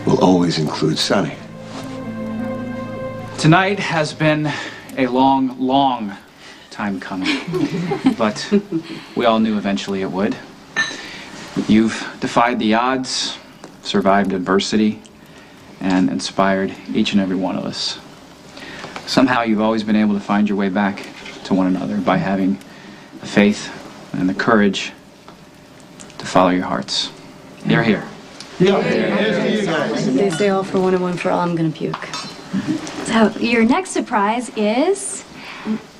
will always include Sonny. Tonight has been a long, long time coming, but we all knew eventually it would. You've defied the odds, survived adversity, and inspired each and every one of us. Somehow you've always been able to find your way back to one another by having the faith and the courage to follow your hearts. They're here. Yeah, here's to you guys. They say all for one and one for all, I'm gonna puke. So your next surprise is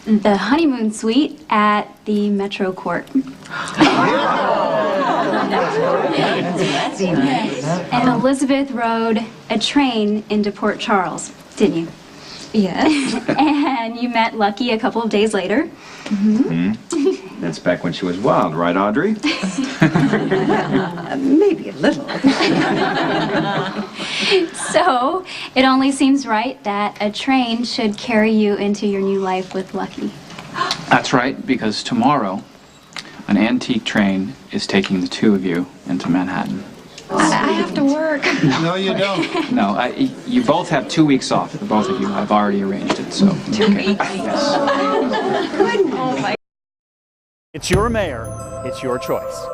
the honeymoon suite at the Metro Court. And Elizabeth rode a train into Port Charles, didn't you? Yes. And you met Lucky a couple of days later. That's back when she was wild, right, Audrey? Maybe a little. So it only seems right that a train should carry you into your new life with Lucky. That's right, because tomorrow, an antique train is taking the two of you into Manhattan. I have to work. No, you don't. No, you both have 2 weeks off, the both of you. I've already arranged it, so. 2 weeks? Yes. Oh my. It's your mayor. It's your choice.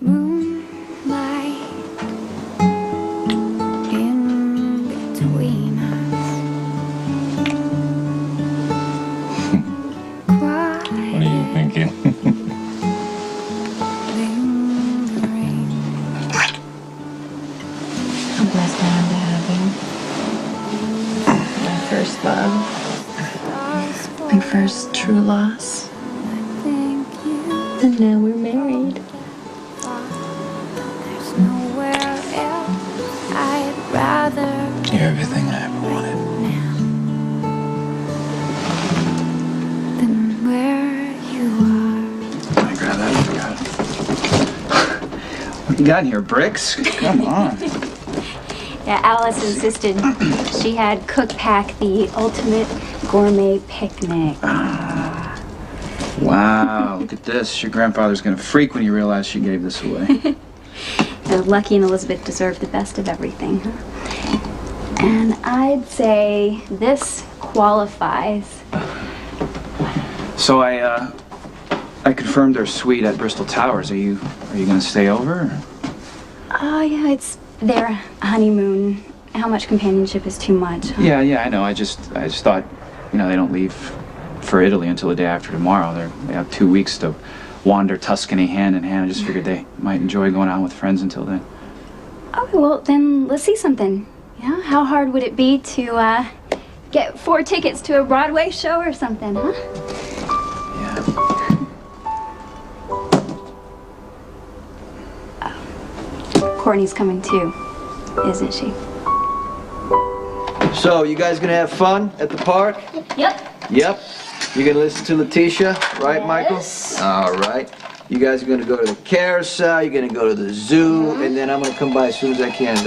Moonlight in between us. What are you thinking? I'm blessed man to have you. My first love. My first true loss. And now we're married. There's nowhere else I'd rather You're everything I ever wanted. than where you are. Can I grab that? What you got in here, bricks? Come on. Yeah, Alice insisted she had Cook pack the ultimate gourmet picnic. Wow, look at this. Your grandfather's gonna freak when he realizes she gave this away. Lucky and Elizabeth deserve the best of everything. Huh? And I'd say this qualifies. So I confirmed our suite at Bristol Towers. Are you gonna stay over? Oh, yeah, it's their honeymoon. How much companionship is too much? Huh? Yeah, I know. I just thought, they don't leave for Italy until the day after tomorrow. They have 2 weeks to wander Tuscany hand in hand. I just figured they might enjoy going out with friends until then. Oh, well, then let's see something. Yeah, how hard would it be to get 4 tickets to a Broadway show or something, huh? Yeah. Courtney's coming too, isn't she? So, you guys gonna have fun at the park? Yep. Yep. You gonna listen to Letitia, right, Michael? Yes. All right. You guys are gonna go to the carousel, you're gonna go to the zoo, and then I'm gonna come by as soon as I can.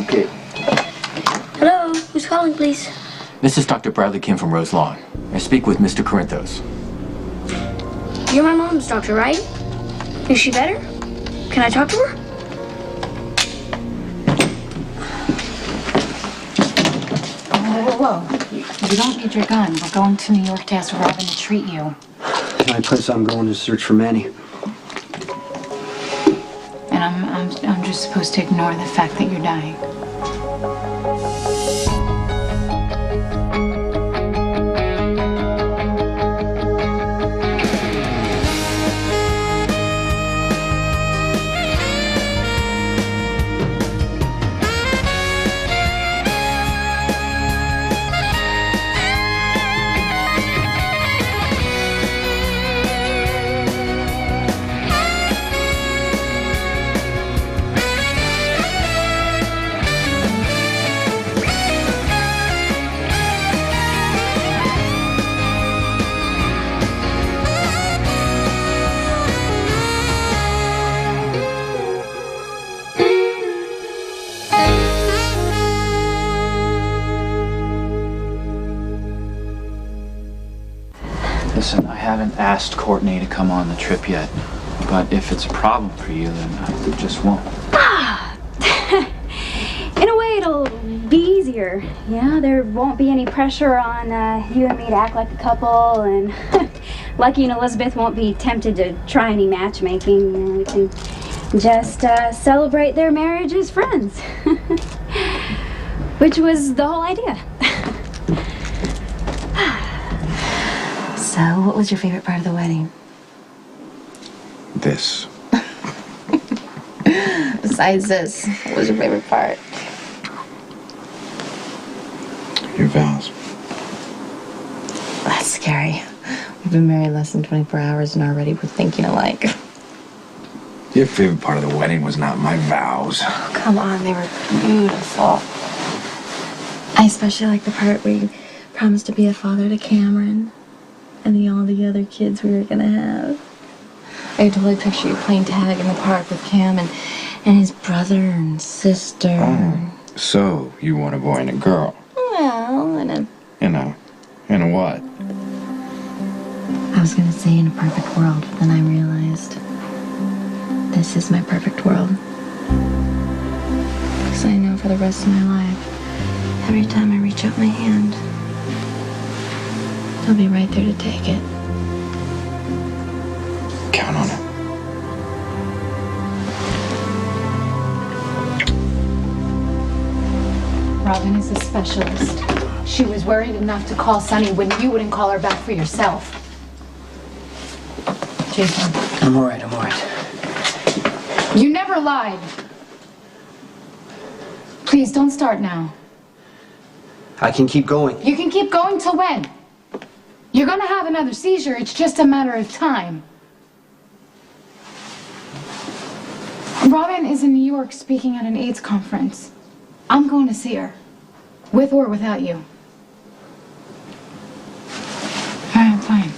Okay. Hello, who's calling, please? This is Dr. Bradley Kim from Rose Lawn. I speak with Mr. Corinthos. You're my mom's doctor, right? Is she better? Can I talk to her? Whoa. You don't need your gun. We're going to New York to ask Robin to treat you. The only place I'm going to search for Manny. And I'm just supposed to ignore the fact that you're dying. Listen, I haven't asked Courtney to come on the trip yet. But if it's a problem for you, then I just won't. In a way, it'll be easier. You know, there won't be any pressure on you and me to act like a couple, and Lucky and Elizabeth won't be tempted to try any matchmaking. You know, we can just celebrate their marriage as friends, which was the whole idea. So, what was your favorite part of the wedding? This. Besides this, what was your favorite part? Your vows. That's scary. We've been married less than 24 hours and already we're thinking alike. Your favorite part of the wedding was not my vows. Oh, come on, they were beautiful. I especially like the part where you promised to be a father to Cameron and all the other kids we were gonna have. I could totally picture you playing tag in the park with Cam and his brother and sister. Oh, so you want a boy and a girl? Well, In a what? I was gonna say in a perfect world, but then I realized this is my perfect world. Because I know for the rest of my life, every time I reach out my hand, I'll be right there to take it. Count on it. Robin is a specialist. She was worried enough to call Sonny when you wouldn't call her back for yourself. Jason. I'm all right. You never lied. Please, don't start now. I can keep going. You can keep going till when? You're gonna have another seizure. It's just a matter of time. Robin is in New York speaking at an AIDS conference. I'm going to see her. With or without you. Alright, fine.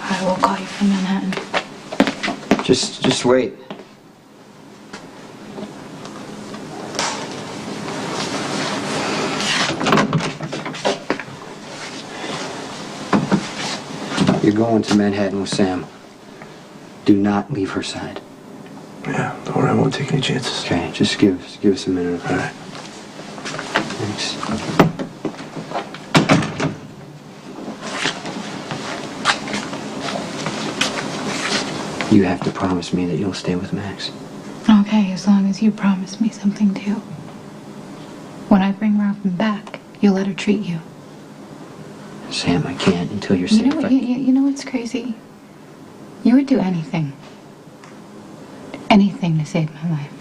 I will call you from Manhattan. Just wait. You're going to Manhattan with Sam. Do not leave her side. Yeah, don't worry, I won't take any chances. Okay, just give us a minute, okay? All right. Thanks. You have to promise me that you'll stay with Max. Okay, as long as you promise me something too. When I bring Robin back, you'll let her treat you. Sam, I can't until you're safe. You know what's crazy? You would do anything. Anything to save my life.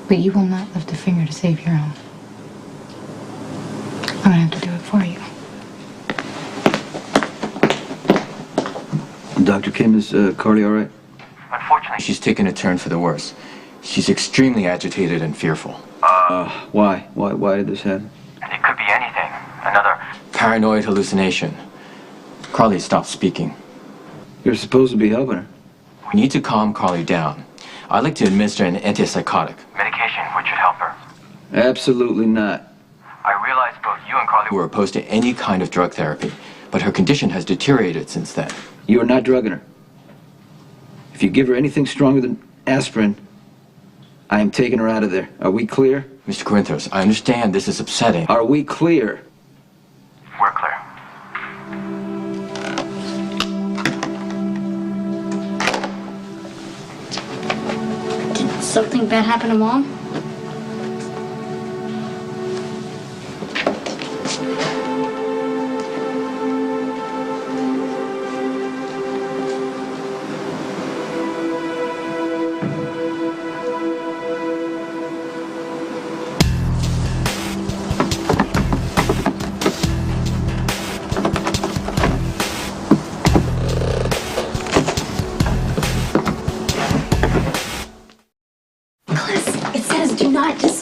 But you will not lift a finger to save your own. I'm gonna have to do it for you. Dr. Kim, is Carly all right? Unfortunately, she's taken a turn for the worse. She's extremely agitated and fearful. Why? Why did this happen? It could be anything. Another paranoid hallucination. Carly stopped speaking. You're supposed to be helping her. We need to calm Carly down. I'd like to administer an antipsychotic. Medication, which should help her. Absolutely not. I realize both you and Carly were opposed to any kind of drug therapy, but her condition has deteriorated since then. You are not drugging her. If you give her anything stronger than aspirin, I am taking her out of there. Are we clear? Mr. Corinthos, I understand this is upsetting. Are we clear? We're clear. Did something bad happen to Mom?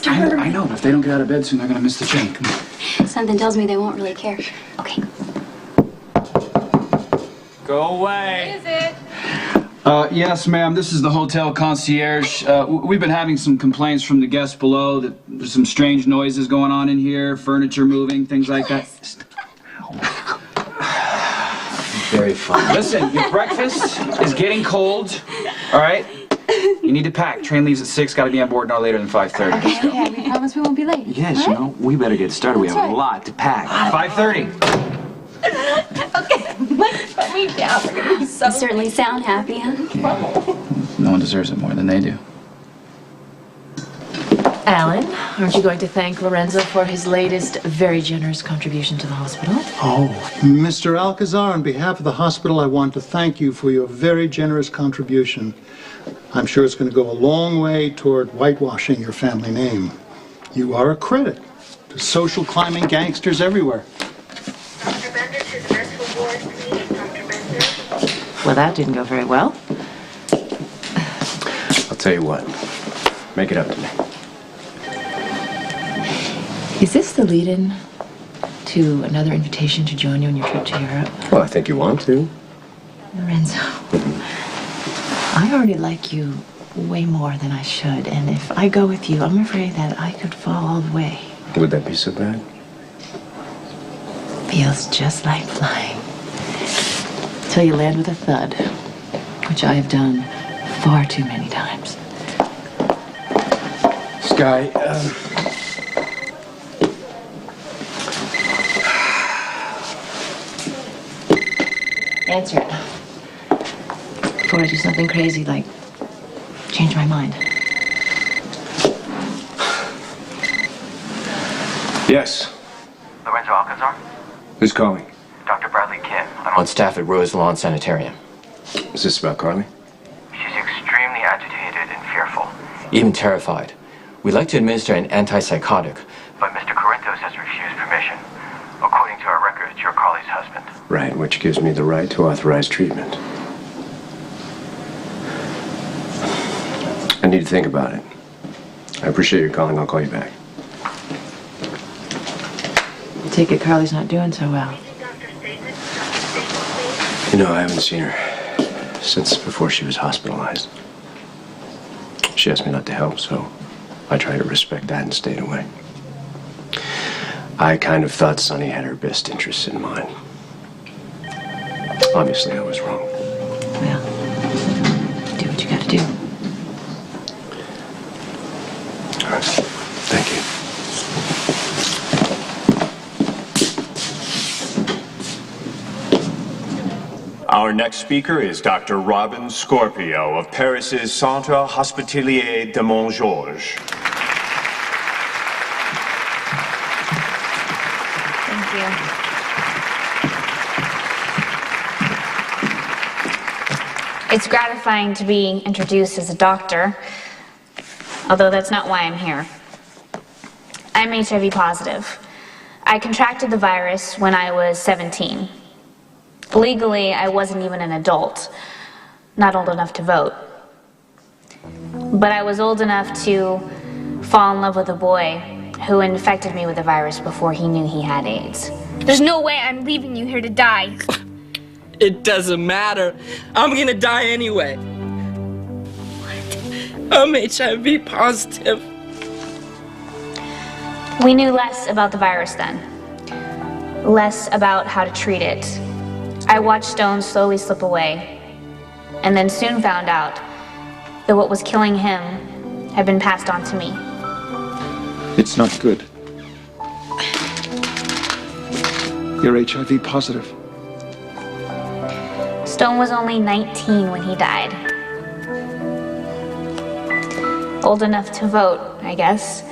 I know, but if they don't get out of bed soon, they're gonna miss the train. Come on. Something tells me they won't really care. Okay. Go away. What is it? Yes, ma'am. This is the hotel concierge. We've been having some complaints from the guests below that there's some strange noises going on in here, furniture moving, things like that. Very funny. Listen, your breakfast is getting cold, all right? You need to pack. Train leaves at 6, gotta be on board no later than 5:30. Okay, we promise we won't be late. Yes, you know, we better get started. We have a lot to pack. 5:30. Okay, put me down. We're gonna be so. You certainly sound happy, huh? No one deserves it more than they do. Alan, aren't you going to thank Lorenzo for his latest very generous contribution to the hospital? Oh, Mr. Alcazar, on behalf of the hospital, I want to thank you for your very generous contribution. I'm sure it's going to go a long way toward whitewashing your family name. You are a credit to social climbing gangsters everywhere. Dr. Bender to the medical ward, please. Dr. Bender. Well, that didn't go very well. I'll tell you what. Make it up to me. Is this the lead-in to another invitation to join you on your trip to Europe? Well, I think you want to. Lorenzo, I already like you way more than I should, and if I go with you, I'm afraid that I could fall all the way. Would that be so bad? Feels just like flying. Till you land with a thud, which I have done far too many times. Sky, Answer it. Before I do something crazy like change my mind. Yes. Lorenzo Alcazar? Who's calling? Dr. Bradley Kim. I'm on staff at Rose Lawn Sanitarium. Is this about Carly? She's extremely agitated and fearful. Even terrified. We'd like to administer an antipsychotic, but Mr. Corinthos has refused permission. According to our records, you're Carly's husband. Right, which gives me the right to authorize treatment. I need to think about it. I appreciate your calling. I'll call you back. I take it Carly's not doing so well. You know, I haven't seen her since before she was hospitalized. She asked me not to help, so I tried to respect that and stayed away. I kind of thought Sonny had her best interests in mind. Obviously, I was wrong. Well, do what you gotta do. All right. Thank you. Our next speaker is Dr. Robin Scorpio of Paris's Centre Hospitalier de Montgeorges. Thank you. It's gratifying to be introduced as a doctor, although that's not why I'm here. I'm HIV positive. I contracted the virus when I was 17. Legally, I wasn't even an adult, not old enough to vote. But I was old enough to fall in love with a boy who infected me with the virus before he knew he had AIDS. There's no way I'm leaving you here to die. It doesn't matter. I'm gonna die anyway. What? I'm HIV positive. We knew less about the virus then, less about how to treat it. I watched Stone slowly slip away, and then soon found out that what was killing him had been passed on to me. It's not good. You're HIV positive. Stone was only 19 when he died. Old enough to vote, I guess.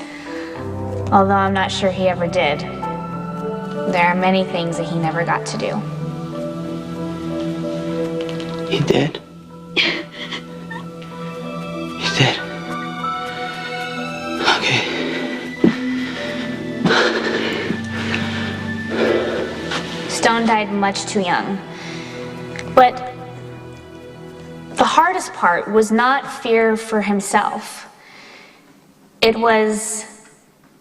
Although I'm not sure he ever did. There are many things that he never got to do. He did? He did? Okay. Stone died much too young. But the hardest part was not fear for himself. It was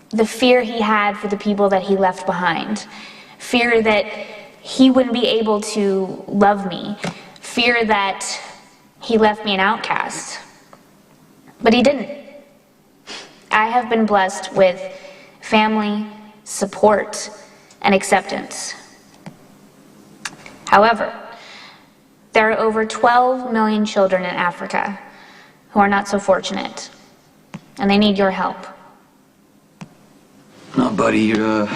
the fear he had for the people that he left behind. Fear that he wouldn't be able to love me. Fear that he left me an outcast. But he didn't. I have been blessed with family, support, and acceptance. However, There are over 12 million children in Africa who are not so fortunate, and they need your help. No, buddy, your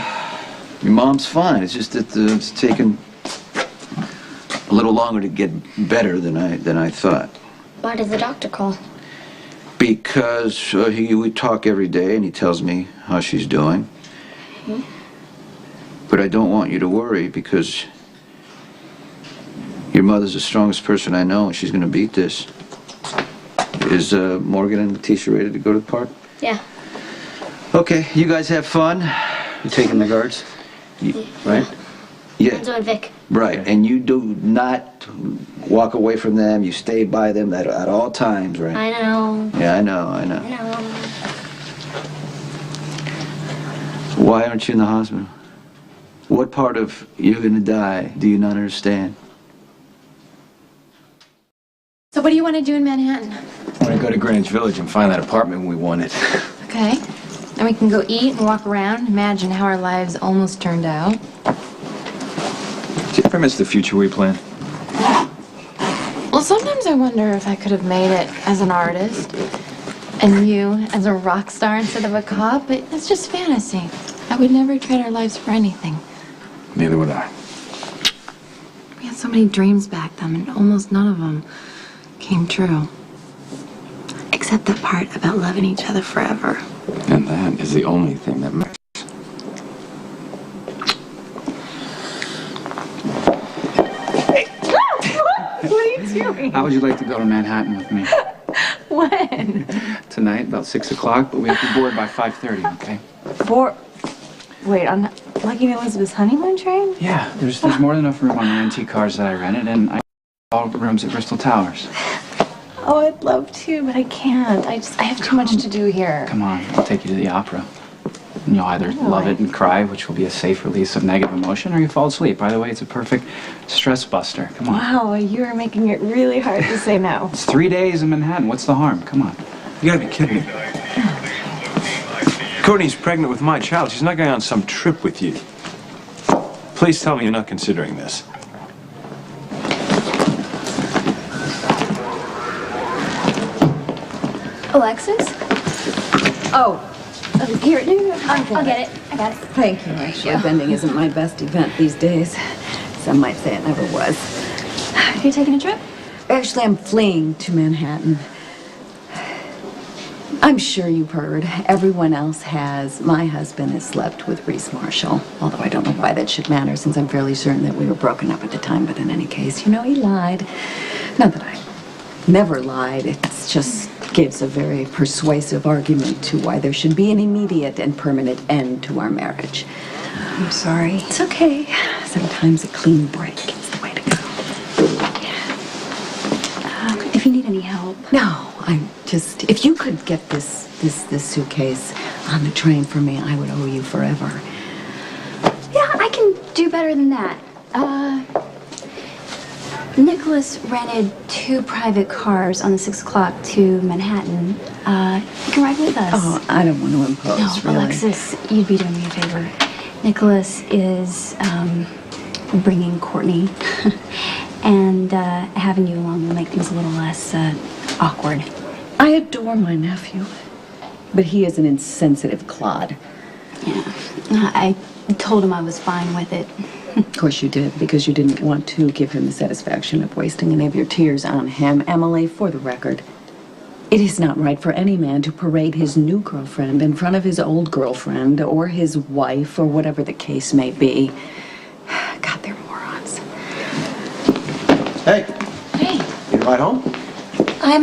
mom's fine. It's just that it's taken a little longer to get better than I thought. Why did the doctor call? Because we talk every day, and he tells me how she's doing. Hmm? But I don't want you to worry, because your mother's the strongest person I know, and she's going to beat this. Is Morgan and Letitia ready to go to the park? Yeah. Okay, you guys have fun. You taking the guards? Right? Yeah. I'm doing Vic. Right, and you do not walk away from them. You stay by them at all times, right? I know. Yeah, I know. I know. Why aren't you in the hospital? What part of you're gonna die do you not understand? So what do you want to do in Manhattan? I want to go to Greenwich Village and find that apartment we wanted. Okay. Then we can go eat and walk around, imagine how our lives almost turned out. Do you ever miss the future we planned? Well, sometimes I wonder if I could have made it as an artist and you as a rock star instead of a cop, but it's just fantasy. I would never trade our lives for anything. Neither would I. We had so many dreams back then, and almost none of them came true. Except that part about loving each other forever. And that is the only thing that matters. What are you doing? How would you like to go to Manhattan with me? When? Tonight, about 6 o'clock, but we have to board by 5:30, okay? Wait, on Lucky and Elizabeth's honeymoon train? Yeah, there's more than enough room on the antique cars that I rented, and I all rooms at Bristol Towers. Oh, I'd love to, but I can't. I have too much to do here. Come on, I'll take you to the opera. And you'll either love it and cry, which will be a safe release of negative emotion, or you fall asleep. By the way, it's a perfect stress buster. Come on. Wow, you are making it really hard to say no. It's 3 days in Manhattan. What's the harm? Come on. You gotta be kidding me. Courtney's pregnant with my child. She's not going on some trip with you. Please tell me you're not considering this. Alexis? Oh, Here, no, I'll get it. I got it. thank you. Actually, bending isn't my best event these days. Some might say it never was. You're taking a trip? Actually, I'm fleeing to Manhattan. I'm sure you've heard. Everyone else has. My husband has slept with Reese Marshall. Although I don't know why that should matter, since I'm fairly certain that we were broken up at the time. But in any case, you know, he lied. Not that I never lied. It's just gives a very persuasive argument to why there should be an immediate and permanent end to our marriage. I'm sorry. It's okay. Sometimes a clean break is the way to go. If you need any help. No, I'm just, if you could get this suitcase on the train for me, I would owe you forever. Yeah, I can do better than that. Nicholas rented 2 private cars on the 6 o'clock to Manhattan. You can ride with us. Oh, I don't want to impose, No, really. Alexis, you'd be doing me a favor. Nicholas is bringing Courtney, and having you along will make things a little less awkward. I adore my nephew, but he is an insensitive clod. Yeah, I told him I was fine with it. Of course you did, because you didn't want to give him the satisfaction of wasting any of your tears on him. Emily, for the record, it is not right for any man to parade his new girlfriend in front of his old girlfriend or his wife or whatever the case may be. God, they're morons. Hey, Hey, you ride home? I'm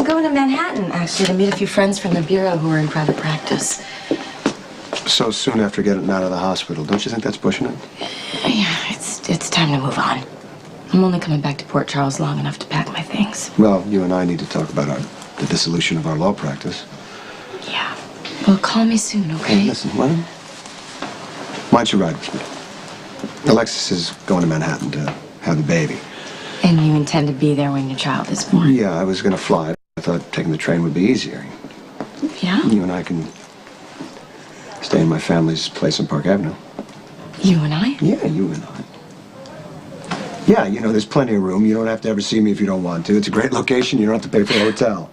going to Manhattan, actually, to meet a few friends from the Bureau who are in private practice. So soon after getting out of the hospital, don't you think that's pushing it? Yeah, it's time to move on. I'm only coming back to Port Charles long enough to pack my things. Well, you and I need to talk about the dissolution of our law practice. Yeah. Well, call me soon, okay? Hey, listen, why don't you ride with me? Alexis is going to Manhattan to have the baby. And you intend to be there when your child is born? Yeah, I was going to fly. I thought taking the train would be easier. Yeah? You and I can stay in my family's place on Park Avenue. You and I? Yeah, you and I. Yeah, you know, there's plenty of room. You don't have to ever see me if you don't want to. It's a great location. You don't have to pay for a hotel.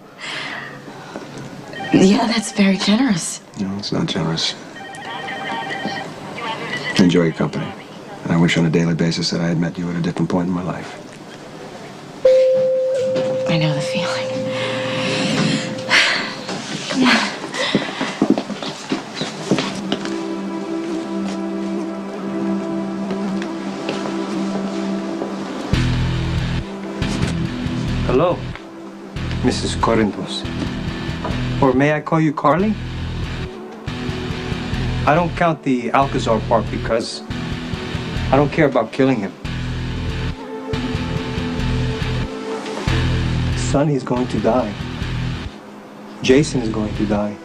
Yeah, that's very generous. No, it's not generous. Enjoy your company. And I wish on a daily basis that I had met you at a different point in my life. I know the feeling. Come on. Hello, Mrs. Corinthos. Or may I call you Carly? I don't count the Alcazar part because I don't care about killing him. Sonny's going to die. Jason is going to die.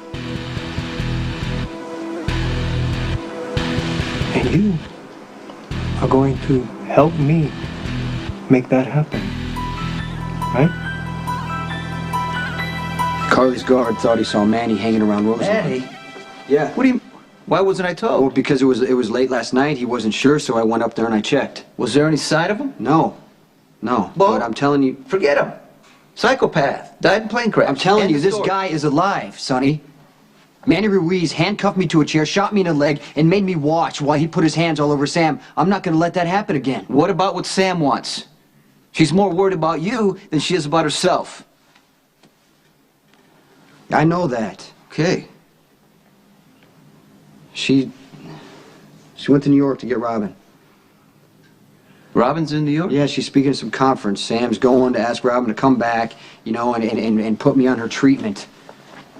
And you are going to help me make that happen. Right? Carly's guard thought he saw Manny hanging around Roseland. Manny? Yeah. What do you... Why wasn't I told? Well, because it was late last night. He wasn't sure, so I went up there and I checked. Was there any sign of him? No. No. Well, but I'm telling you... Forget him. Psychopath. Died in plane crash. I'm telling End you, of this story. guy is alive, Sonny. Manny Ruiz handcuffed me to a chair, shot me in the leg, and made me watch while he put his hands all over Sam. I'm not going to let that happen again. What about what Sam wants? She's more worried about you than she is about herself. I know that. Okay. She went to New York to get Robin. Robin's in New York? Yeah, she's speaking at some conference. Sam's going to ask Robin to come back, you know, and put me on her treatment.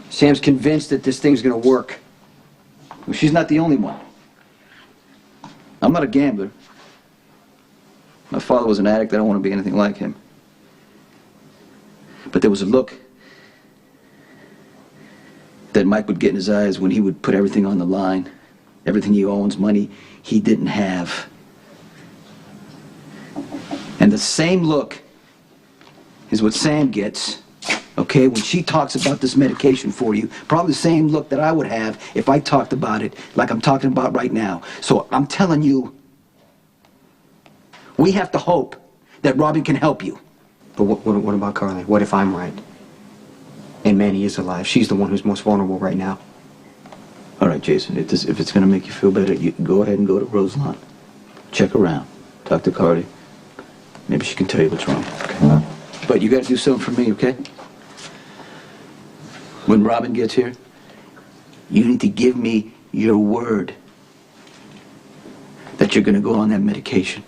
Sam's convinced that this thing's going to work. Well, she's not the only one. I'm not a gambler. My father was an addict. I don't want to be anything like him. But there was a look that Mike would get in his eyes when he would put everything on the line. Everything he owns, money he didn't have. And the same look is what Sam gets, okay, when she talks about this medication for you. Probably the same look that I would have if I talked about it like I'm talking about right now. So I'm telling you, we have to hope that Robin can help you. But what about Carly? What if I'm right? And Manny is alive. She's the one who's most vulnerable right now. All right, Jason, if it's going to make you feel better, you can go ahead and go to Roselawn. Check around. Talk to Carly. Maybe she can tell you what's wrong. Okay. But you got to do something for me, okay? When Robin gets here, you need to give me your word that you're going to go on that medication.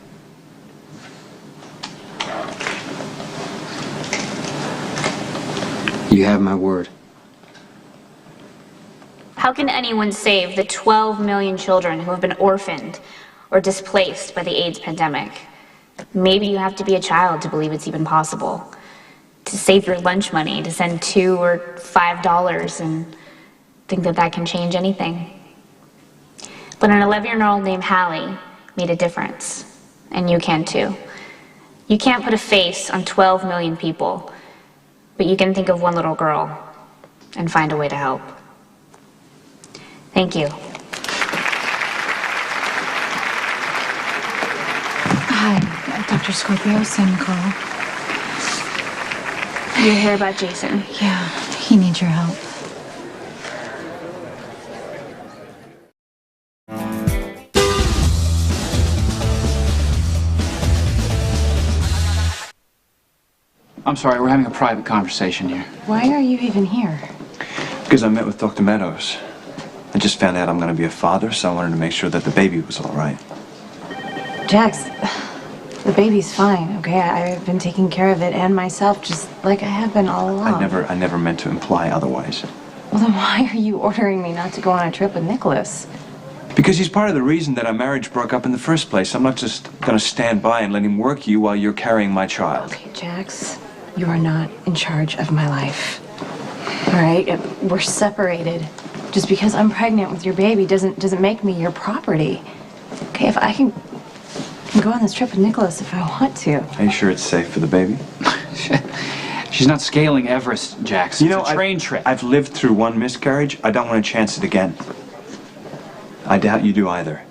You have my word. How can anyone save the 12 million children who have been orphaned or displaced by the AIDS pandemic? Maybe you have to be a child to believe it's even possible. To save your lunch money, to send $2 or $5 and think that that can change anything. But an 11-year-old named Hallie made a difference. And you can too. You can't put a face on 12 million people, but you can think of one little girl and find a way to help. Thank you. Hi, Dr. Scorpio, Sam Carl. You're here about Jason. Yeah, he needs your help. I'm sorry, we're having a private conversation here. Why are you even here? Because I met with Dr. Meadows. I just found out I'm going to be a father, so I wanted to make sure that the baby was all right. Jax, the baby's fine, okay? I've been taking care of it and myself, just like I have been all along. I never meant to imply otherwise. Well, then why are you ordering me not to go on a trip with Nicholas? Because he's part of the reason that our marriage broke up in the first place. I'm not just going to stand by and let him work you while you're carrying my child. Okay, Jax, you are not in charge of my life. All right? We're separated. Just because I'm pregnant with your baby doesn't make me your property. Okay, if I can go on this trip with Nicholas if I want to. Are you sure it's safe for the baby? She's not scaling Everest, Jackson. It's a train trip. I've lived through one miscarriage. I don't want to chance it again. I doubt you do either.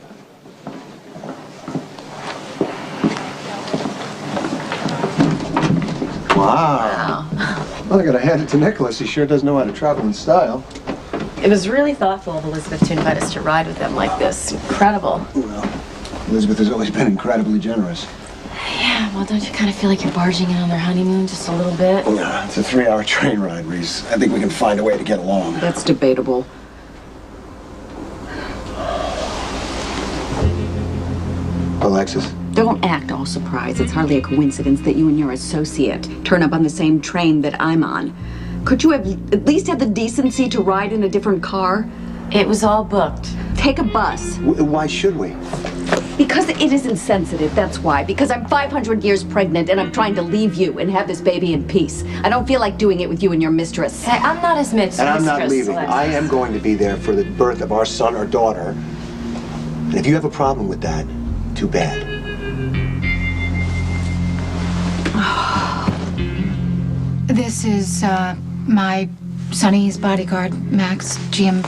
Wow. Well, I gotta hand it to Nicholas. He sure does know how to travel in style. It was really thoughtful of Elizabeth to invite us to ride with them like this. Incredible. Well, Elizabeth has always been incredibly generous. Yeah, well, don't you kind of feel like you're barging in on their honeymoon just a little bit? Yeah, it's a 3-hour train ride, Reese. I think we can find a way to get along. That's debatable. Alexis? Don't act all surprised. It's hardly a coincidence that you and your associate turn up on the same train that I'm on. Could you have at least had the decency to ride in a different car? It was all booked. Take a bus. Why should we? Because it is insensitive, that's why. Because I'm 500 years pregnant and I'm trying to leave you and have this baby in peace. I don't feel like doing it with you and your mistress. Hey, I'm not his mistress. And I'm not leaving. I am going to be there for the birth of our son or daughter. And if you have a problem with that, too bad. This is my Sonny's bodyguard, Max. GM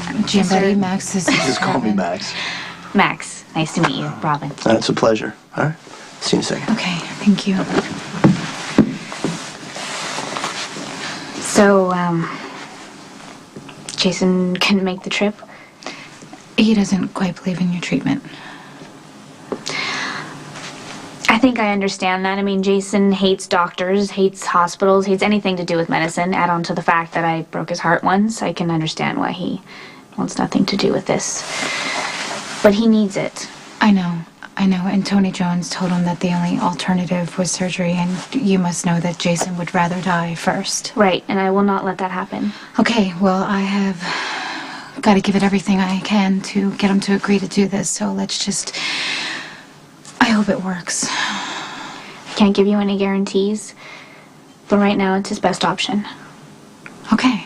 Buddy, Max. This is Just call me Max. Max, nice to meet you. Robin. It's a pleasure. All right. See you in a second. Okay, thank you. So, Jason couldn't make the trip? He doesn't quite believe in your treatment. I think I understand that. I mean, Jason hates doctors, hates hospitals, hates anything to do with medicine. Add on to the fact that I broke his heart once, I can understand why he wants nothing to do with this. But he needs it. I know. And Tony Jones told him that the only alternative was surgery, and you must know that Jason would rather die first. Right, and I will not let that happen. Okay, well, I have got to give it everything I can to get him to agree to do this, so let's just... I hope it works. I can't give you any guarantees, but right now it's his best option. Okay.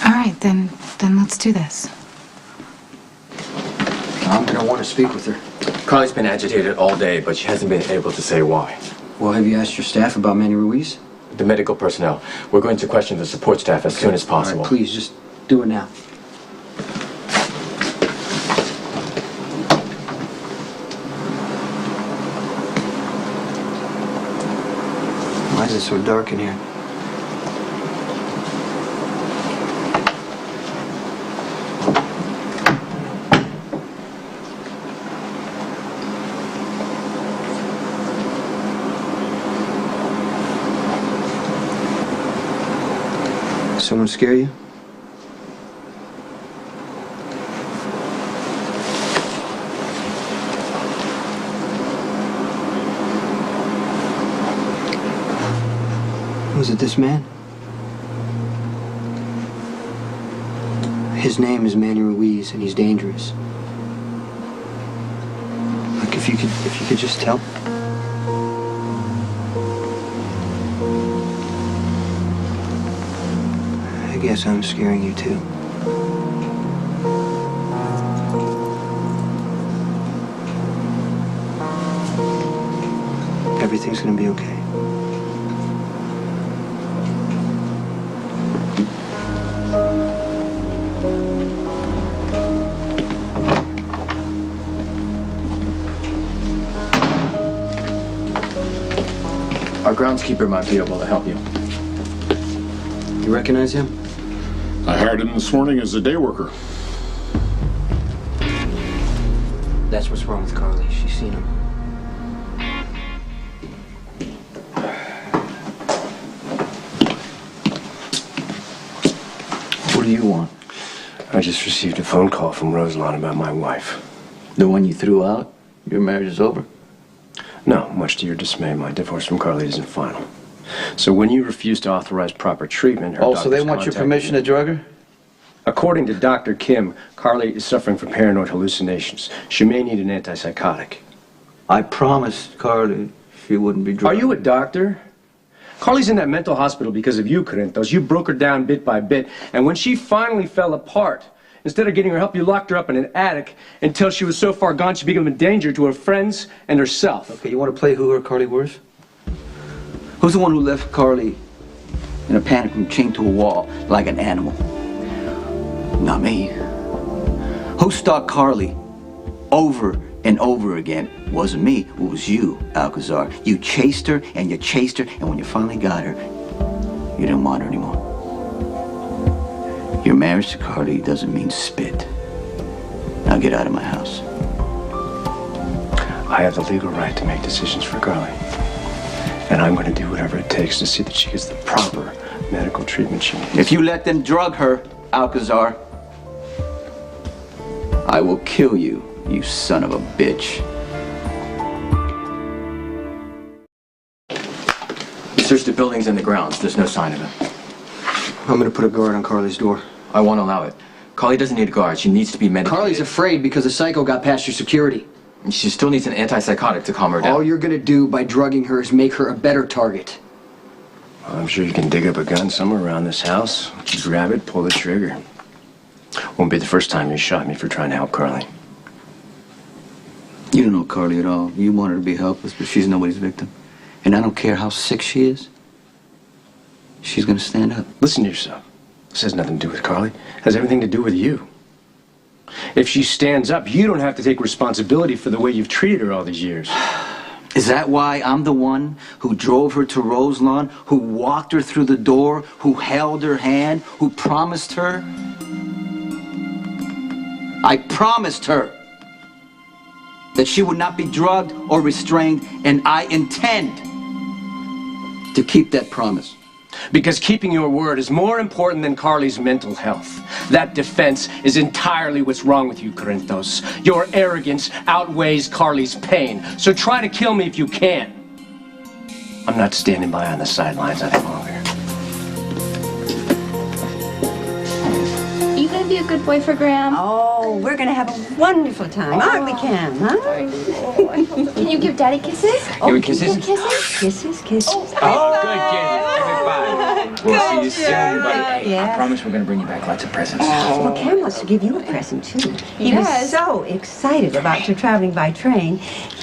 All right, then let's do this. I'm gonna want to speak with her. Carly's been agitated all day, but she hasn't been able to say why. Well, have you asked your staff about Manny Ruiz? The medical personnel. We're going to question the support staff as soon as possible. All right, please, just do it now. Why is it so dark in here? Someone scare you? Was it this man? His name is Manny Ruiz, and he's dangerous. Like, if you could just tell. I guess I'm scaring you too. Everything's gonna be okay. Our groundskeeper might be able to help you. You recognize him? I hired him this morning as a day worker. That's what's wrong with Carly. She's seen him. What do you want? I just received a phone call from Roselawn about my wife. The one you threw out? Your marriage is over? No, much to your dismay, my divorce from Carly isn't final. So when you refuse to authorize proper treatment, her so they doctors want your contacted permission me. to drug her? According to Dr. Kim, Carly is suffering from paranoid hallucinations. She may need an antipsychotic. I promised Carly she wouldn't be drugged. Are you a doctor? Carly's in that mental hospital because of you, Corinthos. You broke her down bit by bit, and when she finally fell apart, instead of getting her help, you locked her up in an attic until she was so far gone she became a danger to her friends and herself. Okay, you want to play who hurt Carly worse? Who's the one who left Carly in a panic room chained to a wall like an animal? Not me. Who stalked Carly over and over again wasn't me, it was you, Alcazar. You chased her, and you chased her, and when you finally got her, you didn't want her anymore. Your marriage to Carly doesn't mean spit. Now get out of my house. I have the legal right to make decisions for Carly. And I'm going to do whatever it takes to see that she gets the proper medical treatment she needs. If you let them drug her, Alcazar, I will kill you, you son of a bitch. We searched the buildings and the grounds. There's no sign of him. I'm gonna put a guard on Carly's door. I won't allow it. Carly doesn't need a guard. She needs to be medicated. Carly's afraid because the psycho got past your security. She still needs an antipsychotic to calm her down. All you're gonna do by drugging her is make her a better target. Well, I'm sure you can dig up a gun somewhere around this house. Grab it, pull the trigger. Won't be the first time you shot me for trying to help Carly. You don't know Carly at all. You want her to be helpless, but she's nobody's victim. And I don't care how sick she is. She's gonna stand up. Listen to yourself. This has nothing to do with Carly. It has everything to do with you. If she stands up, you don't have to take responsibility for the way you've treated her all these years. Is that why I'm the one who drove her to Roselawn, who walked her through the door, who held her hand, who promised her? I promised her that she would not be drugged or restrained, and I intend to keep that promise. Because keeping your word is more important than Carly's mental health. That defense is entirely what's wrong with you, Corinthos. Your arrogance outweighs Carly's pain, so try to kill me if you can. I'm not standing by on the sidelines any longer. You gonna be a good boy for Graham? Oh, we're gonna have a wonderful time, aren't we, Cam, huh? Can you give Daddy kisses? Give me kisses? Kisses, kisses. Oh, good kid. We'll see you soon, buddy. Yeah. I promise we're going to bring you back lots of presents. Well, Cam wants to give you a present, too. He was so excited about your traveling by train.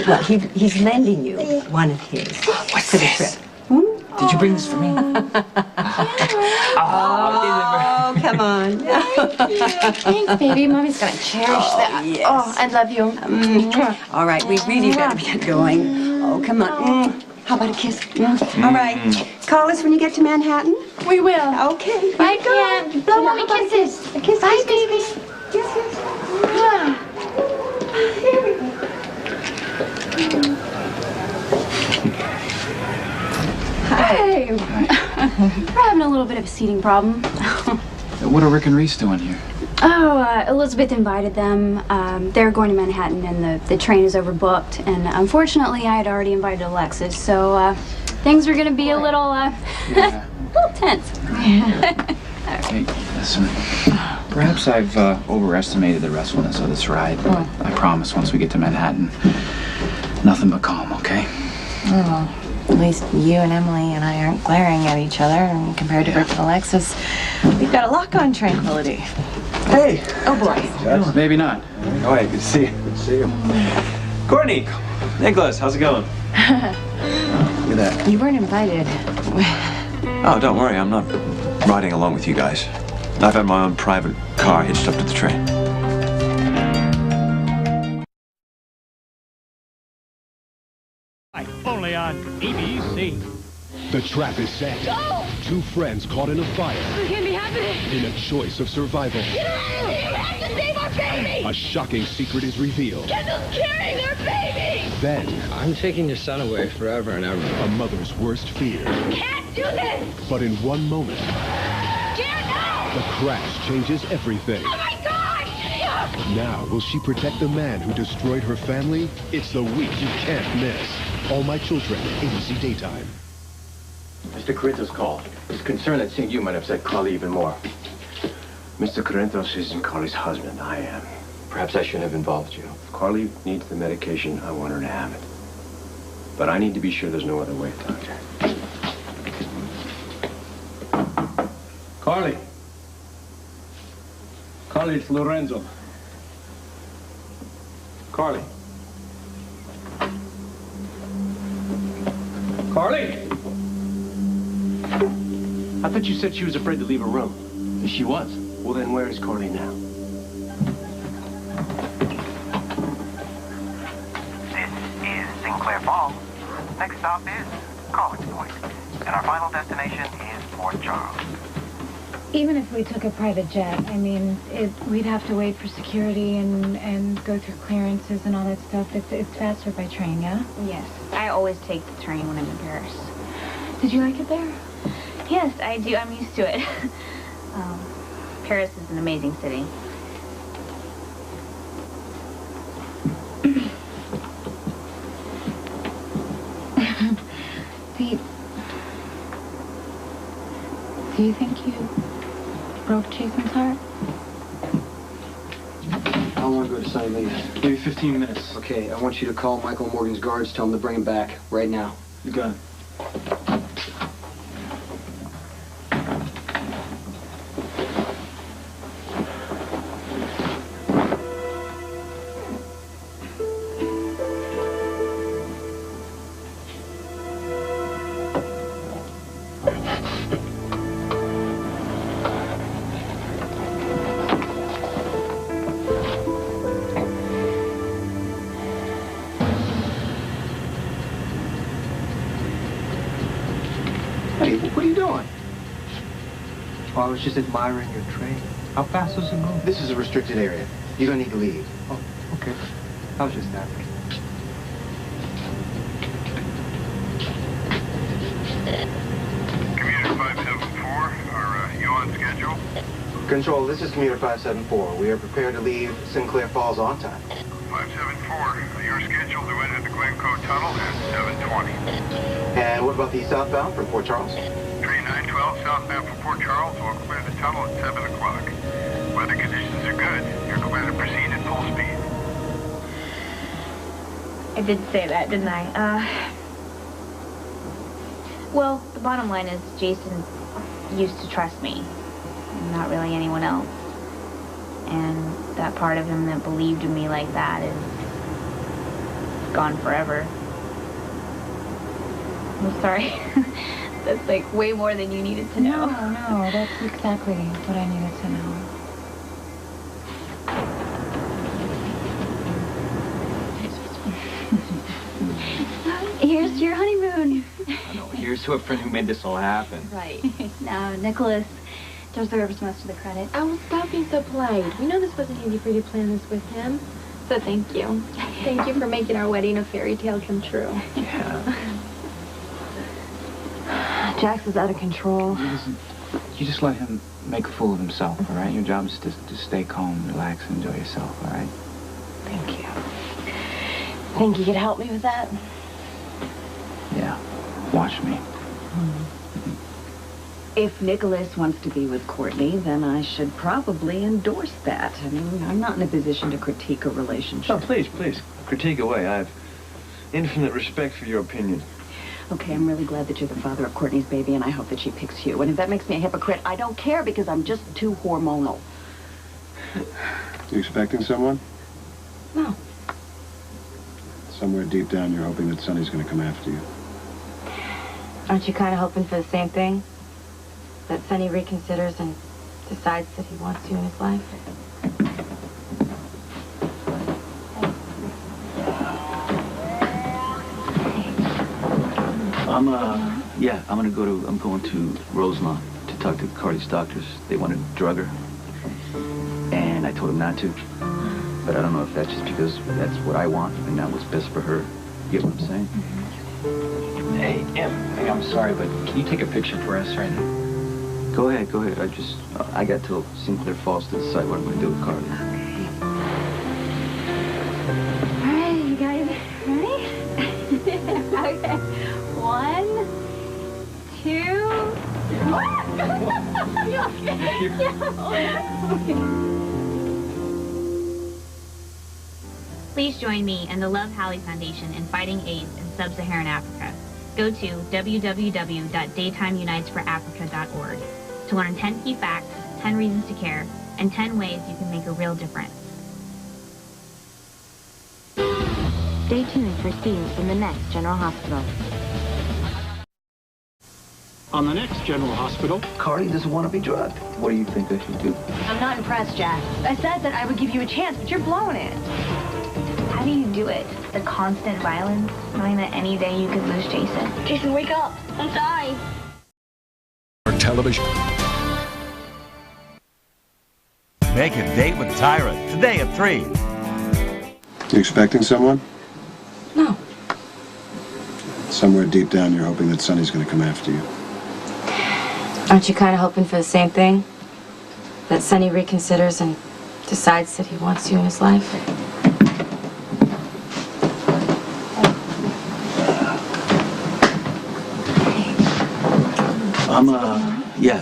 Well, he's lending you one of his for the trip. Did you bring this for me? Oh, come on. Thanks, baby. Mommy's gonna cherish that. Yes. Oh, I love you. All right, we really better get going. Oh, come on. How about a kiss? All right. Call us when you get to Manhattan. We will. Okay. Bye, Cam. Blow Mommy out a kisses. kiss. A kiss. Bye, kiss, baby. Kiss, kiss. Here we go. Hey. We're having a little bit of a seating problem. What are Rick and Reese doing here? Oh, Elizabeth invited them. They're going to Manhattan, and the train is overbooked. And unfortunately, I had already invited Alexis, so things were going to be a little, a little tense. Hey, listen. Perhaps I've overestimated the restfulness of this ride, but I promise once we get to Manhattan, nothing but calm, okay? Oh, at least you and Emily and I aren't glaring at each other, and compared to Rick and Alexis, we've got a lock on tranquility. Hey. Oh, boy. Maybe not. Oh, hey, good to see you. Good to see you. Courtney, Nicholas, how's it going? Look at that. You weren't invited. Oh, don't worry, I'm not riding along with you guys. I've had my own private car hitched up to the train. Only on ABC. The trap is set. Go! Two friends caught in a fire. It can't be happening! In a choice of survival. Get out of here! We have to save our baby! A shocking secret is revealed. Kendall's carrying our baby! Then, I'm taking your son away forever and ever. a mother's worst fear. Can't do this! But in one moment, Dear, no! the crash changes everything. Oh my God! Now, will she protect the man who destroyed her family? It's the week you can't miss. All My Children, ABC Daytime. Mr. Corinthos called. He's concerned that seeing you might upset Carly even more. Mr. Corinthos isn't Carly's husband. I am. Perhaps I shouldn't have involved you. If Carly needs the medication, I want her to have it. But I need to be sure there's no other way, Doctor. Carly. Carly, it's Lorenzo. Carly. Carly! I thought you said she was afraid to leave her room. She was. Well, then where is Carly now? This Sinclair Falls. Next stop is College Point. And our final destination is Port Charles. Even if we took a private jet, I mean, we'd have to wait for security and go through clearances and all that stuff. It's faster by train, yeah? Yes, I always take the train when I'm in Paris. Did you like it there? Yes, I do. I'm used to it. Paris is an amazing city. Do you think you broke Jason's heart? How long ago did Sonny leave? Maybe 15 minutes. Okay, I want you to call Michael Morgan's guards, tell him to bring him back right now. You got it. What are you doing? Oh, I was just admiring your train. How fast does it move? This is a restricted area. You're gonna need to leave. Oh, okay. I was just asking. Commuter 574, are you on schedule? Control, this is Commuter 574. We are prepared to leave Sinclair Falls on time. 574, you're scheduled to enter the Glencoe Tunnel at 7:20. And what about the southbound from Port Charles? Train 912 southbound from Port Charles will clear the tunnel at 7 o'clock. Weather conditions are good. You're clear to proceed at full speed. I did say that, didn't I? Well, the bottom line is Jason used to trust me, not really anyone else. And that part of him that believed in me like that is gone forever. I'm sorry. That's like way more than you needed to know. No, that's exactly what I needed to know. Here's your honeymoon. Here's to a friend who made this all happen. Right. Now, Nicholas deserves most of the credit. Oh, stop being so polite. We know this wasn't easy for you to plan this with him. So thank you. Thank you for making our wedding a fairy tale come true. Yeah. Jax is out of control. You just let him make a fool of himself, all right? Your job is to stay calm, relax, and enjoy yourself, all right? Thank you. Think you could help me with that? Yeah. Watch me. If Nicholas wants to be with Courtney, then I should probably endorse that. I mean, I'm not in a position to critique a relationship. Oh, please, please. Critique away. I have infinite respect for your opinion. Okay, I'm really glad that you're the father of Courtney's baby, and I hope that she picks you. And if that makes me a hypocrite, I don't care because I'm just too hormonal. You expecting someone? No. Somewhere deep down, you're hoping that Sonny's going to come after you. Aren't you kind of hoping for the same thing? That Sonny reconsiders and decides that he wants you in his life? I'm going to Rosemont to talk to Carly's doctors. They want to drug her. And I told them not to. But I don't know if that's just because that's what I want and not what's best for her. You get what I'm saying? Hey, Em, hey, I'm sorry, but can you take a picture for us right now? Go ahead. I got till Sinclair Falls to decide what I'm going to do with Carly. All right, you guys ready? Okay. 1, 2. You okay? Yeah. Please join me and the Love Hallie Foundation in fighting AIDS in sub-Saharan Africa. Go to www.daytimeunitesforafrica.org to learn 10 key facts, 10 reasons to care, and 10 ways you can make a real difference. Stay tuned for scenes from the next General Hospital. On the next General Hospital... Carly doesn't want to be drugged. What do you think I should do? I'm not impressed, Jack. I said that I would give you a chance, but you're blowing it. I do you do it? The constant violence, knowing that any day you could lose Jason. Jason, wake up. I'm dying. Television. Make a date with Tyra today at 3. You expecting someone? No. Somewhere deep down, you're hoping that Sonny's going to come after you. Aren't you kind of hoping for the same thing? That Sonny reconsiders and decides that he wants you in his life?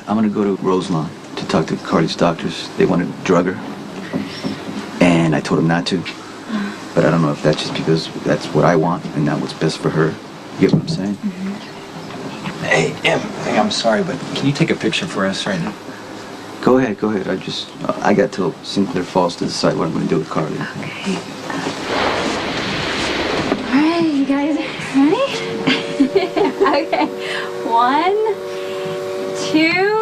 I'm gonna go to Roselawn to talk to Carly's doctors. They want to drug her. And I told them not to. But I don't know if that's just because that's what I want and not what's best for her. You get what I'm saying? Hey, Em, hey, I'm sorry, but can you take a picture for us right now? Go ahead. I got till Sinclair Falls to decide what I'm gonna do with Carly. Okay. All right, you guys ready? Okay. 1, 2.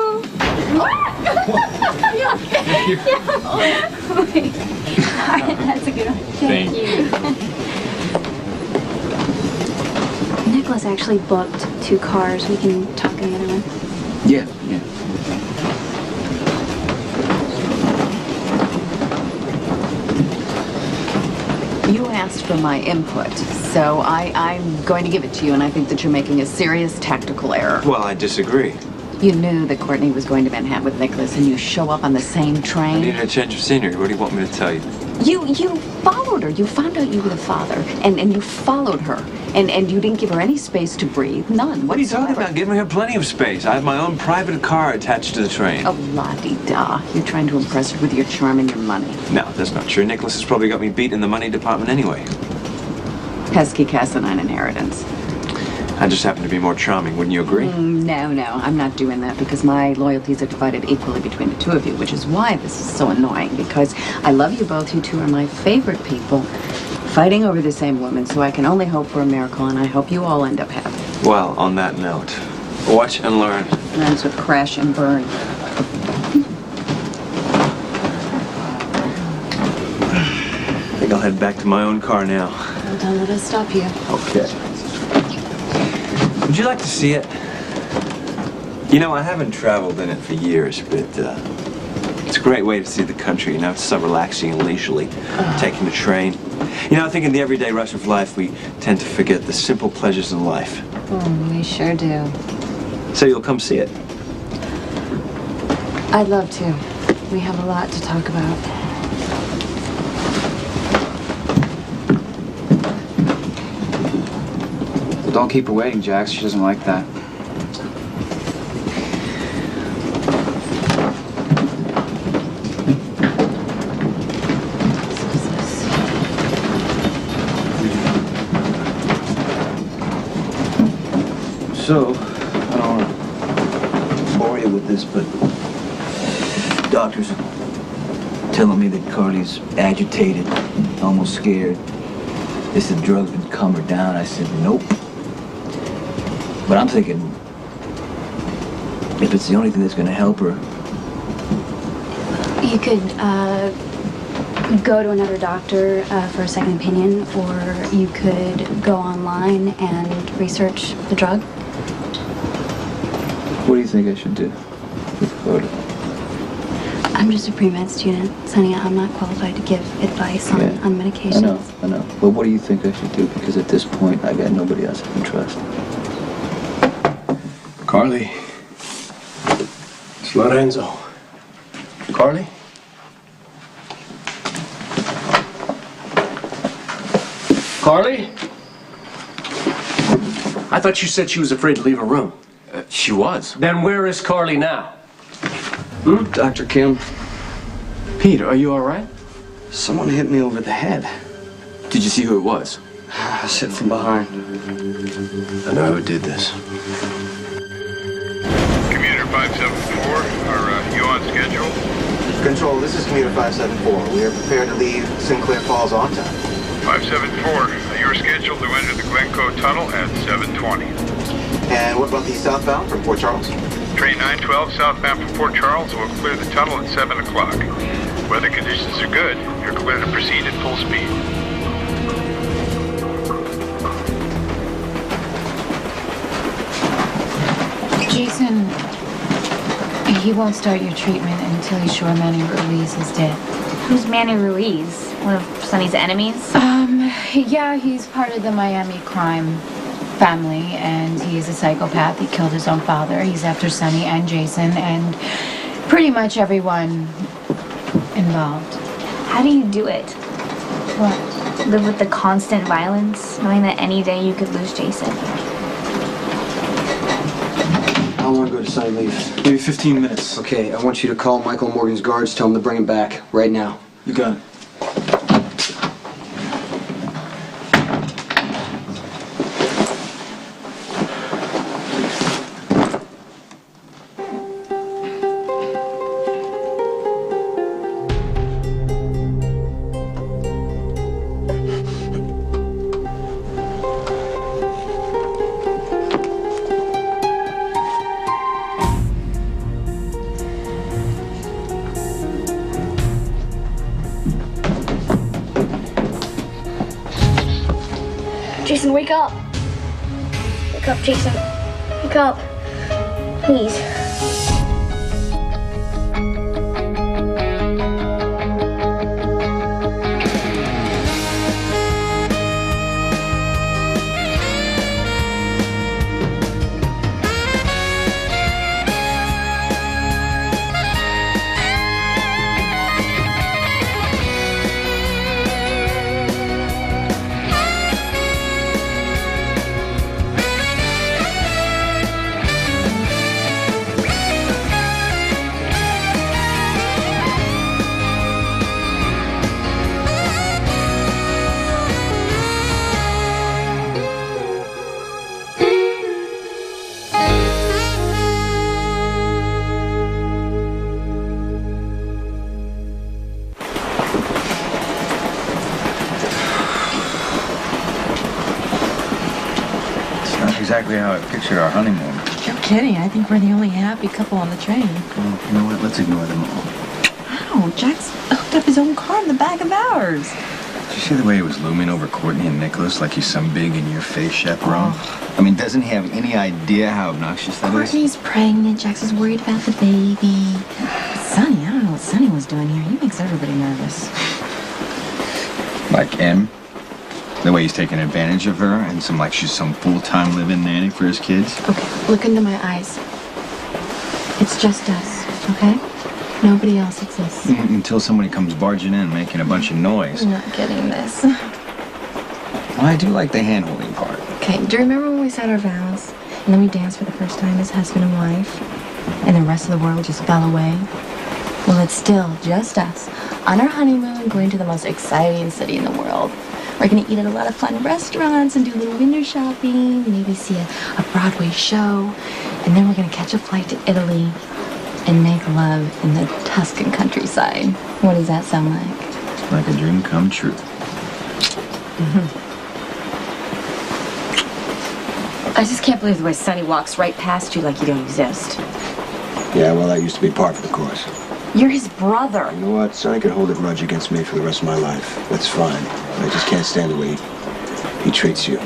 Yeah. Wait. All right, that's a good one. Thank you. Nicholas actually booked 2 cars. We can talk in the other one. Yeah. You asked for my input, so I'm going to give it to you, and I think that you're making a serious tactical error. Well, I disagree. You knew that Courtney was going to Manhattan with Nicholas, and you show up on the same I train. needed a change of scenery. What do you want me to tell you? You followed her. You found out you were the father, and you followed her, and you didn't give her any space to breathe. None What are you whatsoever. talking about? Giving her plenty of space. I have my own private car attached to the train. Oh, la-di-da. You're trying to impress her with your charm and your money. No, that's not true. Nicholas has probably got me beat in the money department anyway. Pesky Cassinine inheritance. I just happen to be more charming, wouldn't you agree? No, I'm not doing that because my loyalties are divided equally between the two of you, which is why this is so annoying, because I love you both. You two are my favorite people, fighting over the same woman, so I can only hope for a miracle, and I hope you all end up happy. Well, on that note, watch and learn. Ends with crash and burn. I think I'll head back to my own car now. Well, don't let us stop you. Okay. Would you like to see it? You know, I haven't traveled in it for years, but it's a great way to see the country. You know, it's so relaxing and leisurely. Taking the train. You know, I think in the everyday rush of life, we tend to forget the simple pleasures in life. We sure do. So you'll come see it? I'd love to. We have a lot to talk about. Don't keep her waiting, Jax. She doesn't like that. So, I don't want to bore you with this, but doctors are telling me that Carly's agitated, almost scared. They said drugs would calm her down. I said, nope. But I'm thinking, if it's the only thing that's going to help her. You could go to another doctor for a second opinion, or you could go online and research the drug. What do you think I should do with Carly? I'm just a pre-med student, Sonny. I'm not qualified to give advice on medications. I know. But what do you think I should do? Because at this point, I got nobody else I can trust. Carly. It's Lorenzo. Carly? Carly? I thought you said she was afraid to leave her room. She was. Then where is Carly now? Dr. Kim. Peter, are you all right? Someone hit me over the head. Did you see who it was? I sit from behind. I know who did this. Commuter 574, are you on schedule? Control, this is Commuter 574. We are prepared to leave Sinclair Falls on time. 574, you're scheduled to enter the Glencoe Tunnel at 7:20. And what about the southbound from Port Charles? Train 912 southbound from Port Charles will clear the tunnel at 7 o'clock. Weather conditions are good. You're clear to proceed at full speed. Jason, he won't start your treatment until he's sure Manny Ruiz is dead. Who's Manny Ruiz? One of Sonny's enemies? Yeah, he's part of the Miami crime family, and he's a psychopath. He killed his own father. He's after Sonny and Jason and pretty much everyone involved. How do you do it? What? Live with the constant violence, knowing that any day you could lose Jason? How long ago did Sonny leave? Maybe 15 minutes. Okay, I want you to call Michael Morgan's guards, tell him to bring him back, right now. You got it. Jason, wake up. Wake up, Jason. Wake up. Please. Exactly how I pictured our honeymoon. You're kidding. I think we're the only happy couple on the train. Well, you know what? Let's ignore them all. Ow, Jack's hooked up his own car in the back of ours. Did you see the way he was looming over Courtney and Nicholas like he's some big in-your-face chaperone? I mean, doesn't he have any idea how obnoxious that is? Courtney's pregnant. Jax is worried about the baby. Sonny, I don't know what Sonny was doing here. He makes everybody nervous. Like M? The way he's taking advantage of her and like she's some full-time living nanny for his kids? Okay, look into my eyes. It's just us, okay? Nobody else exists. Until somebody comes barging in making a bunch of noise. I'm not getting this. Well, I do like the hand-holding part. Okay, do you remember when we said our vows? And then we danced for the first time as husband and wife? And the rest of the world just fell away? Well, it's still just us on our honeymoon going to the most exciting city in the world. We're gonna eat at a lot of fun restaurants and do a little window shopping, maybe see a Broadway show, and then we're gonna catch a flight to Italy and make love in the Tuscan countryside. What does that sound like? Like a dream come true. I just can't believe the way Sonny walks right past you like you don't exist. Yeah, well, that used to be part of the course. You're his brother. You know what? Sonny could hold a grudge against me for the rest of my life. That's fine. I just can't stand the way he treats you.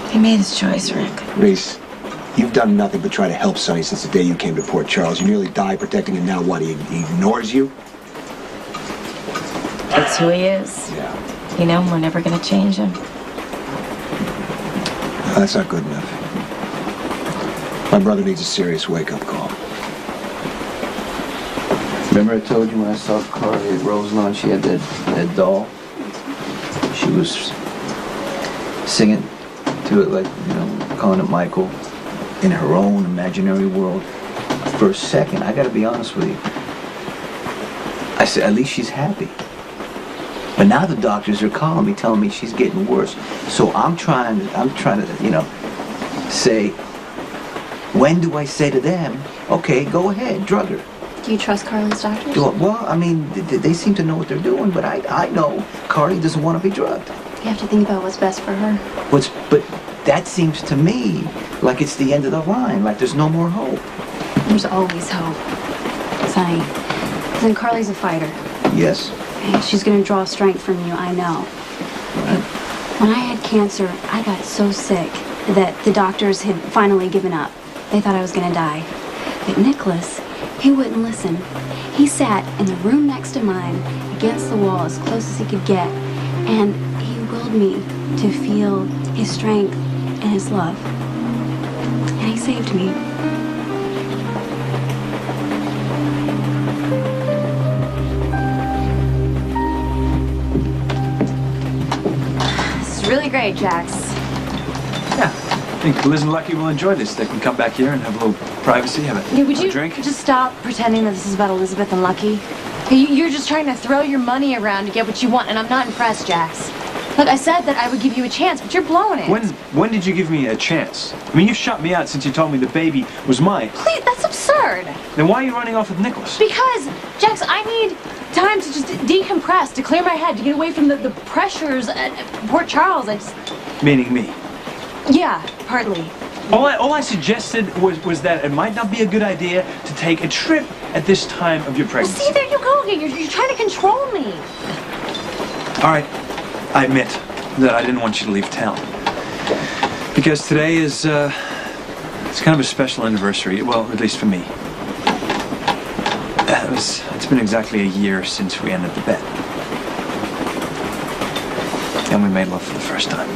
He made his choice, Rick. Reese, you've done nothing but try to help Sonny since the day you came to Port Charles. You nearly died protecting him. Now what? He ignores you? That's who he is. Yeah. You know, we're never gonna change him. No, that's not good enough. My brother needs a serious wake-up call. Remember I told you when I saw Carly at Roselawn, she had that doll? She was singing to it like, you know, calling it Michael in her own imaginary world. For a second, I gotta be honest with you, I said, at least she's happy. But now the doctors are calling me, telling me she's getting worse. So I'm trying to, you know, say, when do I say to them, okay, go ahead, drug her. Do you trust Carly's doctors? Well, I mean, they seem to know what they're doing, but I know Carly doesn't want to be drugged. You have to think about what's best for her. But that seems to me like it's the end of the line, like there's no more hope. There's always hope, Sonny. Then Carly's a fighter. Yes. And she's gonna draw strength from you, I know. When I had cancer, I got so sick that the doctors had finally given up. they thought I was gonna die. But Nicholas, he wouldn't listen. He sat in the room next to mine, against the wall as close as he could get, and he willed me to feel his strength and his love. And he saved me. This is really great, Jax. Yeah, I think Liz and Lucky will enjoy this. They can come back here and have a little privacy, have Yeah, would a you drink. just stop pretending that this is about Elizabeth and Lucky? You're just trying to throw your money around to get what you want, and I'm not impressed, Jax. Look, I said that I would give you a chance, but you're blowing it. When did you give me a chance? I mean, you shut me out since you told me the baby was mine. Please, that's absurd. Then why are you running off with Nicholas? Because, Jax, I need time to just decompress, to clear my head, to get away from the pressures at Port Charles. Meaning me. Yeah, partly. All I suggested was that it might not be a good idea to take a trip at this time of your pregnancy. See, there you go again. You're trying to control me. All right, I admit that I didn't want you to leave town. Because today is, it's kind of a special anniversary, well, at least for me. It's been exactly a year since we entered the bed. And we made love for the first time.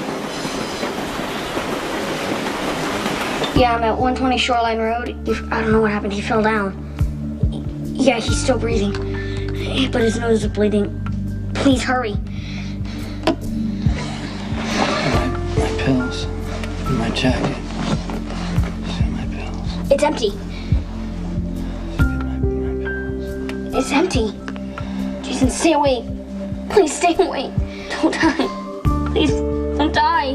Yeah, I'm at 120 Shoreline Road. I don't know what happened. He fell down. Yeah, he's still breathing. But his nose is bleeding. Please hurry. My pills. In my jacket. It's empty. It's empty. Jason, stay away. Please stay away. Don't die. Please, don't die.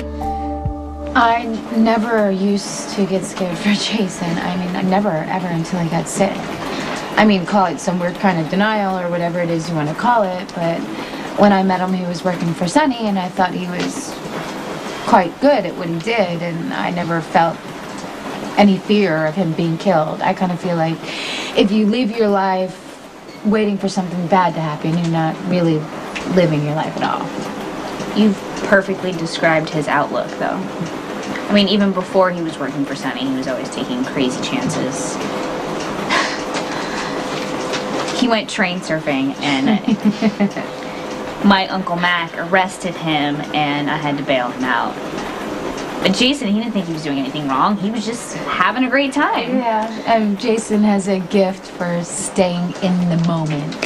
I never used to get scared for Jason. I mean, I never, ever until he got sick. I mean, call it some weird kind of denial or whatever it is you want to call it, but when I met him, he was working for Sonny, and I thought he was quite good at what he did, and I never felt any fear of him being killed. I kind of feel like if you live your life waiting for something bad to happen, you're not really living your life at all. You've perfectly described his outlook, though. I mean, even before he was working for Sonny, he was always taking crazy chances. He went train surfing, and my Uncle Mac arrested him, and I had to bail him out. But Jason, he didn't think he was doing anything wrong. He was just having a great time. Yeah, and Jason has a gift for staying in the moment.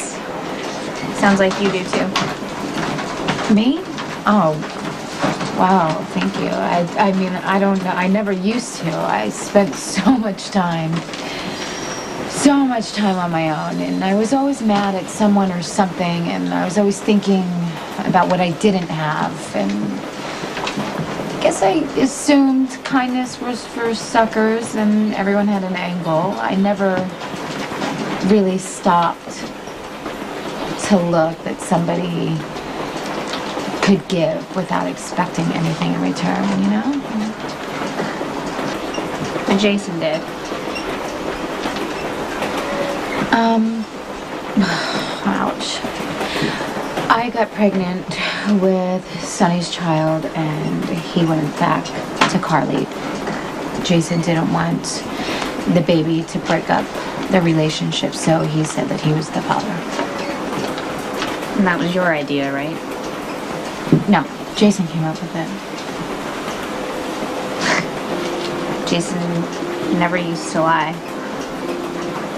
Sounds like you do, too. Me? Oh, wow, thank you. I mean, I don't know. I never used to. I spent so much time on my own, and I was always mad at someone or something, and I was always thinking about what I didn't have, and I guess I assumed kindness was for suckers, and everyone had an angle. I never really stopped to look that somebody could give without expecting anything in return, you know? And Jason did. Ouch. I got pregnant with Sonny's child, and he went back to Carly. Jason didn't want the baby to break up the relationship, so he said that he was the father. And that was your idea, right? No, Jason came up with it. Jason never used to lie.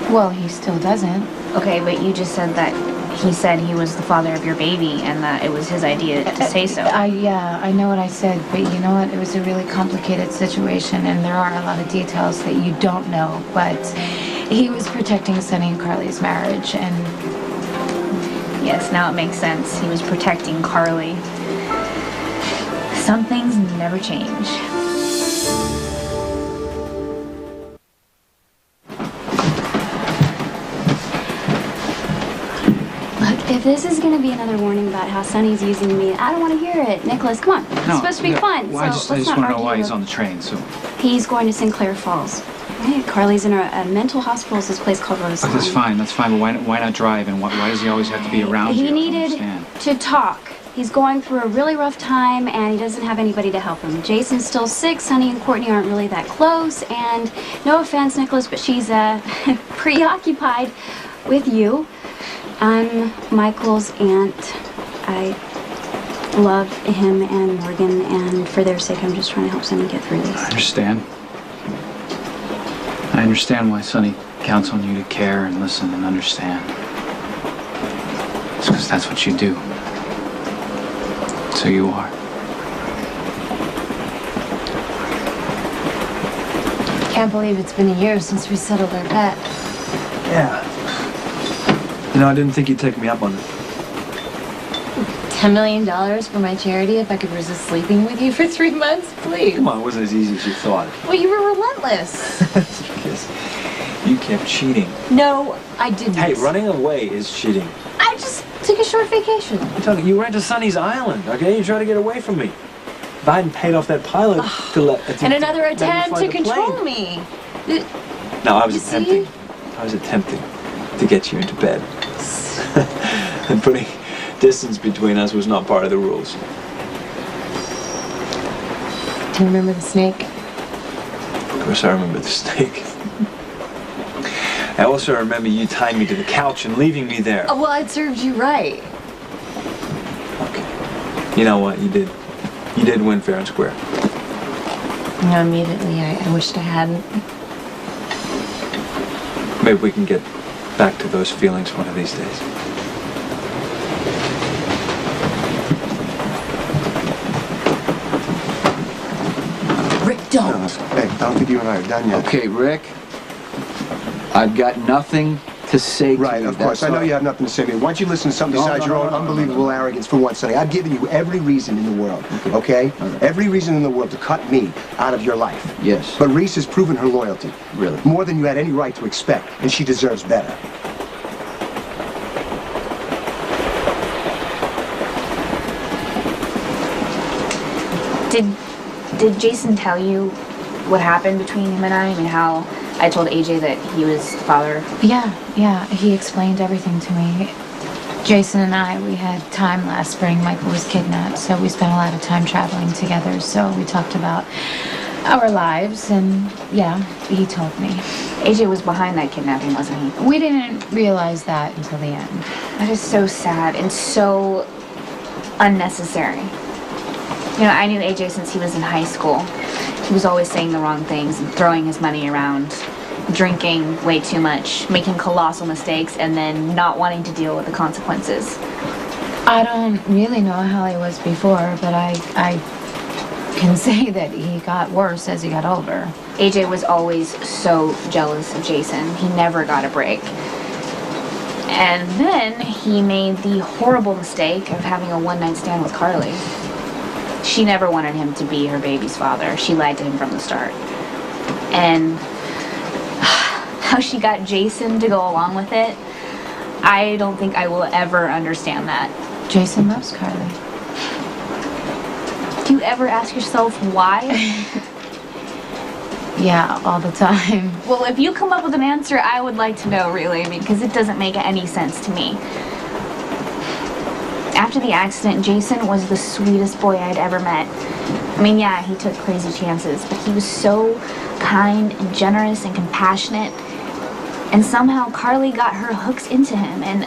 Well, he still doesn't. Okay, but you just said that he said he was the father of your baby and that it was his idea to say so. Yeah, I know what I said, but you know what? It was a really complicated situation, and there are a lot of details that you don't know, but he was protecting Sonny and Carly's marriage, and... Yes, now it makes sense. He was protecting Carly. Some things never change. If this is going to be another warning about how Sonny's using me, I don't want to hear it. Nicholas, come on. It's supposed to be fun. Well, I so just let's want not to know why argue. he's on the train, so... He's going to Sinclair Falls. quiet. Carly's in a mental hospital. It's this place called Roseland. That's fine, but why not drive? And why does he always have to be around you? He needed to talk. He's going through a really rough time, and he doesn't have anybody to help him. Jason's still sick. Sonny and Courtney aren't really that close, and no offense, Nicholas, but she's preoccupied with you. I'm Michael's aunt. I love him and Morgan, and for their sake, I'm just trying to help Sonny get through this. I understand. I understand why Sonny counts on you to care and listen and understand. It's because that's what you do. So you are. Can't believe it's been a year since we settled our bet. Yeah. You know, I didn't think you'd take me up on it. $10 million for my charity if I could resist sleeping with you for 3 months? Please. Come on, it wasn't as easy as you thought. Well, you were relentless. Because you kept cheating. No, I didn't. Hey, running away is cheating. I just took a short vacation. I'm telling you, you went to Sonny's Island, okay? You tried to get away from me. If I hadn't paid off that pilot to let... And another attempt to control me. No, I was attempting. I was attempting to get you into bed. And putting distance between us was not part of the rules. Do you remember the snake? Of course I remember the snake. I also remember you tying me to the couch and leaving me there. Oh, well, it served you right. You know what? You did. You did win fair and square. You know, immediately I wished I hadn't. Maybe we can get back to those feelings one of these days. Rick, don't. No, hey, I don't think you and I are done yet. Okay, Rick. I've got nothing to say to Right, you. of course. I know you have nothing to say to me. Why don't you listen to something besides your own unbelievable arrogance for once, Sonny? I've given you every reason in the world, okay? Every reason in the world to cut me out of your life. Yes. But Reese has proven her loyalty. Really? More than you had any right to expect, and she deserves better. Did Jason tell you what happened between him and I? I mean, how I told AJ that he was the father? Yeah, he explained everything to me. Jason and I, we had time last spring. Michael was kidnapped, so we spent a lot of time traveling together. So we talked about our lives, and yeah, he told me. AJ was behind that kidnapping, wasn't he? We didn't realize that until the end. That is so sad and so unnecessary. You know, I knew AJ since he was in high school. He was always saying the wrong things and throwing his money around, drinking way too much, making colossal mistakes, and then not wanting to deal with the consequences. I don't really know how he was before, but I can say that he got worse as he got older. AJ was always so jealous of Jason. He never got a break. And then he made the horrible mistake of having a one-night stand with Carly. She never wanted him to be her baby's father. She lied to him from the start. And how she got Jason to go along with it, I don't think I will ever understand that. Jason loves Carly. Do you ever ask yourself why? Yeah, all the time. Well, if you come up with an answer, I would like to know, really, because it doesn't make any sense to me. After the accident, Jason was the sweetest boy I'd ever met. I mean, yeah, he took crazy chances, but he was so kind and generous and compassionate. And somehow Carly got her hooks into him. And,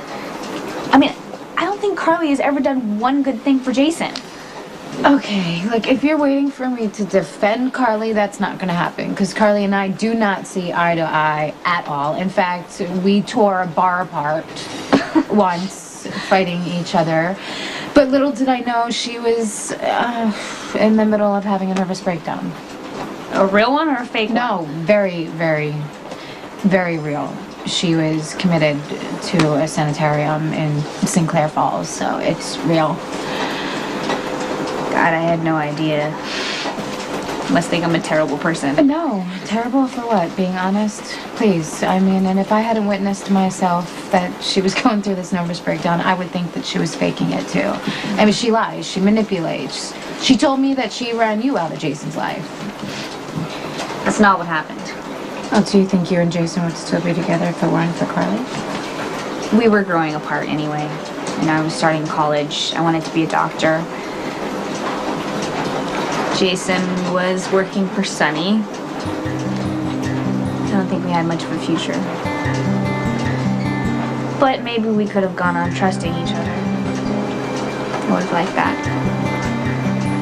I mean, I don't think Carly has ever done one good thing for Jason. Okay, look, if you're waiting for me to defend Carly, that's not gonna happen, because Carly and I do not see eye to eye at all. In fact, we tore a bar apart once, fighting each other. But little did I know she was in the middle of having a nervous breakdown. A real one or a fake one? No, very, very, very real. She was committed to a sanitarium in Sinclair Falls, so it's real. God, I had no idea. Must think I'm a terrible person. No, terrible for what? Being honest? Please, I mean, and if I hadn't witnessed myself that she was going through this nervous breakdown, I would think that she was faking it too. I mean, she lies, she manipulates. She told me that she ran you out of Jason's life. That's not what happened. Oh, do you think you and Jason would still be together if it weren't for Carly? We were growing apart anyway. And I was starting college. I wanted to be a doctor. Jason was working for Sonny. I don't think we had much of a future. But maybe we could have gone on trusting each other. It was like that.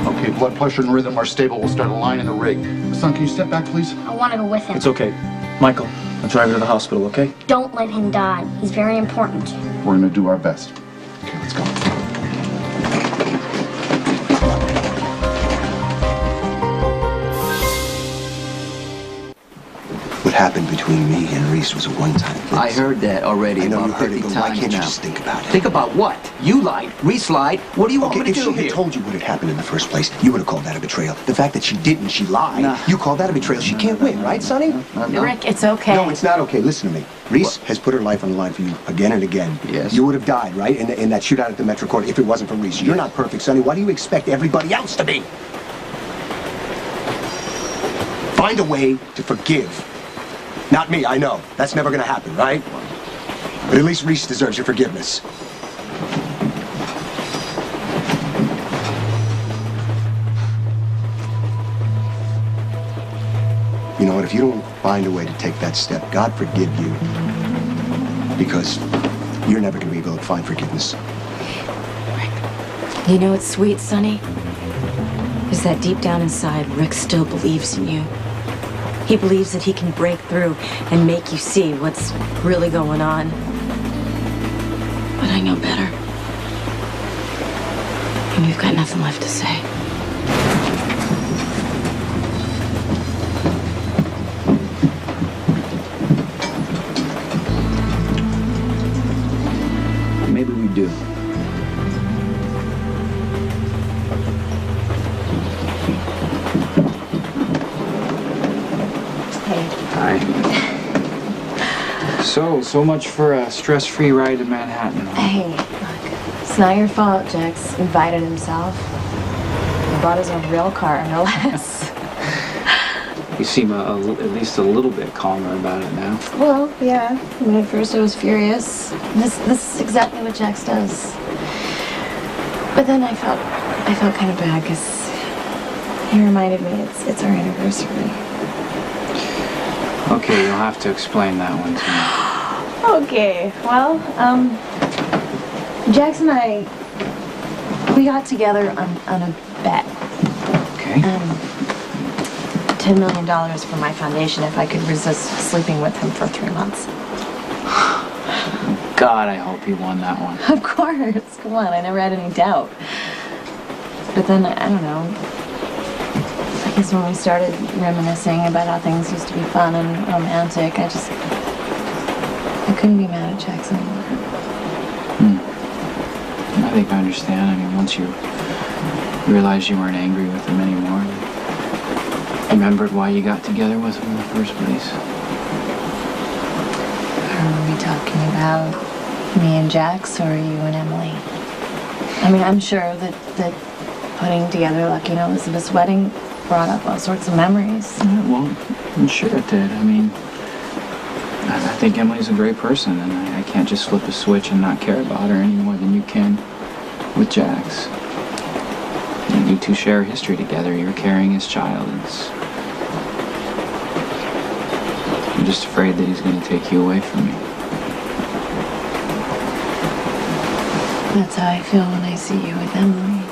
Okay, blood pressure and rhythm are stable. We'll start a line in the rig. Son, can you step back, please? I want to go with him. It's okay. Michael, I'll drive you to the hospital, okay? Don't let him die. He's very important. We're gonna do our best. Okay, let's go. What happened between me and Reese was a one-time thing. I heard that already. I know about you heard 50 it, but times why can't you now. just think about it? Think about what? You lied. Reese lied. What do you want me to if do she here? had told you what had happened in the first place, you would have called that a betrayal. The fact that she didn't, she lied. Nah. You call that a betrayal. She can't win, right, Sonny? Rick, it's okay. No, it's not okay. Listen to me. Reese has put her life on the line for you again and again. Yes. You would have died, right, in that shootout at the Metro Court if it wasn't for Reese. You're not perfect, Sonny. Why do you expect everybody else to be? Find a way to forgive. Not me, I know. That's never gonna happen, right? But at least Reese deserves your forgiveness. You know what, if you don't find a way to take that step, God forgive you. Because you're never gonna be able to find forgiveness. You know what's sweet, Sonny? Is that deep down inside, Rick still believes in you. He believes that he can break through and make you see what's really going on. But I know better. And you've got nothing left to say. Maybe we do. Hi. So much for a stress-free ride to Manhattan. Hey, look, it's not your fault. Jax invited himself. He brought his own real car, no less. You seem at least a little bit calmer about it now. Well, yeah. I mean, at first I was furious. This is exactly what Jax does. But then I felt kind of bad because he reminded me it's our anniversary. Okay, you'll have to explain that one to me. Okay, well, Jax and I, we got together on a bet. Okay. $10 million for my foundation if I could resist sleeping with him for 3 months. God, I hope he won that one. Of course, come on, I never had any doubt. But then, I don't know, I guess when we started reminiscing about how things used to be fun and romantic, I couldn't be mad at Jax anymore. I think I understand. I mean, once you realized you weren't angry with him anymore, you remembered why you got together with him in the first place. Are we talking about me and Jax, or you and Emily? I mean, I'm sure that putting together Lucky and Elizabeth's wedding brought up all sorts of memories. Yeah, well, I'm sure it did. I mean, I think Emily's a great person, and I can't just flip a switch and not care about her any more than you can with Jax. You two share a history together. You're carrying his child. I'm just afraid that he's going to take you away from me. That's how I feel when I see you with Emily.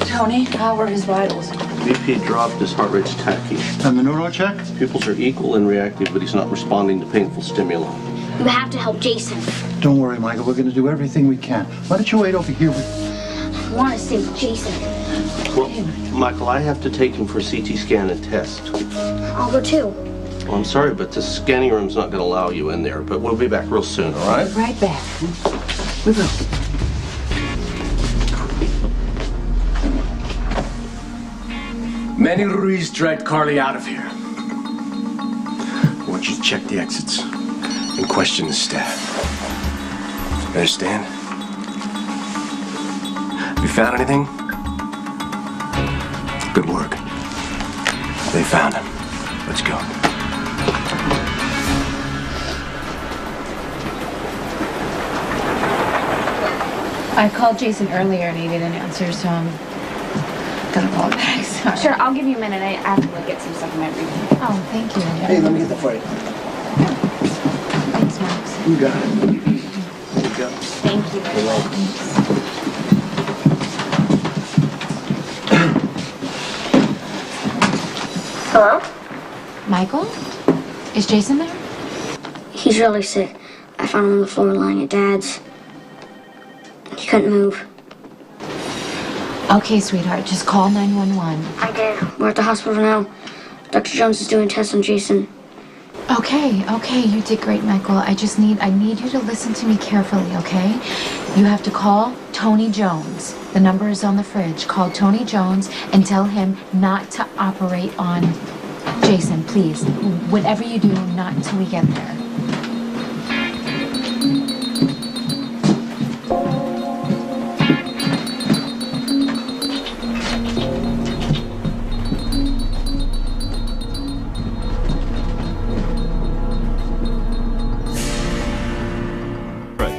Tony, how were his vitals? BP dropped, his heart rate's tacky. And the neuro check? Pupils are equal and reactive, but he's not responding to painful stimuli. You have to help Jason. Don't worry, Michael. We're going to do everything we can. Why don't you wait over here? I want to save Jason. Well, Michael, I have to take him for a CT scan and test. I'll go too. Well, I'm sorry, but the scanning room's not going to allow you in there, but we'll be back real soon, all right? Right back. We will. Manny Ruiz dragged Carly out of here. I want you to check the exits and question the staff. Understand? Have you found anything? Good work. They found him. Let's go. I called Jason earlier and he didn't answer, so I'm gonna call back. Sorry. Sure, I'll give you a minute. I have to look at some stuff in my room. Oh, thank you. Hey, let me get the freight. Thanks, Max. You got it. There you go. Thank you. You're welcome. Hello? Michael? Is Jason there? He's really sick. I found him on the floor lying at Dad's. He couldn't move. Okay, sweetheart, just call 911. I did. We're at the hospital now. Dr. Jones is doing tests on Jason. Okay, you did great, Michael. I need you to listen to me carefully, okay? You have to call Tony Jones. The number is on the fridge. Call Tony Jones and tell him not to operate on Jason, please. Whatever you do, not until we get there.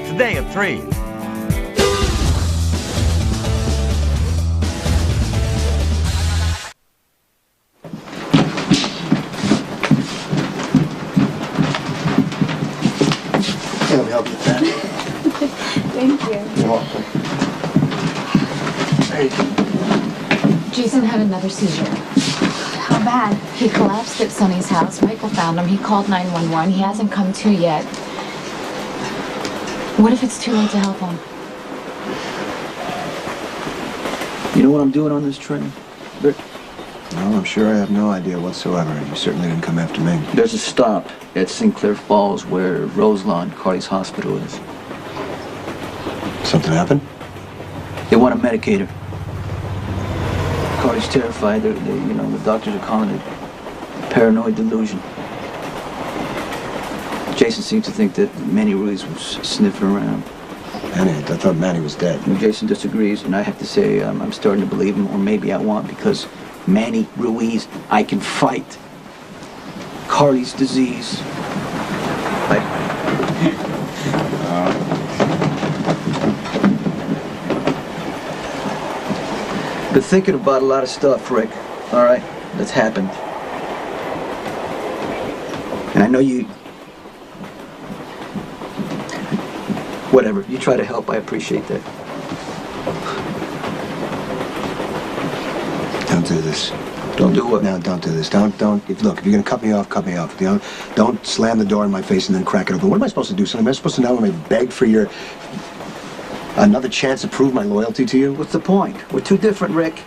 Today at 3. Let me help you with that. Thank you. You're welcome. Hey. Jason had another seizure. How bad? He collapsed at Sonny's house. Michael found him. He called 911. He hasn't come to yet. What if it's too late to help him? You know what I'm doing on this train, Rick? No, I'm sure I have no idea whatsoever. You certainly didn't come after me. There's a stop at Sinclair Falls where Roselawn, Cardi's hospital is. Something happened? They want to medicate her. Cardi's terrified. The doctors are calling it paranoid delusion. Jason seems to think that Manny Ruiz was sniffing around. Manny? I thought Manny was dead. And Jason disagrees, and I have to say I'm starting to believe him, or maybe I won't, because Manny Ruiz, I can fight. Cardi's disease. Been thinking about a lot of stuff, Rick. All right, that's happened. And I know you... Whatever, you try to help, I appreciate that. Don't do this. Don't do what? No, don't do this. Look, if you're gonna cut me off, cut me off. Don't slam the door in my face and then crack it open. What am I supposed to do? Something? Am I supposed to not only beg for another chance to prove my loyalty to you? What's the point? We're too different, Rick.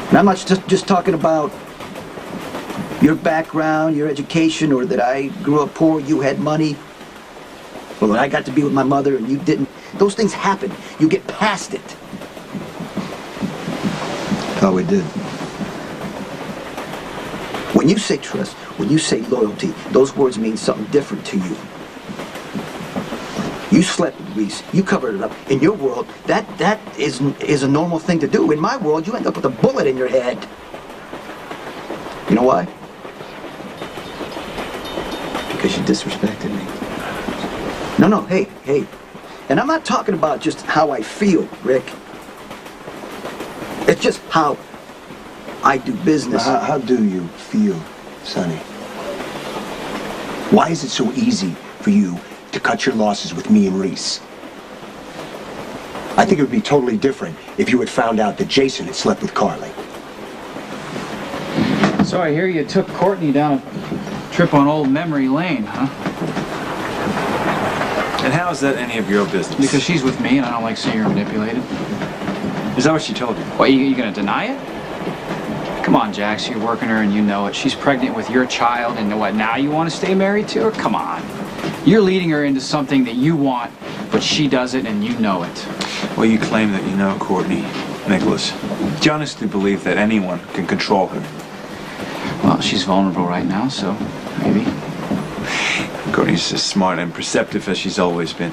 And I'm not just talking about your background, your education, or that I grew up poor, you had money. Or that I got to be with my mother and you didn't. Those things happen. You get past it. Thought we did. When you say trust, when you say loyalty, those words mean something different to you. You slept with Reese. You covered it up. In your world, that is a normal thing to do. In my world, you end up with a bullet in your head. You know why? Because you disrespected me. No, hey. And I'm not talking about just how I feel, Rick. It's just how I do business. How do you feel, Sonny? Why is it so easy for you to cut your losses with me and Reese? I think it would be totally different if you had found out that Jason had slept with Carly. So I hear you took Courtney down a trip on old memory lane, huh? And how is that any of your business? Because she's with me and I don't like seeing her manipulated. Is that what she told you? What, you gonna deny it? Come on, Jax, you're working her and you know it. She's pregnant with your child and what, now you want to stay married to her? Come on. You're leading her into something that you want, but she doesn't and you know it. Well, you claim that you know Courtney, Nicholas. Do you honestly believe that anyone can control her? Well, she's vulnerable right now, so maybe. Courtney's as smart and perceptive as she's always been.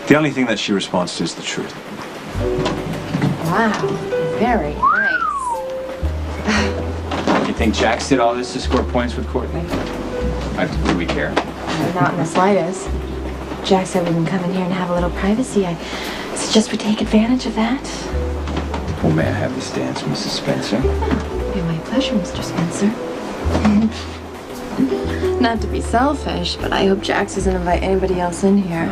The only thing that she responds to is the truth. Wow, very nice. think Jax did all this to score points with Courtney? Do we care? Not in the slightest. Jack said we can come in here and have a little privacy. I suggest we take advantage of that. Well, may I have this dance, Mrs. Spencer? It'd be my pleasure, Mr. Spencer. Not to be selfish, but I hope Jax doesn't invite anybody else in here.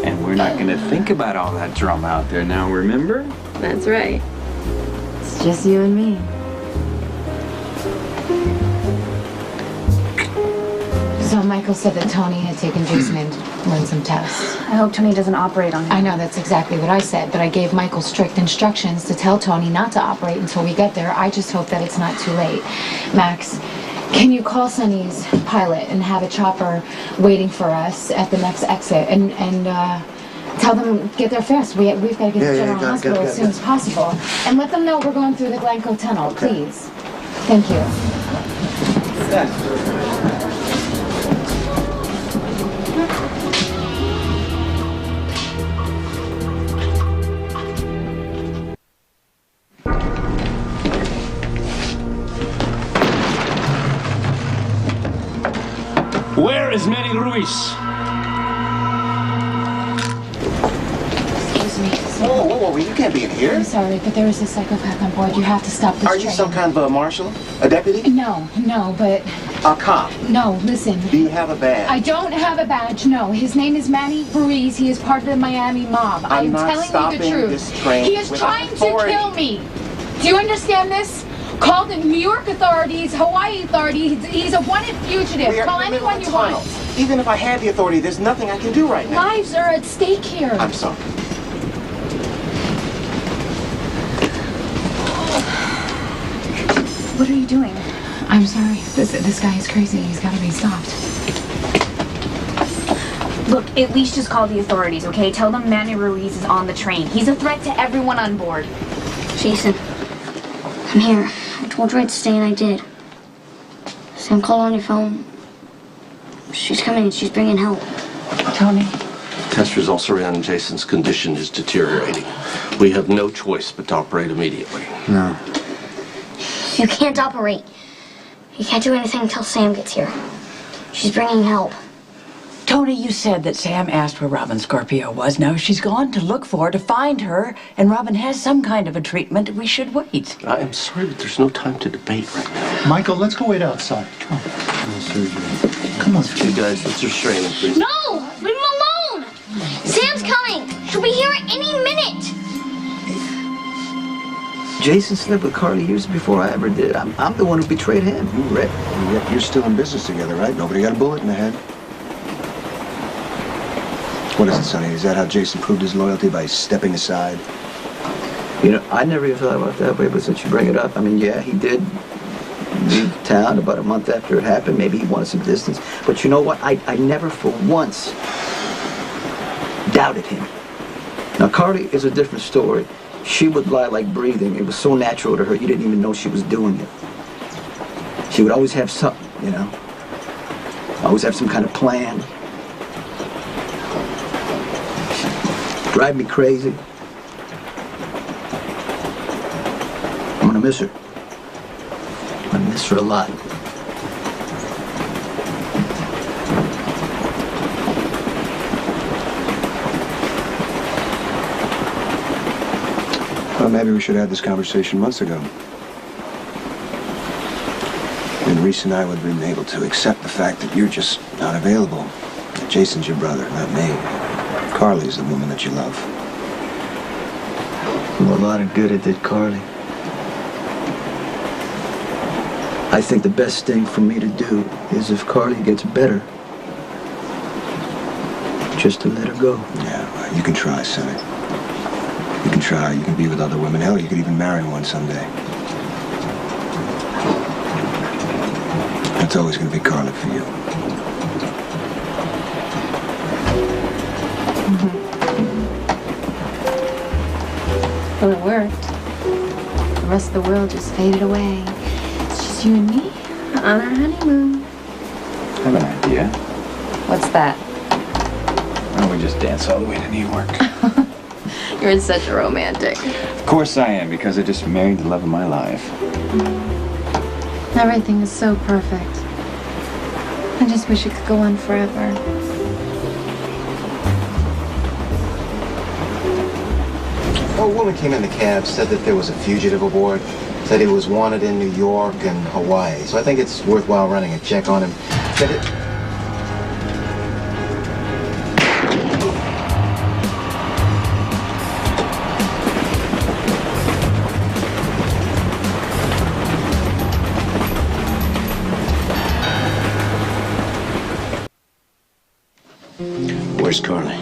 And we're not gonna think about all that drama out there now, remember? That's right. It's just you and me. So Michael said that Tony had taken Jason in to run some tests. I hope Tony doesn't operate on him. I know, that's exactly what I said, but I gave Michael strict instructions to tell Tony not to operate until we get there. I just hope that it's not too late. Max, can you call Sonny's pilot and have a chopper waiting for us at the next exit and tell them get there fast. We've got to get to General Hospital as soon as possible. And let them know we're going through the Glencoe Tunnel, please. Thank you. Where is Manny Ruiz? Excuse me. Whoa, you can't be in here. I'm sorry, but there is a psychopath on board. You have to stop this Are you some kind of a marshal? A deputy? No, but... A cop? No, listen. Do you have a badge? I don't have a badge, no. His name is Manny Ruiz. He is part of the Miami mob. I'm not telling stopping you the truth. this train He is without trying authority. to kill me. Do you understand this? Call the New York authorities, Hawaii authorities. He's a wanted fugitive. Call anyone you want. Even if I had the authority, there's nothing I can do right now. Lives are at stake here. I'm sorry. What are you doing? I'm sorry. This guy is crazy. He's got to be stopped. Look, at least just call the authorities, okay? Tell them Manny Ruiz is on the train. He's a threat to everyone on board. Jason, I'm here. I told her I'd stay and I did. Sam called on your phone. She's coming and she's bringing help. Tony. Test results surrounding Jason's condition is deteriorating. We have no choice but to operate immediately. No. You can't operate. You can't do anything until Sam gets here. She's bringing help. Tony, you said that Sam asked where Robin Scorpio was. Now she's gone to look for her, to find her, and Robin has some kind of a treatment. We should wait. I am sorry, but there's no time to debate right now. Michael, let's go wait outside. Come on. Come on. You guys, let's restrain him, please. No! Leave him alone! Sam's coming! She'll be here any minute! Jason slept with Carly years before I ever did. I'm the one who betrayed him. Rick, and yet you're still in business together, right? Nobody got a bullet in the head. What is it, Sonny? Is that how Jason proved his loyalty, by stepping aside? You know, I never even thought about it that way, but since you bring it up, I mean, yeah, he did leave town about a month after it happened. Maybe he wanted some distance. But you know what? I never for once doubted him. Now, Carly is a different story. She would lie like breathing. It was so natural to her, you didn't even know she was doing it. She would always have something, you know? Always have some kind of plan. Drive me crazy. I'm gonna miss her. I'm gonna miss her a lot. Well, maybe we should have this conversation months ago. Then Reese and I would have been able to accept the fact that you're just not available. That Jason's your brother, not me. Carly's the woman that you love. Well, a lot of good it did Carly. I think the best thing for me to do is if Carly gets better, just to let her go. Yeah, well, you can try, Sonny. You can try. You can be with other women. Hell, you could even marry one someday. That's always going to be Carly for you. Well, it worked. The rest of the world just faded away. It's just you and me on our honeymoon. I have an idea. What's that? Why don't we just dance all the way to New York? You're such a romantic. Of course I am, because I just married the love of my life. Everything is so perfect. I just wish it could go on forever. Well, a woman came in the cab, said that there was a fugitive aboard, said he was wanted in New York and Hawaii. So I think it's worthwhile running a check on him. Said it... Where's Carly?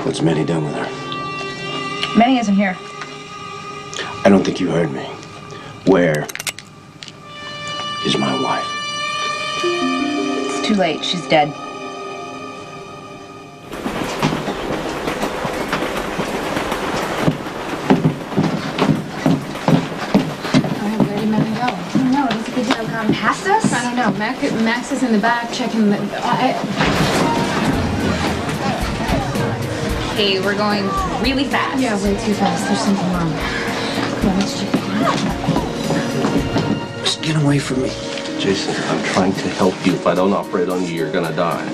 What's Manny done with her? Manny isn't here. I don't think you heard me. Where is my wife? It's too late. She's dead. Alright, where did Manny go? I don't know. Do you think he's gone past us? I don't know. Max is in the back checking the... Okay, we're going really fast. Yeah, way too fast. There's something wrong. Come on, let's check it out. Just get away from me. Jason, I'm trying to help you. If I don't operate on you, you're gonna die.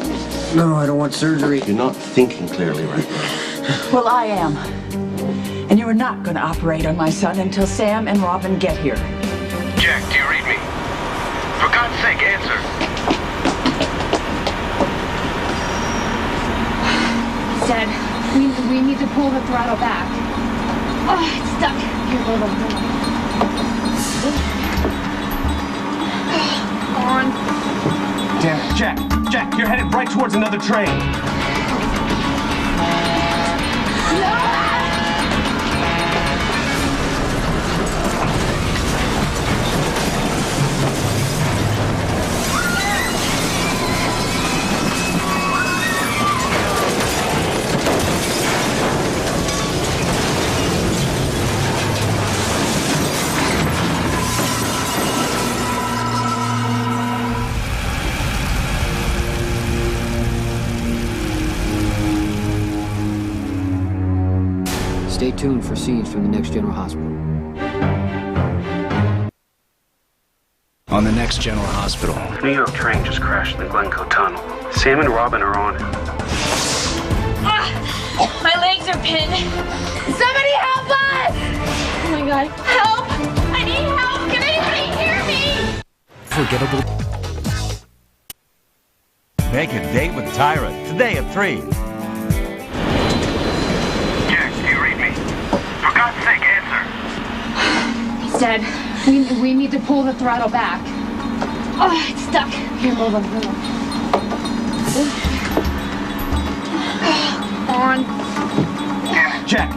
No, I don't want surgery. You're not thinking clearly right now. Well, I am. And you are not going to operate on my son until Sam and Robin get here. Jack, do you read me? For God's sake, answer. He's dead. We need to pull the throttle back. Oh, it's stuck. Here, hold on. On. Damn it, Jack, you're headed right towards another train. Stay tuned for scenes from the next General Hospital. On the next General Hospital. New York train just crashed in the Glencoe Tunnel. Sam and Robin are on it. My legs are pinned. Somebody help us! Oh my god. Help! I need help! Can anybody hear me? Forgettable. Make a date with Tyra today at 3. Jack, do you read me? For God's sake, answer. He's dead. We need to pull the throttle back. Oh, it's stuck. Here, hold on. On. Jack,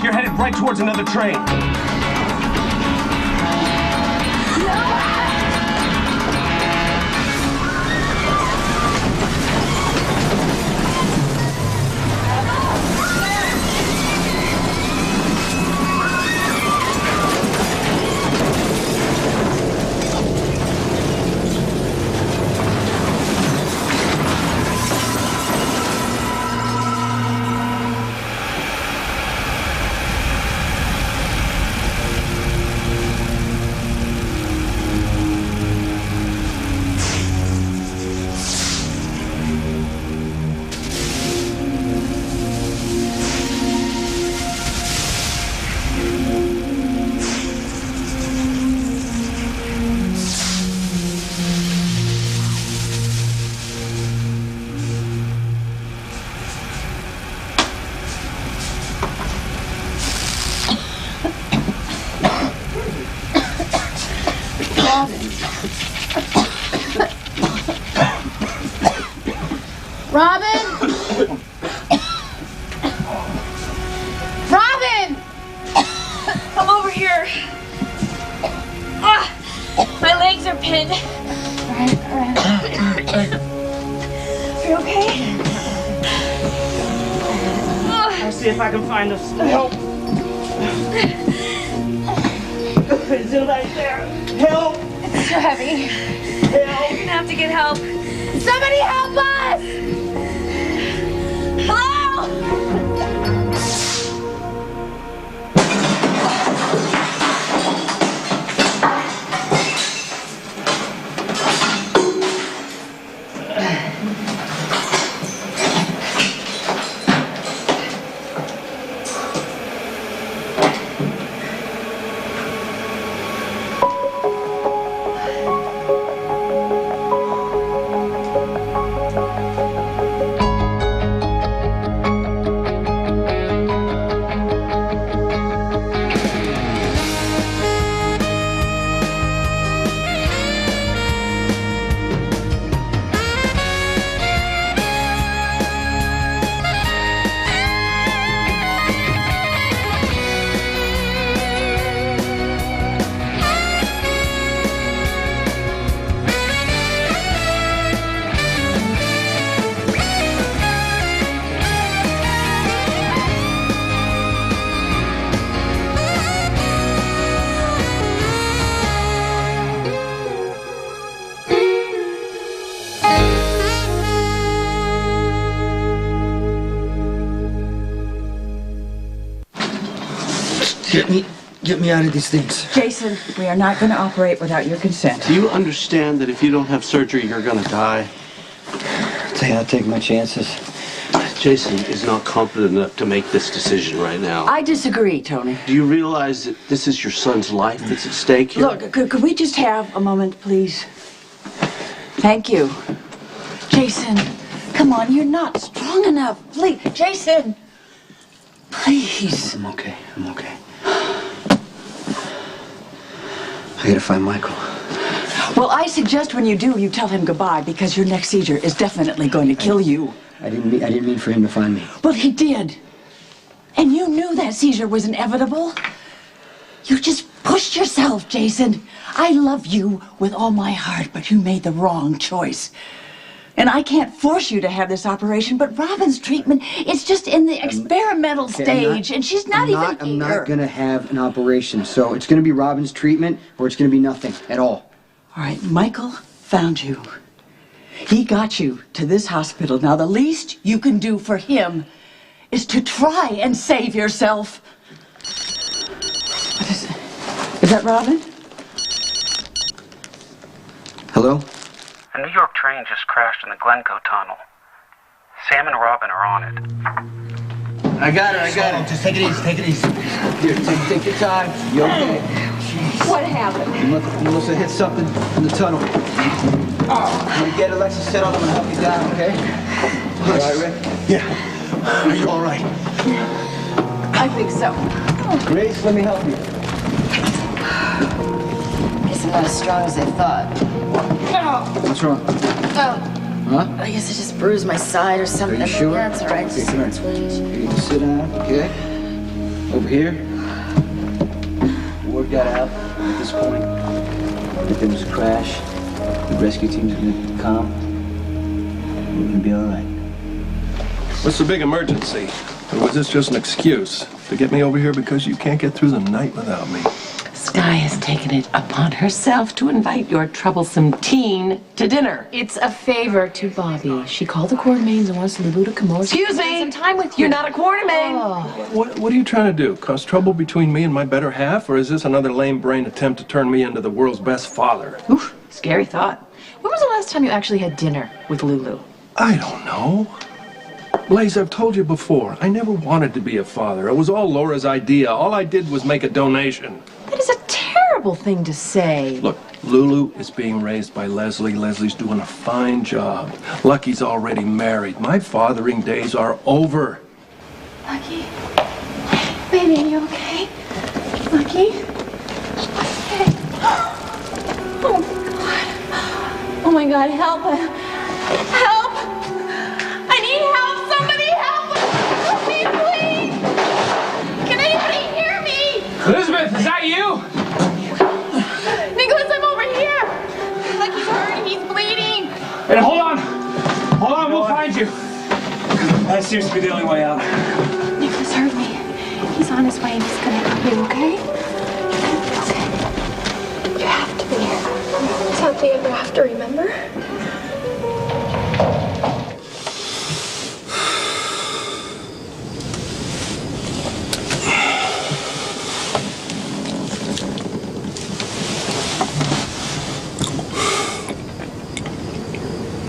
you're headed right towards another train. Robin! Robin! I'm over here. My legs are pinned. All right. Are you okay? I'll see if I can find us help. Is it right there? Help! It's too heavy. Help! You're gonna have to get help. Somebody help us! Hello! Get me out of these things. Jason, we are not going to operate without your consent. Do you understand that if you don't have surgery, you're going to die? I'll take my chances. Jason is not confident enough to make this decision right now. I disagree, Tony. Do you realize that this is your son's life that's at stake here? Look, could we just have a moment, please? Thank you. Jason, come on, you're not strong enough. Please, Jason. Please. I'm okay. I'm okay. I gotta find Michael. Well, I suggest when you do, you tell him goodbye because your next seizure is definitely going to kill you. I didn't mean for him to find me. Well, he did. And you knew that seizure was inevitable. You just pushed yourself, Jason. I love you with all my heart, but you made the wrong choice. And I can't force you to have this operation, but Robin's treatment, it's just in the experimental stage, and she's not even here. I'm not gonna have an operation, so it's gonna be Robin's treatment, or it's gonna be nothing at all. All right, Michael found you. He got you to this hospital. Now, the least you can do for him is to try and save yourself. What is it? Is that Robin? Hello? A New York train just crashed in the Glencoe Tunnel. Sam and Robin are on it. I got it. Just take it easy. Here, take your time. You okay? What happened? Melissa hit something in the tunnel. When you get Alexis settled, I'm gonna help you down, okay? You all right, Rick? Yeah. Are you all right? I think so. Grace, let me help you. Guess I'm not as strong as I thought. What's wrong? Oh. Huh? I guess I just bruised my side or something. Are you sure? Yeah, it's all right. Okay, Just come a twinge. here. You can sit down, okay? Over here. Work that out at this point. If there was a crash, the rescue team's gonna come. We're gonna be all right. What's the big emergency? Or was this just an excuse to get me over here because you can't get through the night without me? Sky has taken it upon herself to invite your troublesome teen to dinner. It's a favor to Bobby. She called the Quartermains and wants Lulu to come over. Excuse me. Spend some time with you. You're not a Quartermain. Oh. What are you trying to do? Cause trouble between me and my better half? Or is this another lame brain attempt to turn me into the world's best father? Oof, scary thought. When was the last time you actually had dinner with Lulu? I don't know. Blaze, I've told you before, I never wanted to be a father. It was all Laura's idea. All I did was make a donation. That is a terrible thing to say. Look, Lulu is being raised by Leslie. Leslie's doing a fine job. Lucky's already married. My fathering days are over. Lucky? Baby, are you okay? Lucky? Okay. Oh my God. Oh my God, help! Help! I need help! Somebody help! Help me, please! Can anybody hear me? Elizabeth, is that you? Nicholas, I'm over here! Lucky's hurt, he's bleeding! Hey, hold on, we'll find you. That seems to be the only way out. Nicholas heard me. He's on his way and he's gonna help you, okay? You have to be here. It's happily ever after, remember?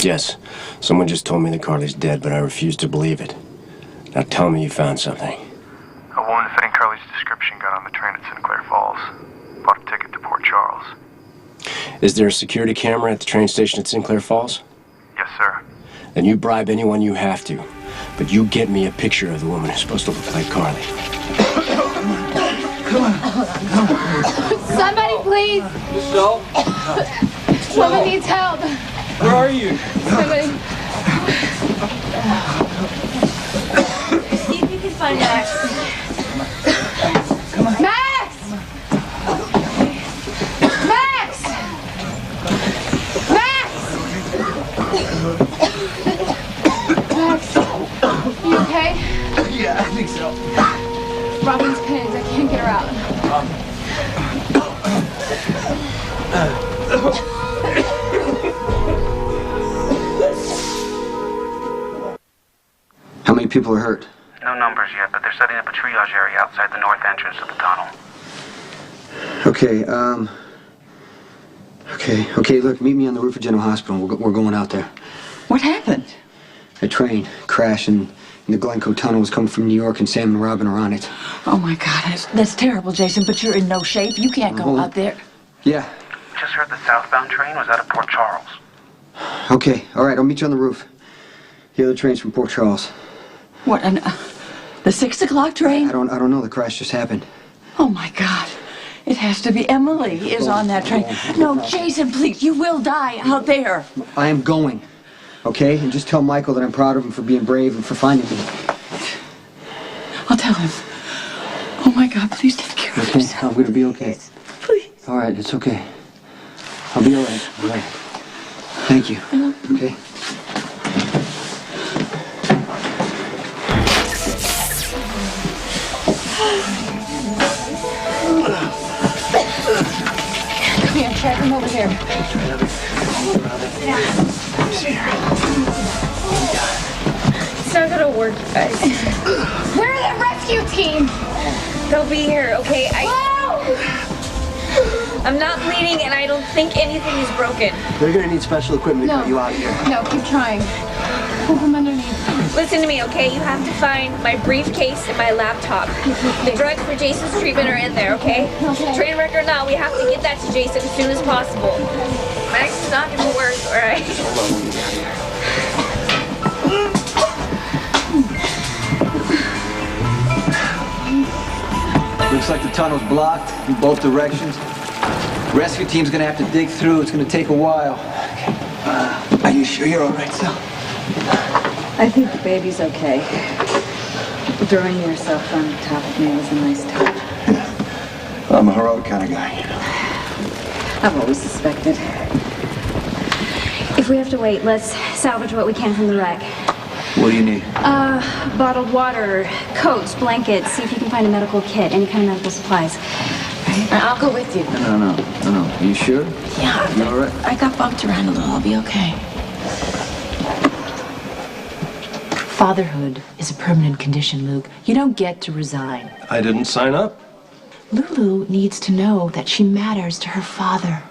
Yes. Someone just told me that Carly's dead, but I refuse to believe it. Now tell me you found something. A woman fitting Carly's description got on the train at Sinclair Falls. Bought a ticket to Port Charles. Is there a security camera at the train station at Sinclair Falls? Yes, sir. Then you bribe anyone you have to. But you get me a picture of the woman who's supposed to look like Carly. Somebody, please. Michelle? Someone needs help. Where are you? Somebody. See if you can find Max. Come on. Max! Max! Max! Max, you okay? Yeah, I think so. Robin's pinned. I can't get her out. How many people are hurt? No numbers yet, but they're setting up a triage area outside the north entrance of the tunnel. Okay, Okay, look, meet me on the roof of General Hospital. We're going out there. What happened? A train crashed in the Glencoe Tunnel. Was coming from New York, and Sam and Robin are on it. Oh, my God. That's terrible, Jason, but you're in no shape. You can't go out there. Yeah. Just heard the southbound train was out of Port Charles. Okay, all right, I'll meet you on the roof. The other train's from Port Charles. What, the 6 o'clock train? I don't know. The crash just happened. Oh, my God. It has to be Emily is on that train. No, Jason, please, you will die out there. I am going, okay? And just tell Michael that I'm proud of him for being brave and for finding me. I'll tell him. Oh, my God, please take care of Okay, yourself. I'm gonna be okay. Please. All right, it's okay. I'll be all right. All right. Thank you. Okay. Come here, try to come over here. It's not gonna work, you guys. Where are the rescue team? They'll be here, okay? I'm not bleeding and I don't think anything is broken. They're gonna need special equipment to No. cut you out of here. No, keep trying. Pull them underneath. Listen to me, okay? You have to find my briefcase and my laptop. The drugs for Jason's treatment are in there, okay? Okay. Train wreck or not, we have to get that to Jason as soon as possible. Max is not gonna work, alright? Looks like the tunnel's blocked in both directions. Rescue team's gonna have to dig through. It's gonna take a while. Are you sure you're all right, Sal? I think the baby's okay. Throwing yourself on top of me was a nice touch. I'm a heroic kind of guy. I've always suspected. If we have to wait, let's salvage what we can from the wreck. What do you need? Bottled water, coats, blankets, see if you can find a medical kit, any kind of medical supplies. I'll go with you. No. Are you sure? Yeah. You all right? I got bumped around a little. I'll be okay. Fatherhood is a permanent condition, Luke. You don't get to resign. I didn't sign up. Lulu needs to know that she matters to her father.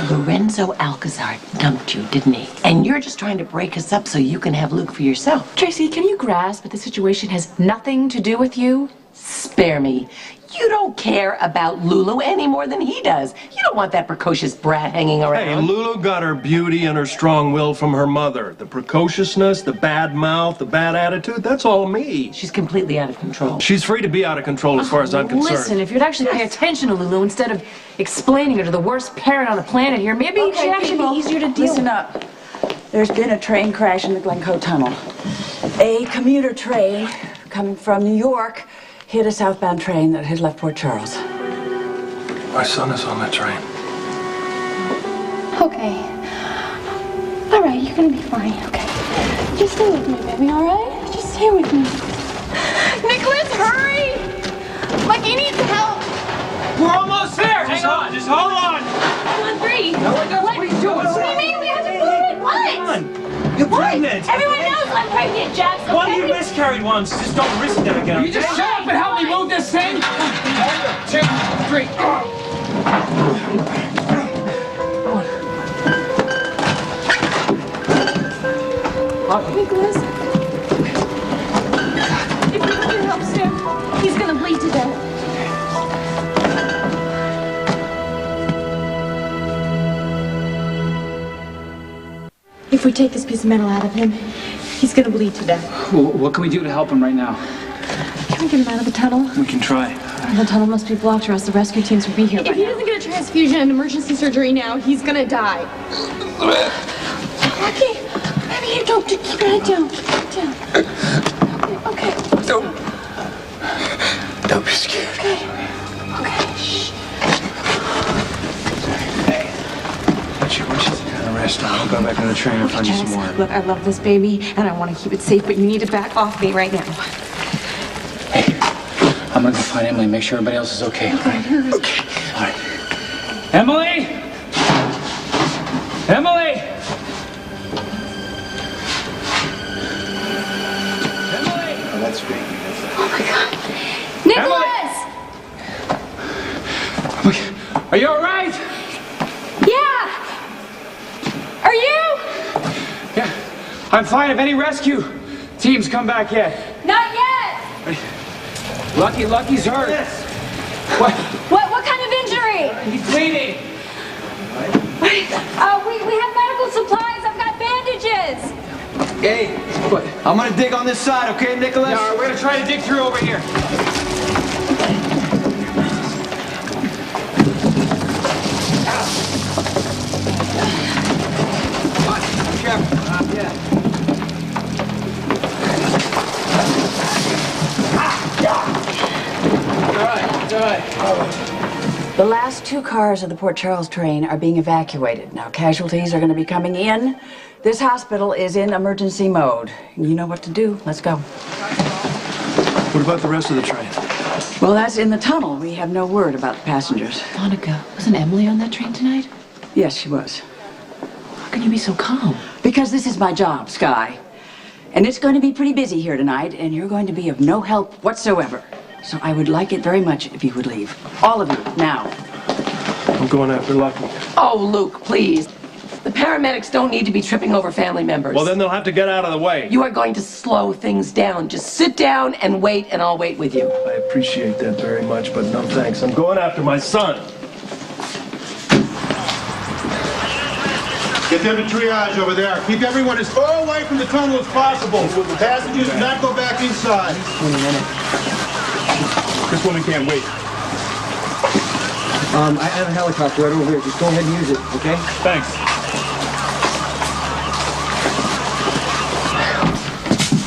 Lorenzo Alcazar dumped you, didn't he? And you're just trying to break us up so you can have Luke for yourself. Tracy, can you grasp that the situation has nothing to do with you? Spare me. You don't care about Lulu any more than he does. You don't want that precocious brat hanging around. Hey, Lulu got her beauty and her strong will from her mother. The precociousness, the bad mouth, the bad attitude, that's all me. She's completely out of control. She's free to be out of control as far as I'm concerned. Listen, if you'd actually pay attention to Lulu instead of explaining her to the worst parent on the planet here, maybe she'd actually be easier to deal with. Listen up. There's been a train crash in the Glencoe Tunnel. A commuter train coming from New York hit a southbound train that had left Port Charles. My son is on that train. Okay. All right, you're gonna be fine, okay? Just stay with me, baby, all right? Just stay with me. Nicholas, hurry! Lucky needs help! We're almost there! Hang on, just hold on! Come on, 3. What are you doing? What do you mean? We have to prove it! What? You're pregnant! Everyone knows I'm pregnant, Jax, okay? One of you miscarried once. Just don't risk that again. You just shut up and help me move this thing! 1, 2, 3. Nicholas. If you can help Sam, he's gonna bleed to death. If we take this piece of metal out of him, he's gonna bleed to death. Well, what can we do to help him right now? Can we get him out of the tunnel? We can try. The tunnel must be blocked or else the rescue teams will be here by now. If he doesn't get a transfusion and emergency surgery now, he's gonna die. Lucky! Baby, you don't. Keep your head down. Keep your head down. Okay. Don't be scared. Okay. Shh. Why don't you sit down and rest now? I'll go back on the train and find you some more. Look, I love this baby, and I want to keep it safe, but you need to back off me right now. I'm gonna go find Emily and make sure everybody else is okay. Okay. All right. Emily! Emily! Oh, that's great. Oh my God. Nicholas! Are you all right? Yeah! Are you? Yeah, I'm fine. Have any rescue teams come back yet? Not yet! Lucky's hurt. What? What kind of injury? He's bleeding. We have medical supplies. I've got bandages. Hey, I'm gonna dig on this side, okay, Nicholas? No, we're gonna try to dig through over here. The last 2 cars of the Port Charles train are being evacuated. Now, casualties are going to be coming in. This hospital is in emergency mode. You know what to do. Let's go. What about the rest of the train? Well, that's in the tunnel. We have no word about the passengers. Monica, wasn't Emily on that train tonight? Yes, she was. How can you be so calm? Because this is my job, Sky. And it's going to be pretty busy here tonight, and you're going to be of no help whatsoever. So I would like it very much if you would leave. All of you, now. I'm going after Lucky. Oh, Luke, please. The paramedics don't need to be tripping over family members. Well, then they'll have to get out of the way. You are going to slow things down. Just sit down and wait, and I'll wait with you. I appreciate that very much, but no thanks. I'm going after my son. Get them to triage over there. Keep everyone as far away from the tunnel as possible. Passengers do not go back inside. This woman can't wait. I have a helicopter right over here. Just go ahead and use it, okay? Thanks.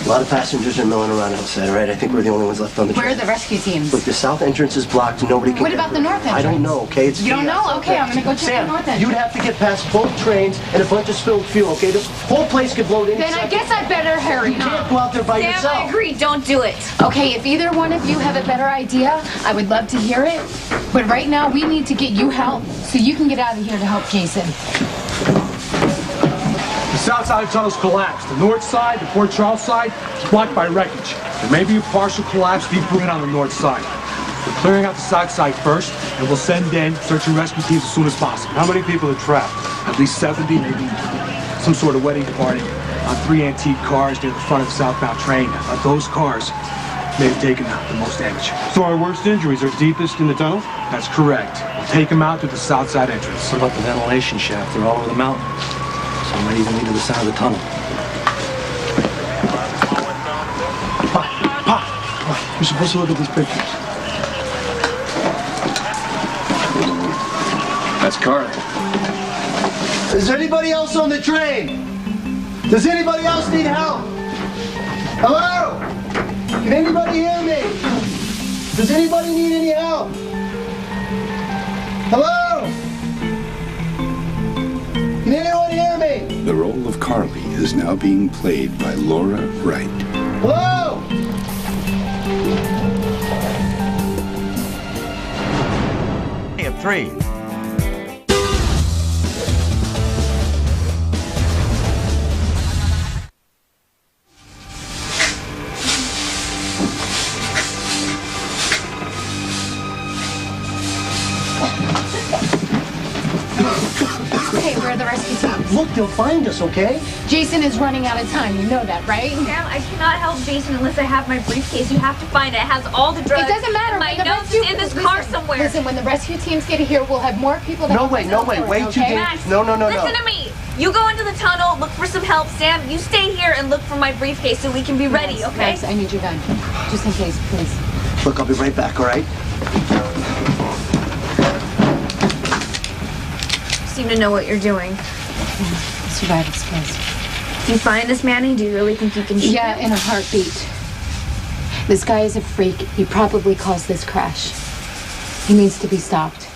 A lot of passengers are milling around outside, all right? I think we're the only ones left on the train. Where are the rescue teams? Look, the south entrance is blocked. Nobody can What get about through. the north I don't entrance? know, okay? It's You don't chaos know? out Okay, there. I'm gonna go check Sam, the north entrance. you'd have to get past both trains and a bunch of spilled fuel, okay? The whole place could blow at any Then I second. guess I better hurry, You can't go out there by Sam, yourself. I agree. Don't do it. Okay, if either one of you have a better idea, I would love to hear it. But right now, we need to get you help so you can get out of here to help Jason. The south side of the tunnel's collapsed. The north side, the Port Charles side, is blocked by wreckage. There may be a partial collapse deeper in on the north side. We're clearing out the south side first, and we'll send in search and rescue teams as soon as possible. How many people are trapped? At least 70, maybe some sort of wedding party on 3 antique cars near the front of the southbound train. Those cars may have taken the most damage. So our worst injuries are deepest in the tunnel? That's correct. We'll take them out through the south side entrance. What about the ventilation shaft? They're all over the mountain. Some might even lead to the side of the tunnel. Pop, you're supposed to look at these pictures. That's Carter. Is anybody else on the train? Does anybody else need help? Hello? Can anybody hear me? Does anybody need any help? Hello? Can anyone hear me? The role of Carly is now being played by Laura Wright. Hello? At 3. Okay, we're Where are the rescue teams? Look, they'll find us, okay? Jason is running out of time. You know that, right? Sam, I cannot help Jason unless I have my briefcase. You have to find it. It has all the drugs. It doesn't matter. My notes is in this car somewhere. Listen, when the rescue teams get here, we'll have more people to No help way, us no look way. for it, Wait too okay? dangerous. No. Listen to me. You go into the tunnel, look for some help. Sam, you stay here and look for my briefcase so we can be ready, okay? Max, I need your gun. Just in case, please. Look, I'll be right back, all right? You seem to know what you're doing. Survival skills. If you find this Manny, do you really think you can shoot Yeah, him? in a heartbeat. This guy is a freak. He probably caused this crash. He needs to be stopped.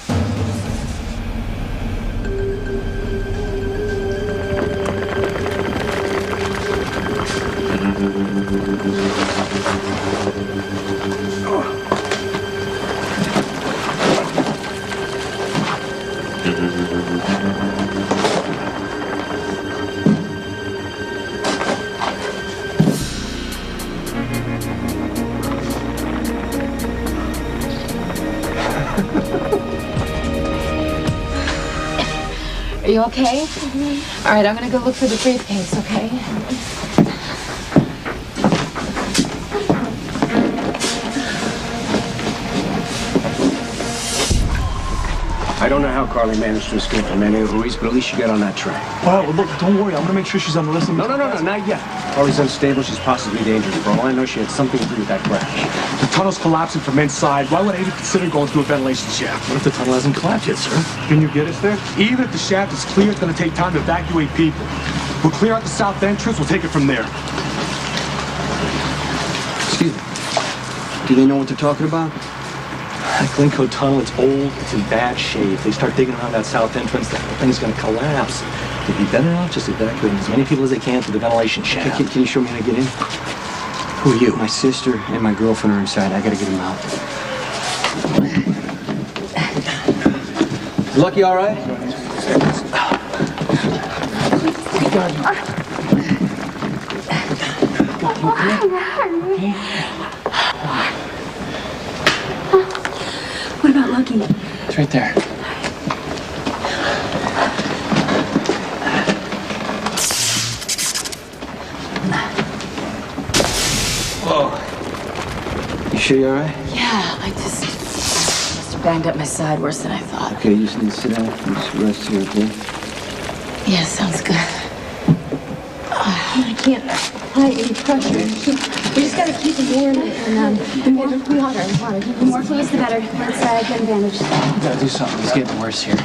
Are you okay? All right, I'm gonna go look for the briefcase, okay? I don't know how Carly managed to escape from Manny Ruiz, but at least she got on that train. Well, look, don't worry. I'm gonna make sure she's on the list. No, not yet. Carly's unstable. She's possibly dangerous. For all I know, she had something to do with that crash. The tunnel's collapsing from inside. Why would I even consider going through a ventilation shaft? What if the tunnel hasn't collapsed yet, sir? Can you get us there? Even if the shaft is clear, it's gonna take time to evacuate people. We'll clear out the south entrance. We'll take it from there. Excuse me. Do they know what they're talking about? That Glencoe tunnel, it's old, it's in bad shape. If they start digging around that south entrance, the whole thing's gonna collapse. It'd be better off just evacuating as many people as they can through the ventilation shaft. Can you show me how to get in? Who are you? My sister and my girlfriend are inside. I gotta get them out. Lucky all right? What about Lucky? It's right there. Whoa. You sure you're all right? Yeah, I just banged up my side worse than I thought. Okay, you just need to sit down. You just rest here, okay? Yeah, sounds good. I can't apply any pressure. We just gotta keep it warm and the more water. The more fluids, the better. Let's get him bandaged. We gotta do something. It's getting worse here.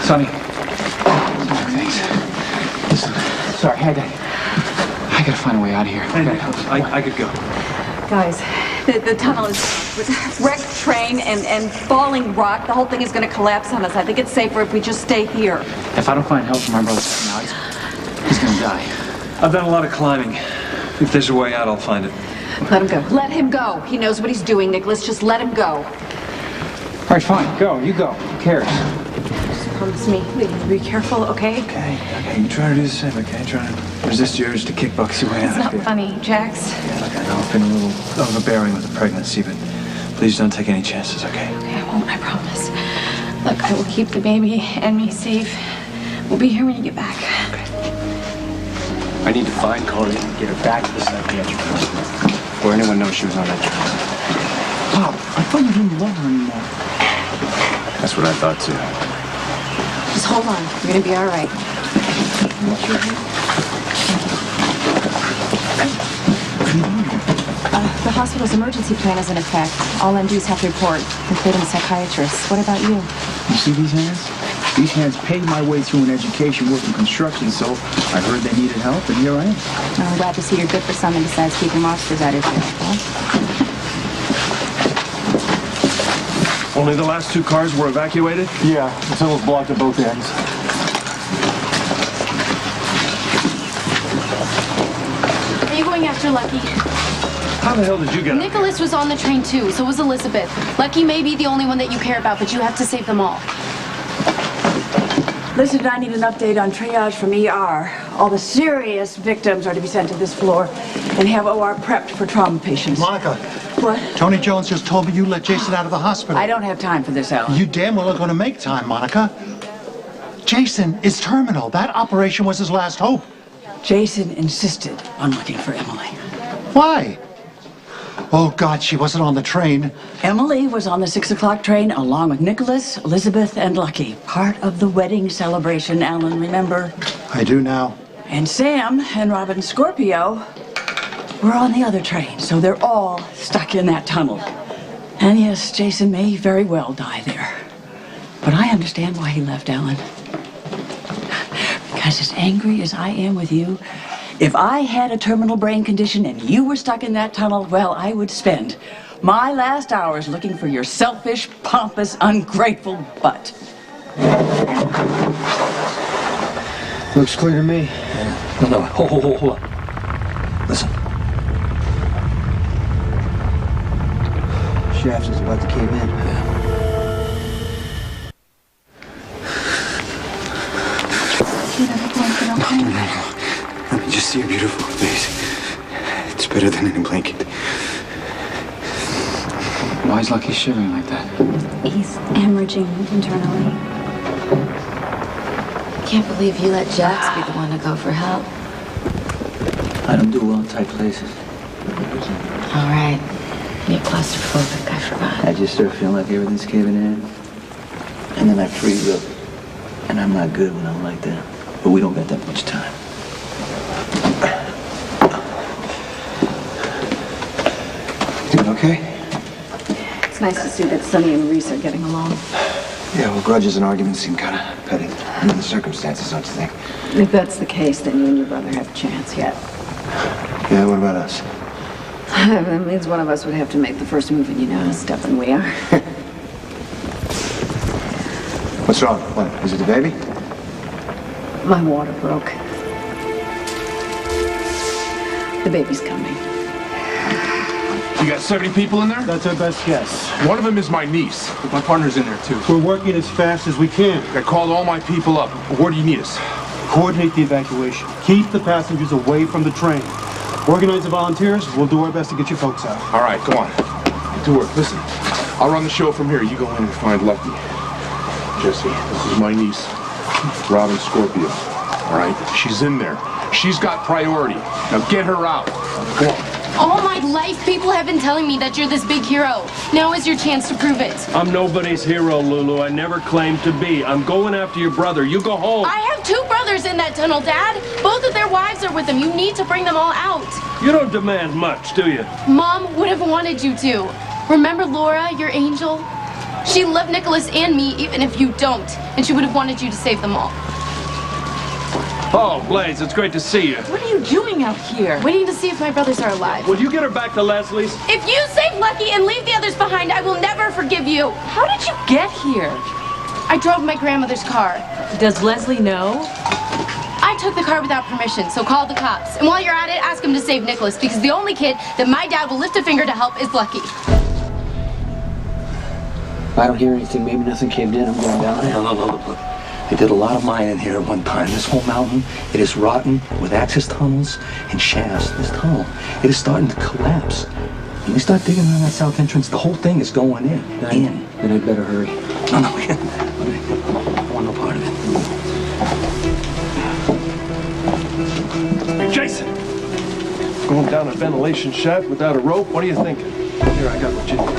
Sonny. Thanks. Listen, sorry, I gotta find a way out of here. I could go. Guys, the tunnel is wrecked train and falling rock. The whole thing is going to collapse on us. I think it's safer if we just stay here. If I don't find help from my brother now, he's gonna die. I've done a lot of climbing. If there's a way out, I'll find it. Let him go. Let him go. He knows what he's doing, Nicholas. Just let him go. All right, fine. Go. You go. Who cares? Just promise me. Be careful, okay? Okay, you try to do the same, okay? Try to resist your urge to kickbox your way It's out not of here. funny, Jax. Yeah, look, I know I've been a little overbearing with the pregnancy, but please don't take any chances, okay? Okay, I won't, I promise. Look, I will keep the baby and me safe. We'll be here when you get back. I need to find Carly and get her back to the psychiatric hospital before anyone knows she was on that train. Pop, I thought you didn't love her anymore. That's what I thought too. Just hold on. You're gonna be all right. The hospital's emergency plan is in effect. All MDs have to report, including psychiatrists. What about you? You see these hands? These hands paid my way through an education working construction, so I heard they needed help, and here I am. I'm glad to see you're good for something besides keeping monsters out of your jail. Only the last two cars were evacuated? Yeah, the tunnel's blocked at both ends. Are you going after Lucky? How the hell did you get up? Nicholas was on the train too, so was Elizabeth. Lucky may be the only one that you care about, but you have to save them all. Listen, I need an update on triage from ER. All the serious victims are to be sent to this floor and have OR prepped for trauma patients. Monica. What? Tony Jones just told me you let Jason out of the hospital. I don't have time for this, Alan. You damn well are going to make time, Monica. Jason is terminal. That operation was his last hope. Jason insisted on looking for Emily. Why? Oh, God, she wasn't on the train. Emily was on the 6 o'clock train along with Nicholas, Elizabeth, and Lucky. Part of the wedding celebration, Alan, remember? I do now. And Sam and Robin Scorpio were on the other train, so they're all stuck in that tunnel. And yes, Jason may very well die there. But I understand why he left, Alan. Because as angry as I am with you, if I had a terminal brain condition and you were stuck in that tunnel, well, I would spend my last hours looking for your selfish, pompous, ungrateful butt. Looks clear to me. No, hold on. Listen. Shaft is about to cave in. Let me just see your beautiful face. It's better than in a blanket. Why is Lucky shivering like that? He's hemorrhaging internally. Can't believe you let Jax be the one to go for help. I don't do well in tight places. All right. You're claustrophobic, I forgot. I just start feeling like everything's caving in. And then I freeze up. And I'm not good when I'm like that. But we don't got that much time. Doing okay? It's nice to see that Sonny and Reese are getting along. Yeah, well, grudges and arguments seem kind of petty under the circumstances, don't you think? If that's the case, then you and your brother have a chance yet. Yeah, what about us? That means one of us would have to make the first move, and you know how stubborn we are. What's wrong? What? Is it the baby? My water broke. The baby's coming. You got 70 people in there? That's our best guess. One of them is my niece. My partner's in there, too. We're working as fast as we can. I called all my people up. Where do you need us? Coordinate the evacuation. Keep the passengers away from the train. Organize the volunteers. We'll do our best to get you folks out. All right, go on. Get to work. Listen, I'll run the show from here. You go in and find Lucky. Jesse, this is my niece, Robin Scorpio. All right? She's in there. She's got priority. Now get her out. Go on. All my life, people have been telling me that you're this big hero. Now is your chance to prove it. I'm nobody's hero, Lulu. I never claimed to be. I'm going after your brother. You go home. I have 2 brothers in that tunnel, Dad. Both of their wives are with them. You need to bring them all out. You don't demand much, do you? Mom would have wanted you to. Remember Laura, your angel? She loved Nicholas and me, even if you don't. And she would have wanted you to save them all. Oh, Blaze, it's great to see you. What are you doing out here? Waiting to see if my brothers are alive. Will you get her back to Leslie's? If you save Lucky and leave the others behind, I will never forgive you. How did you get here? I drove my grandmother's car. Does Leslie know? I took the car without permission, so call the cops. And while you're at it, ask them to save Nicholas, because the only kid that my dad will lift a finger to help is Lucky. If I don't hear anything, maybe nothing caved in. I'm going down there. No, look. They did a lot of mining here at one time. This whole mountain, it is rotten with access tunnels and shafts. This tunnel, it is starting to collapse. When they start digging around that south entrance, the whole thing is going in. Then I'd better hurry. No, I want no part of it. Hey, Jason! Going down a ventilation shaft without a rope? What are you thinking? Here, I got what you need.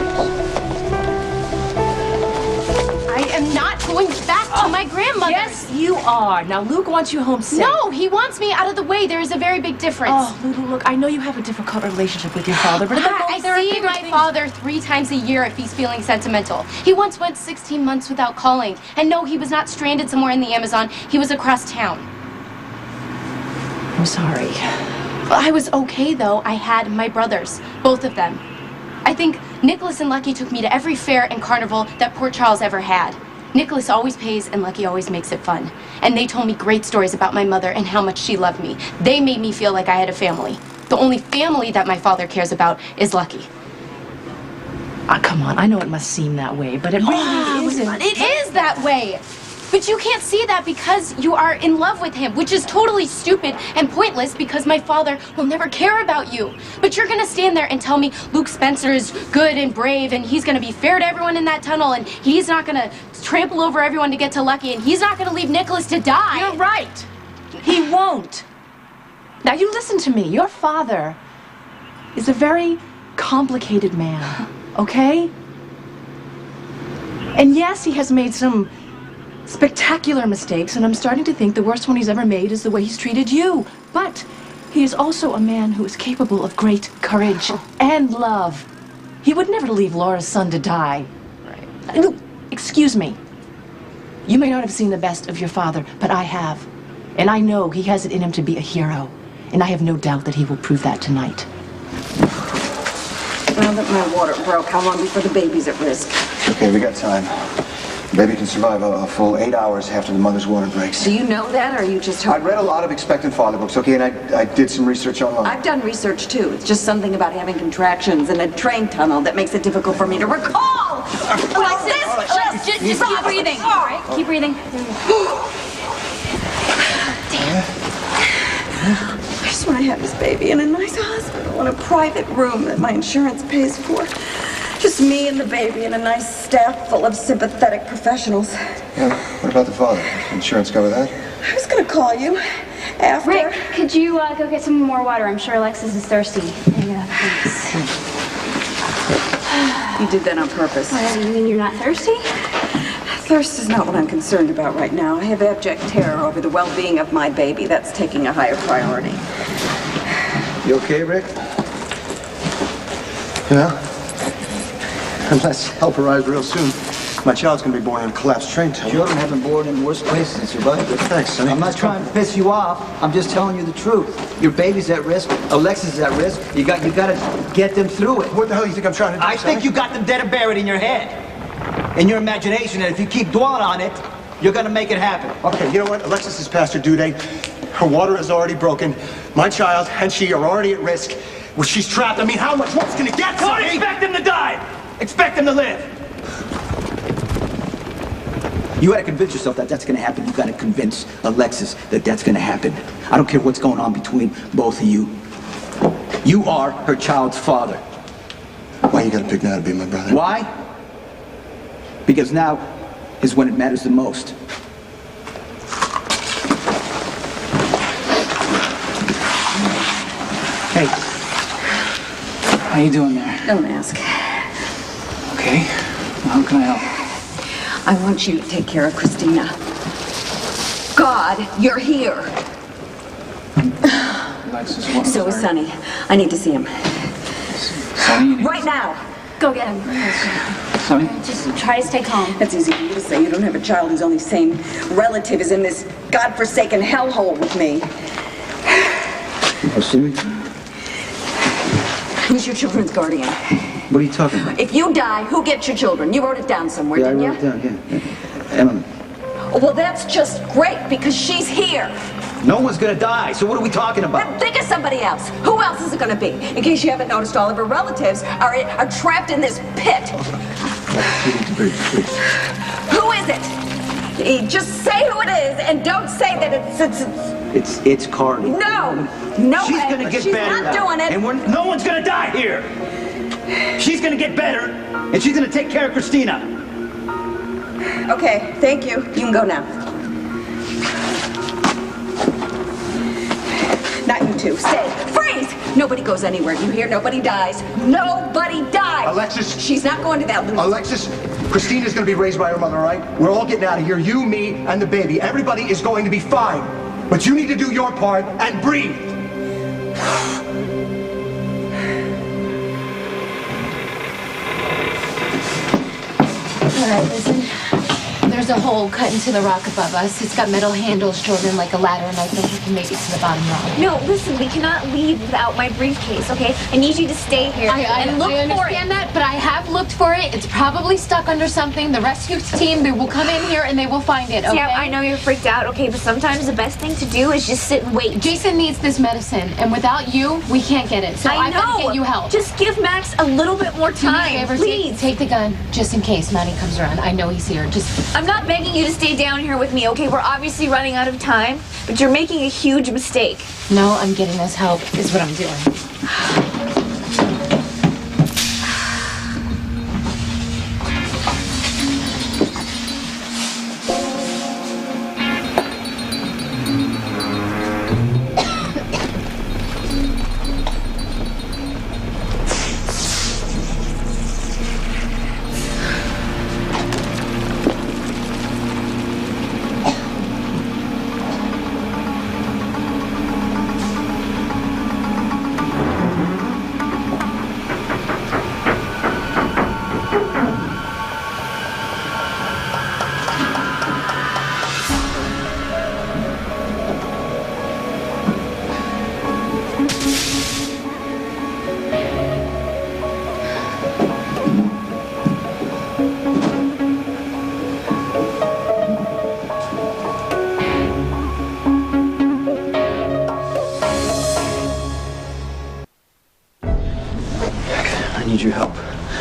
I am not going back to my grandmother's. Yes, you are. Now, Luke wants you home safe. No, he wants me out of the way. There is a very big difference. Oh, Lulu, look, I know you have a difficult relationship with your father, but at the moment, there are I see bigger my things. father 3 times a year if he's feeling sentimental. He once went 16 months without calling. And no, he was not stranded somewhere in the Amazon. He was across town. I'm sorry. I was okay, though. I had my brothers, both of them. I think Nicholas and Lucky took me to every fair and carnival that Port Charles ever had. Nicholas always pays and Lucky always makes it fun. And they told me great stories about my mother and how much she loved me. They made me feel like I had a family. The only family that my father cares about is Lucky. Come on, I know it must seem that way, but it really isn't. It is that way. But you can't see that because you are in love with him, which is totally stupid and pointless because my father will never care about you. But you're gonna stand there and tell me Luke Spencer is good and brave and he's gonna be fair to everyone in that tunnel and he's not gonna trample over everyone to get to Lucky and he's not gonna leave Nicholas to die. You're right. He won't. Now you listen to me. Your father is a very complicated man, okay? And yes, he has made some spectacular mistakes, and I'm starting to think the worst one he's ever made is the way he's treated you. But he is also a man who is capable of great courage and love. He would never leave Laura's son to die. Right. Look, excuse me. You may not have seen the best of your father, but I have. And I know he has it in him to be a hero. And I have no doubt that he will prove that tonight. Now that my water broke, how long before the baby's at risk? Okay, we got time. The baby can survive a full 8 hours after the mother's water breaks. Do you know that, or are you just I read a lot of expectant father books, okay, and I did some research online. I've done research, too. It's just something about having contractions in a train tunnel that makes it difficult for me to recall. Alexis, just keep breathing, all right? Keep breathing. I just want to have this baby in a nice hospital in a private room that my insurance pays for. Just me and the baby and a nice staff full of sympathetic professionals. Yeah, what about the father? Insurance cover that? I was going to call you after. Rick, could you go get some more water? I'm sure Alexis is thirsty. Yeah, thanks. You did that on purpose. Well, you mean you're not thirsty? Thirst is not what I'm concerned about right now. I have abject terror over the well-being of my baby. That's taking a higher priority. You okay, Rick? Yeah? Let's help her rise real soon. My child's gonna be born in a collapsed train tunnel. Children have been born in worse places and survived. Thanks, Sonny. I'm not trying to piss you off. I'm just telling you the truth. Your baby's at risk. Alexis is at risk. You gotta get them through it. What the hell do you think I'm trying to do, I think you got them dead and buried in your head. In your imagination, and if you keep dwelling on it, you're gonna make it happen. Okay, you know what? Alexis is past her due date. Her water is already broken. My child and she are already at risk. Well, she's trapped. I mean, how much worse can it get, Don't Sonny? expect them to die! Expect them to live! You gotta convince yourself that that's gonna happen. You gotta convince Alexis that that's gonna happen. I don't care what's going on between both of you. You are her child's father. Why you gotta pick now to be my brother? Why? Because now is when it matters the most. Hey, how you doing there? Don't ask. Okay, well, how can I help? I want you to take care of Christina. God, you're here. Alexis, what? So is Sonny. I need to see him. Sonny? Right now. Go get him. Sonny? Just try to stay calm. That's easy for you to say. You don't have a child whose only sane relative is in this godforsaken hellhole with me. Oh, see me? Who's your children's guardian? What are you talking about? If you die, who gets your children? You wrote it down somewhere, Yeah, I didn't wrote you? it down, yeah. Emily. Well, that's just great because she's here. No one's gonna die, so what are we talking about? Then think of somebody else. Who else is it going to be? In case you haven't noticed, all of her relatives are trapped in this pit. Who is it? Just say who it is and don't say that It's Carly. No! She's gonna get she's better not now. doing it. And no one's gonna die here. She's gonna get better, and she's gonna take care of Christina. Okay, thank you. You can go now. Not you two. Stay. Freeze! Nobody goes anywhere. You hear? Nobody dies. Nobody dies! Alexis! She's not going to that loose. Alexis, Christina's gonna be raised by her mother, all right? We're all getting out of here. You, me, and the baby. Everybody is going to be fine. But you need to do your part and breathe. All right, listen. There's a hole cut into the rock above us. It's got metal handles drilled in like a ladder, and I think we can make it to the bottom rung. No, listen, we cannot leave without my briefcase, okay? I need you to stay here and look I for it. understand that, but I have looked for it. It's probably stuck under something. The rescue team, they will come in here and they will find it, okay? Yeah, I know you're freaked out, okay, but sometimes the best thing to do is just sit and wait. Jason needs this medicine, and without you, we can't get it. So I I've got to know. get you help. Just give Max a little bit more Do me a time, favor, please. take the gun, just in case Manny comes around. I know he's here. Just I'm not not begging you to stay down here with me, okay? We're obviously running out of time, but you're making a huge mistake. No, I'm getting us help, is what I'm doing. I need your help.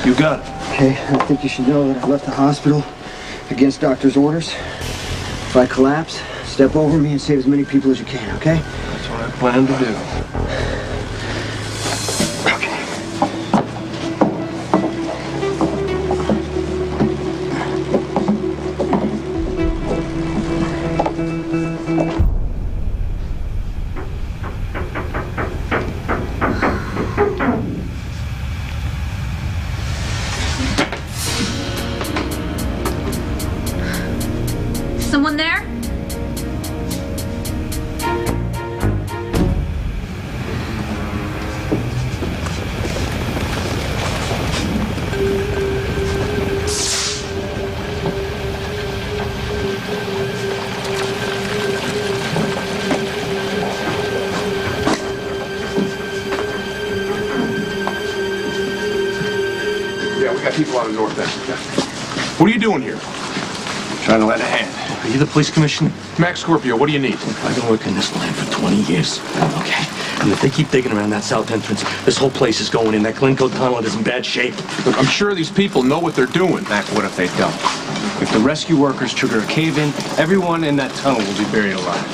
You got it. Okay, I think you should know that I left the hospital against doctor's orders. If I collapse, step over me and save as many people as you can, okay? That's what I plan to do. Someone there? Yeah, we got people on the north end. Yeah. What are you doing here? Trying to lend a hand. Are you the police commissioner? Max Scorpio, what do you need? I've been working this land for 20 years. Okay. And if they keep digging around that south entrance, this whole place is going in. That Glencoe tunnel is in bad shape. Look, I'm sure these people know what they're doing. Mac, what if they don't? If the rescue workers trigger a cave-in, everyone in that tunnel will be buried alive.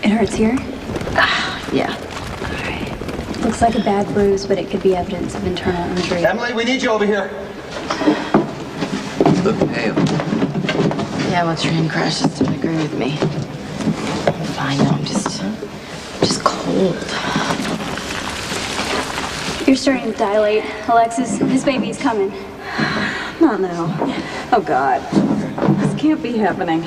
It hurts here? Yeah. Alright. Looks like a bad bruise, but it could be evidence of internal injury. Emily, we need you over here. Look pale. Yeah, well, train crashes don't agree with me. I'm fine, though. I'm just cold. You're starting to dilate, Alexis. This baby's coming. Not now. Oh, God. This can't be happening.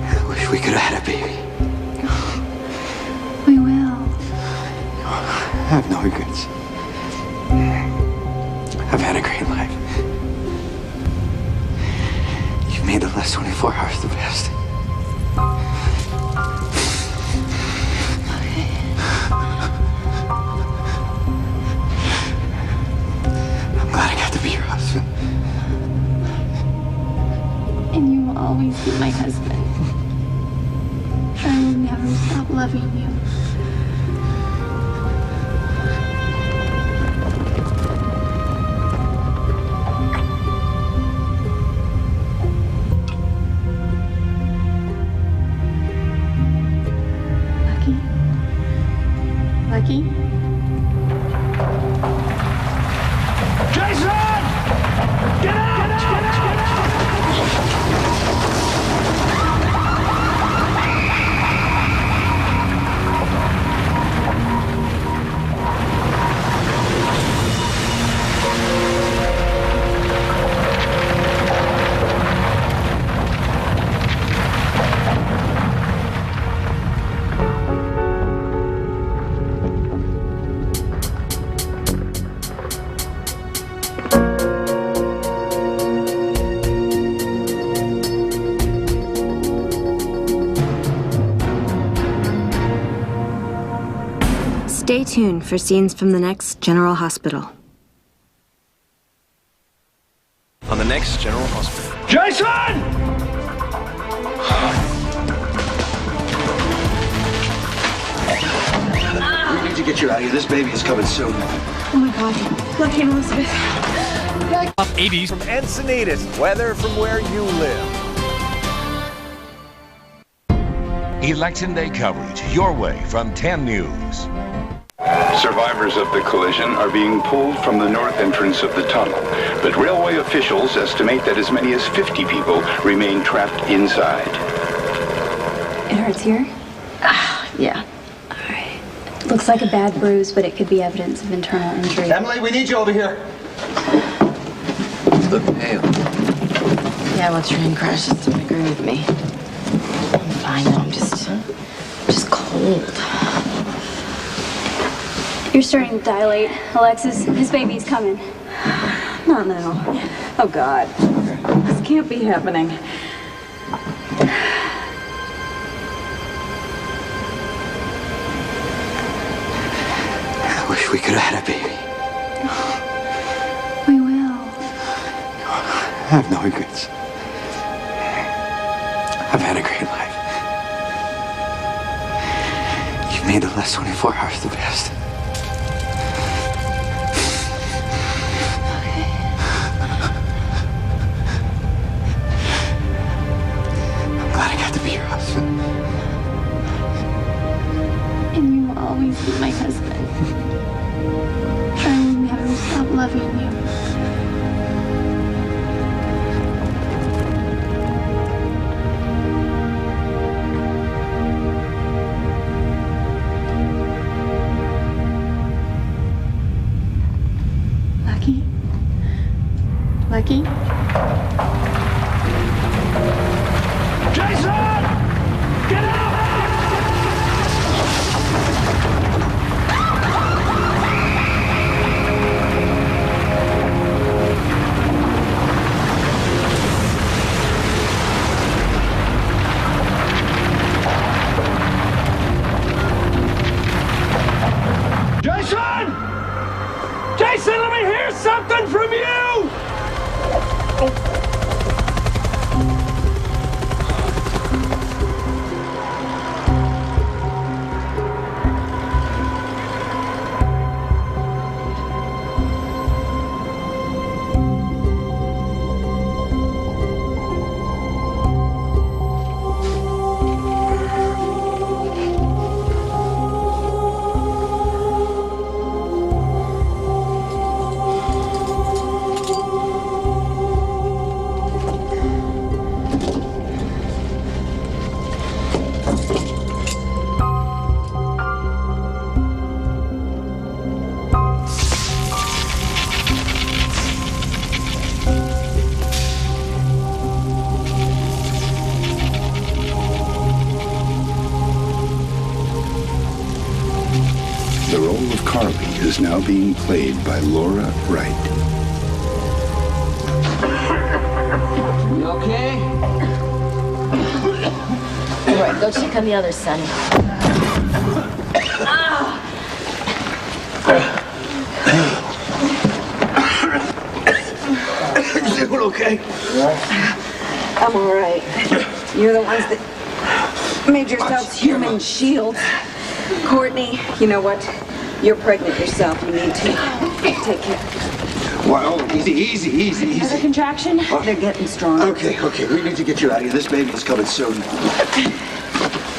I wish we could have had a baby. We will. I have no regrets. I've had a great life. You've made the last 24 hours the best. I'm glad I got to be your husband. And you will always be my husband. I will never stop loving you. Lucky? Jason! Get out! Get out! Stay tuned for scenes from the next General Hospital. On the next General Hospital. Jason! We to get you out of here. This baby is coming soon. Oh my God. Lucky and Elizabeth. 80s from Encinitas. Weather from where you live. Election Day coverage your way from 10 News. Survivors of the collision are being pulled from the north entrance of the tunnel, but railway officials estimate that as many as 50 people remain trapped inside. It hurts here? Yeah. Alright. Looks like a bad bruise, but it could be evidence of internal injury. Emily, we need you over here. Look pale. Yeah, well, train crashes don't agree with me. I'm fine though, I'm just cold. You're starting to dilate, Alexis. His baby's coming. Not now. Oh, God. This can't be happening. I wish we could have had a baby. We will. I have no regrets. I've had a great life. You've made the last 24 hours the best. I'm glad I got to be your husband. And you will always be my husband. I will never stop loving you. Lucky? Jason! Get out! Jason! Jason, let me hear something from you! The role of Carly is now being played by Laura Wright. You okay? All right, go check on the other son. Is everyone okay? I'm all right. You're the ones that made yourselves human shields. Courtney, you know what? You're pregnant yourself. You need to take care. Well, easy. Another contraction? They're getting stronger. Okay. We need to get you out of here. This baby is coming soon.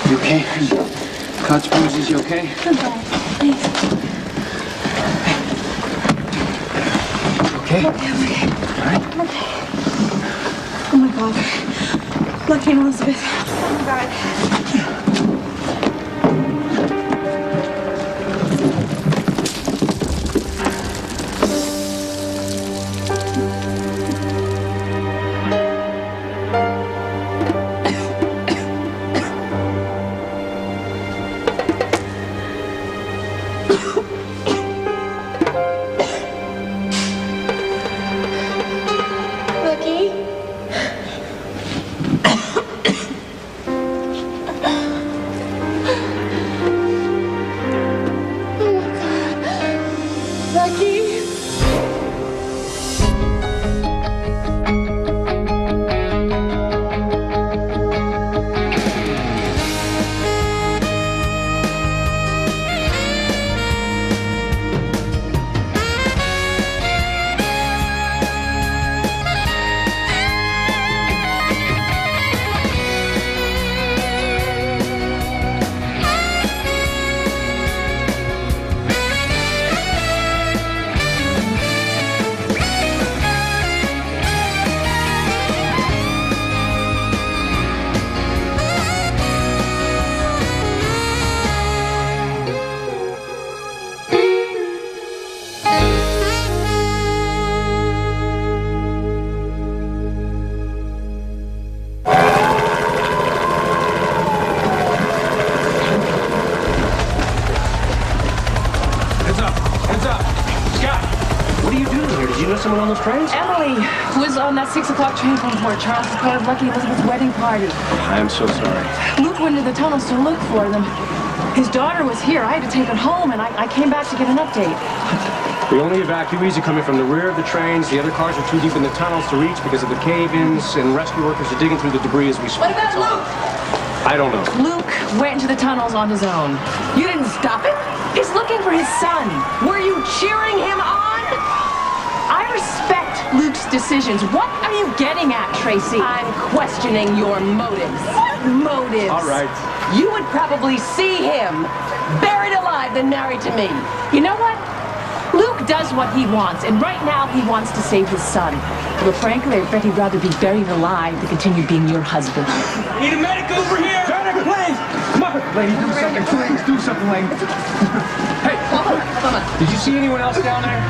You okay? Cuts, bruises, you okay? I'm fine. Please. Okay? Okay. All right. Okay. Oh my God. Lucky and Elizabeth. Oh my God. Lucky? you know someone on those trains? Emily was on that 6 o'clock train from Port Charles as part of Lucky Elizabeth's wedding party. I am so sorry. Luke went into the tunnels to look for them. His daughter was here. I had to take her home, and I came back to get an update. The only evacuees are coming from the rear of the trains. The other cars are too deep in the tunnels to reach because of the cave-ins, and rescue workers are digging through the debris as we speak. What about Luke? I don't know. Luke went into the tunnels on his own. You didn't stop him? He's looking for his son. Were you cheering him on? I respect Luke's decisions. What are you getting at, Tracy? I'm questioning your motives. What motives? All right. You would probably see him buried alive than married to me. You know what? Luke does what he wants, and right now he wants to save his son. But frankly, I bet he'd rather be buried alive than continue being your husband. Need a medic over here! Medic, please! Come on, lady, do something, please. Do something, lady. Hey, did you see anyone else down there?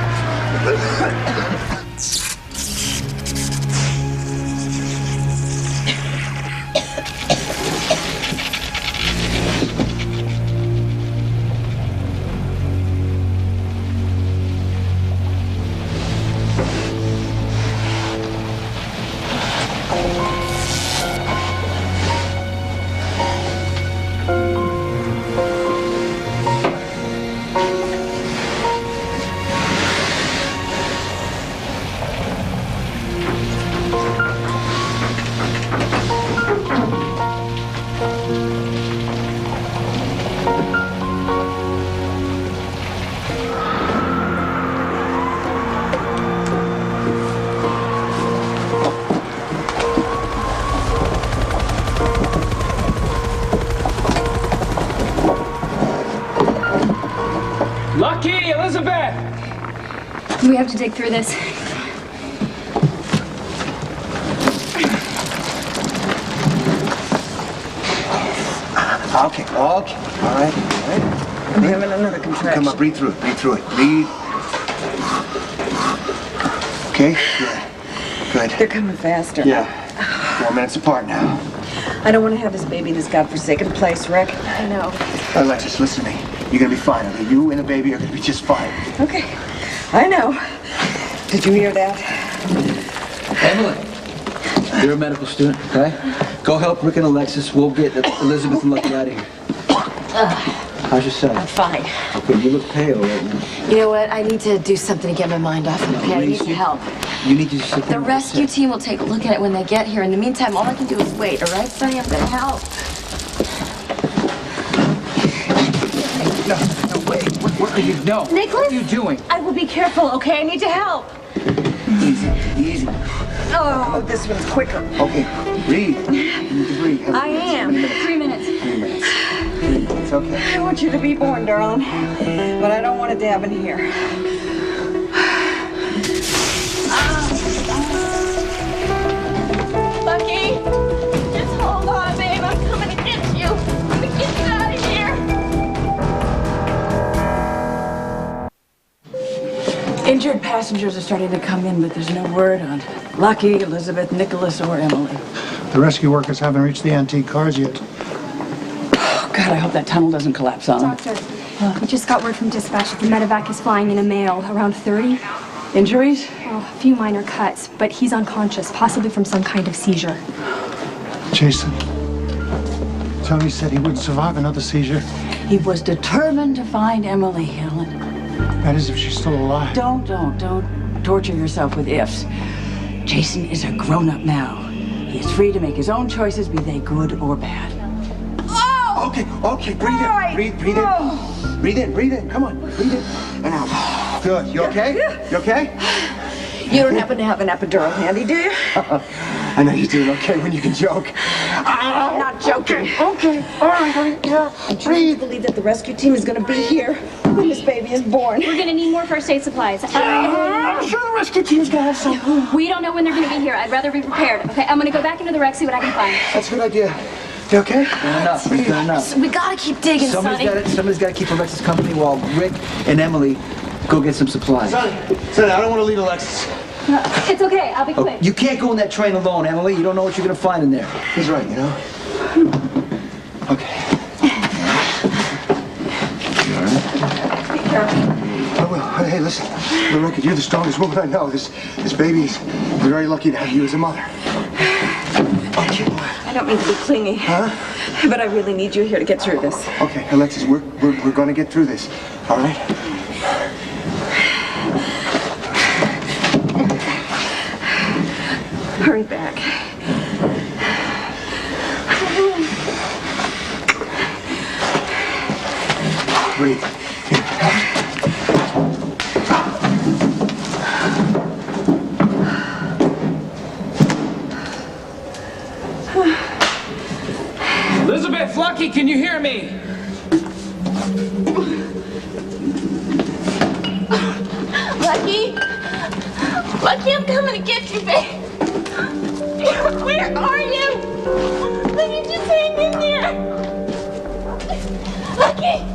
Lucky, Elizabeth! We have to dig through this. Okay, all right. I'm having another contraction. Come on, breathe through it, breathe. Okay, good. They're coming faster. Yeah, 4 minutes apart now. I don't want to have this baby in this godforsaken place, Rick. I know. Alexis, listen to me. You're gonna be fine. Okay? You and the baby are gonna be just fine. Okay, I know. Did you hear that? Emily, you're a medical student, okay? Go help Rick and Alexis. We'll get Elizabeth and Lucky out of here. How's your son? I'm fine. Okay, you look pale right now. You know what? I need to do something to get my mind off it, okay? I need your help. You need to just sit The down. rescue team will take a look at it when they get here. In the meantime, all I can do is wait, all right, Sonny? I'm gonna help. No, wait. What are you? No. Nicholas? What are you doing? I will be careful, okay? I need to help. Easy. Oh, this one's quicker. Okay, breathe. You need to breathe. I am. 3 minutes. 3 minutes. 3 minutes, okay. I want you to be born, darling. But I don't want to dab in here. Lucky, just hold on, babe. I'm coming to get you. Let me get you out of here. Injured passengers are starting to come in, but there's no word on Lucky, Elizabeth, Nicholas, or Emily. The rescue workers haven't reached the antique cars yet. Oh, God, I hope that tunnel doesn't collapse on them. Doctor, we just got word from dispatch that the medevac is flying in a male, around 30. Injuries? Oh, a few minor cuts, but he's unconscious, possibly from some kind of seizure. Jason, Tony said he wouldn't survive another seizure. He was determined to find Emily, Helen. That is if she's still alive. Don't torture yourself with ifs. Jason is a grown-up now. He is free to make his own choices, be they good or bad. Okay, breathe in. Breathe in. Breathe in. Come on, breathe in and out. Good. You okay? You okay? You don't happen to have an epidural handy, do you? I know you're doing okay when you can joke. I'm not joking. Okay. All right, honey. Yeah. I'm trying to believe that the rescue team is going to be here when this baby is born. We're gonna need more first aid supplies. I'm sure the rescue team's gonna have some. We don't know when they're gonna be here. I'd rather be prepared. Okay, I'm gonna go back into the wreck, see what I can find. That's a good idea. You okay? Good enough. We gotta keep digging, Somebody's Sonny. got to keep Alexis company while Rick and Emily go get some supplies. Sonny, I don't want to leave Alexis. It's okay, I'll be quick. You can't go in that train alone, Emily. You don't know what you're gonna find in there. He's right, you know. Okay. Be careful. I will. Hey, listen, Rebecca, you're the strongest woman I know. This baby's very lucky to have you as a mother. I don't mean to be clingy. Huh? But I really need you here to get through this. Okay, Alexis, we're gonna get through this. All right? Hurry back. Breathe. Elizabeth, Lucky, can you hear me? Lucky? Lucky, I'm coming to get you, babe. Where are you? Lucky, just hang in there. Lucky!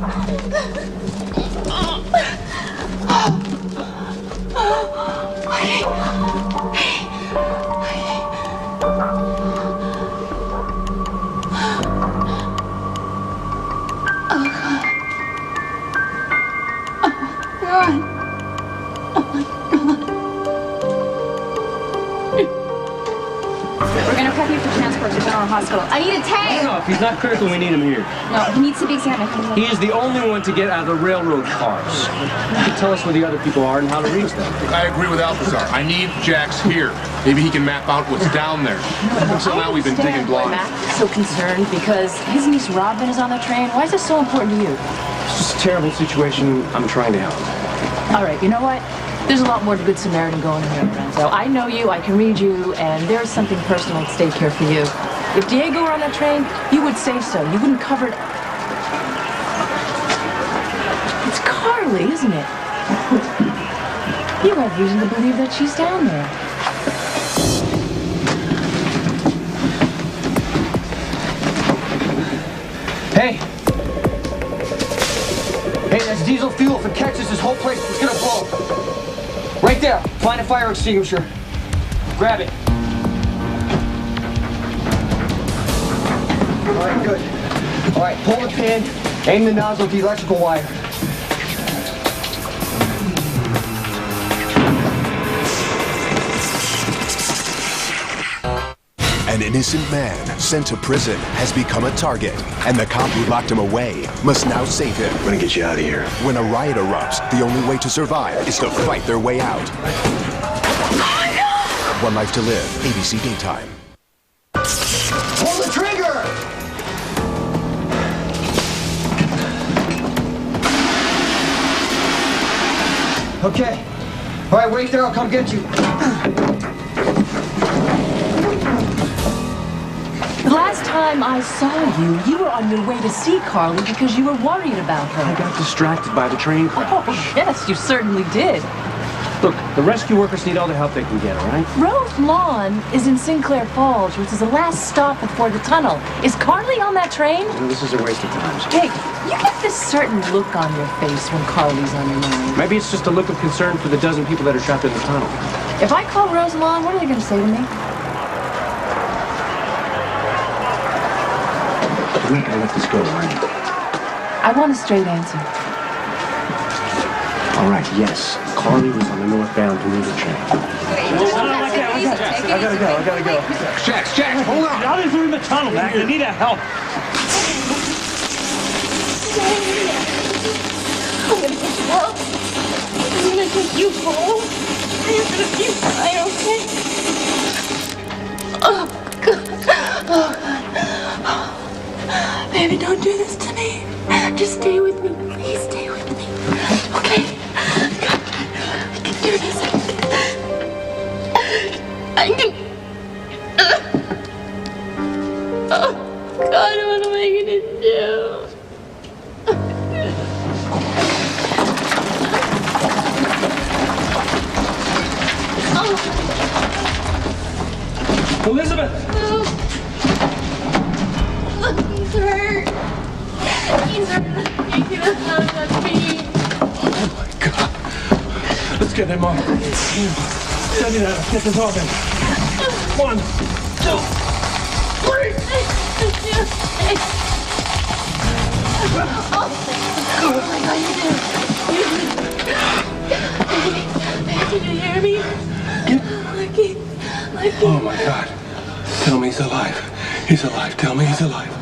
We're gonna prep you for transport to General Hospital. I need a tank! No, if he's not critical, we need him here. No, he needs to be examined. He is the only one to get out of the railroad cars. He can tell us where the other people are and how to reach them. I agree with Alcazar. I need Jax here. Maybe he can map out what's down there. Until now, we've been digging blind. Mac is so concerned because his niece Robin is on the train. Why is this so important to you? It's just a terrible situation. I'm trying to help. All right, you know what? There's a lot more to Good Samaritan going on here, Lorenzo. I know you, I can read you, and there's something personal at stake here for you. If Diego were on that train, you would say so. You wouldn't cover it. It's Carly, isn't it? You have reason to believe that she's down there. Hey! Hey, that's diesel fuel. If it catches, this whole place is gonna blow. Right there. Find a fire extinguisher. Grab it. All right, good. All right, pull the pin, aim the nozzle at the electrical wire. An innocent man sent to prison has become a target, and the cop who locked him away must now save him. I'm gonna get you out of here. When a riot erupts, the only way to survive is to fight their way out. One Life to Live, ABC Daytime. Pull the trigger! Okay. All right, wait there. I'll come get you. The last time I saw you, you were on your way to see Carly because you were worried about her. I got distracted by the train crash. Oh, yes, you certainly did. Look, the rescue workers need all the help they can get, all right? Rose Lawn is in Sinclair Falls, which is the last stop before the tunnel. Is Carly on that train? No, this is a waste of time. Jake, you get this certain look on your face when Carly's on your mind. Maybe it's just a look of concern for the dozen people that are trapped in the tunnel. If I call Rose Lawn, what are they going to say to me? You're not gonna let this go, are you? I want a straight answer. All right, yes. Carly was on the northbound Toledo train. I gotta go. Jax, hold on. Others are in the tunnel, Mac. They need our help. I'm gonna get you help. I'm gonna take you home. You're gonna be fine, okay? Oh, God. Oh, God. Baby, don't do this to me. Just stay with me. Please stay with me. Okay? God, I can do this. I can... Oh, God, what am I gonna do? Elizabeth! He's hurt. He's hurt. He doesn't know what pain. Oh my God. Let's get him on. Send it out. Get this off him. 1, 2, 3. Oh my God, you did it. Did you hear me? Lucky. Oh my God. Tell me he's alive. He's alive. Tell me he's alive.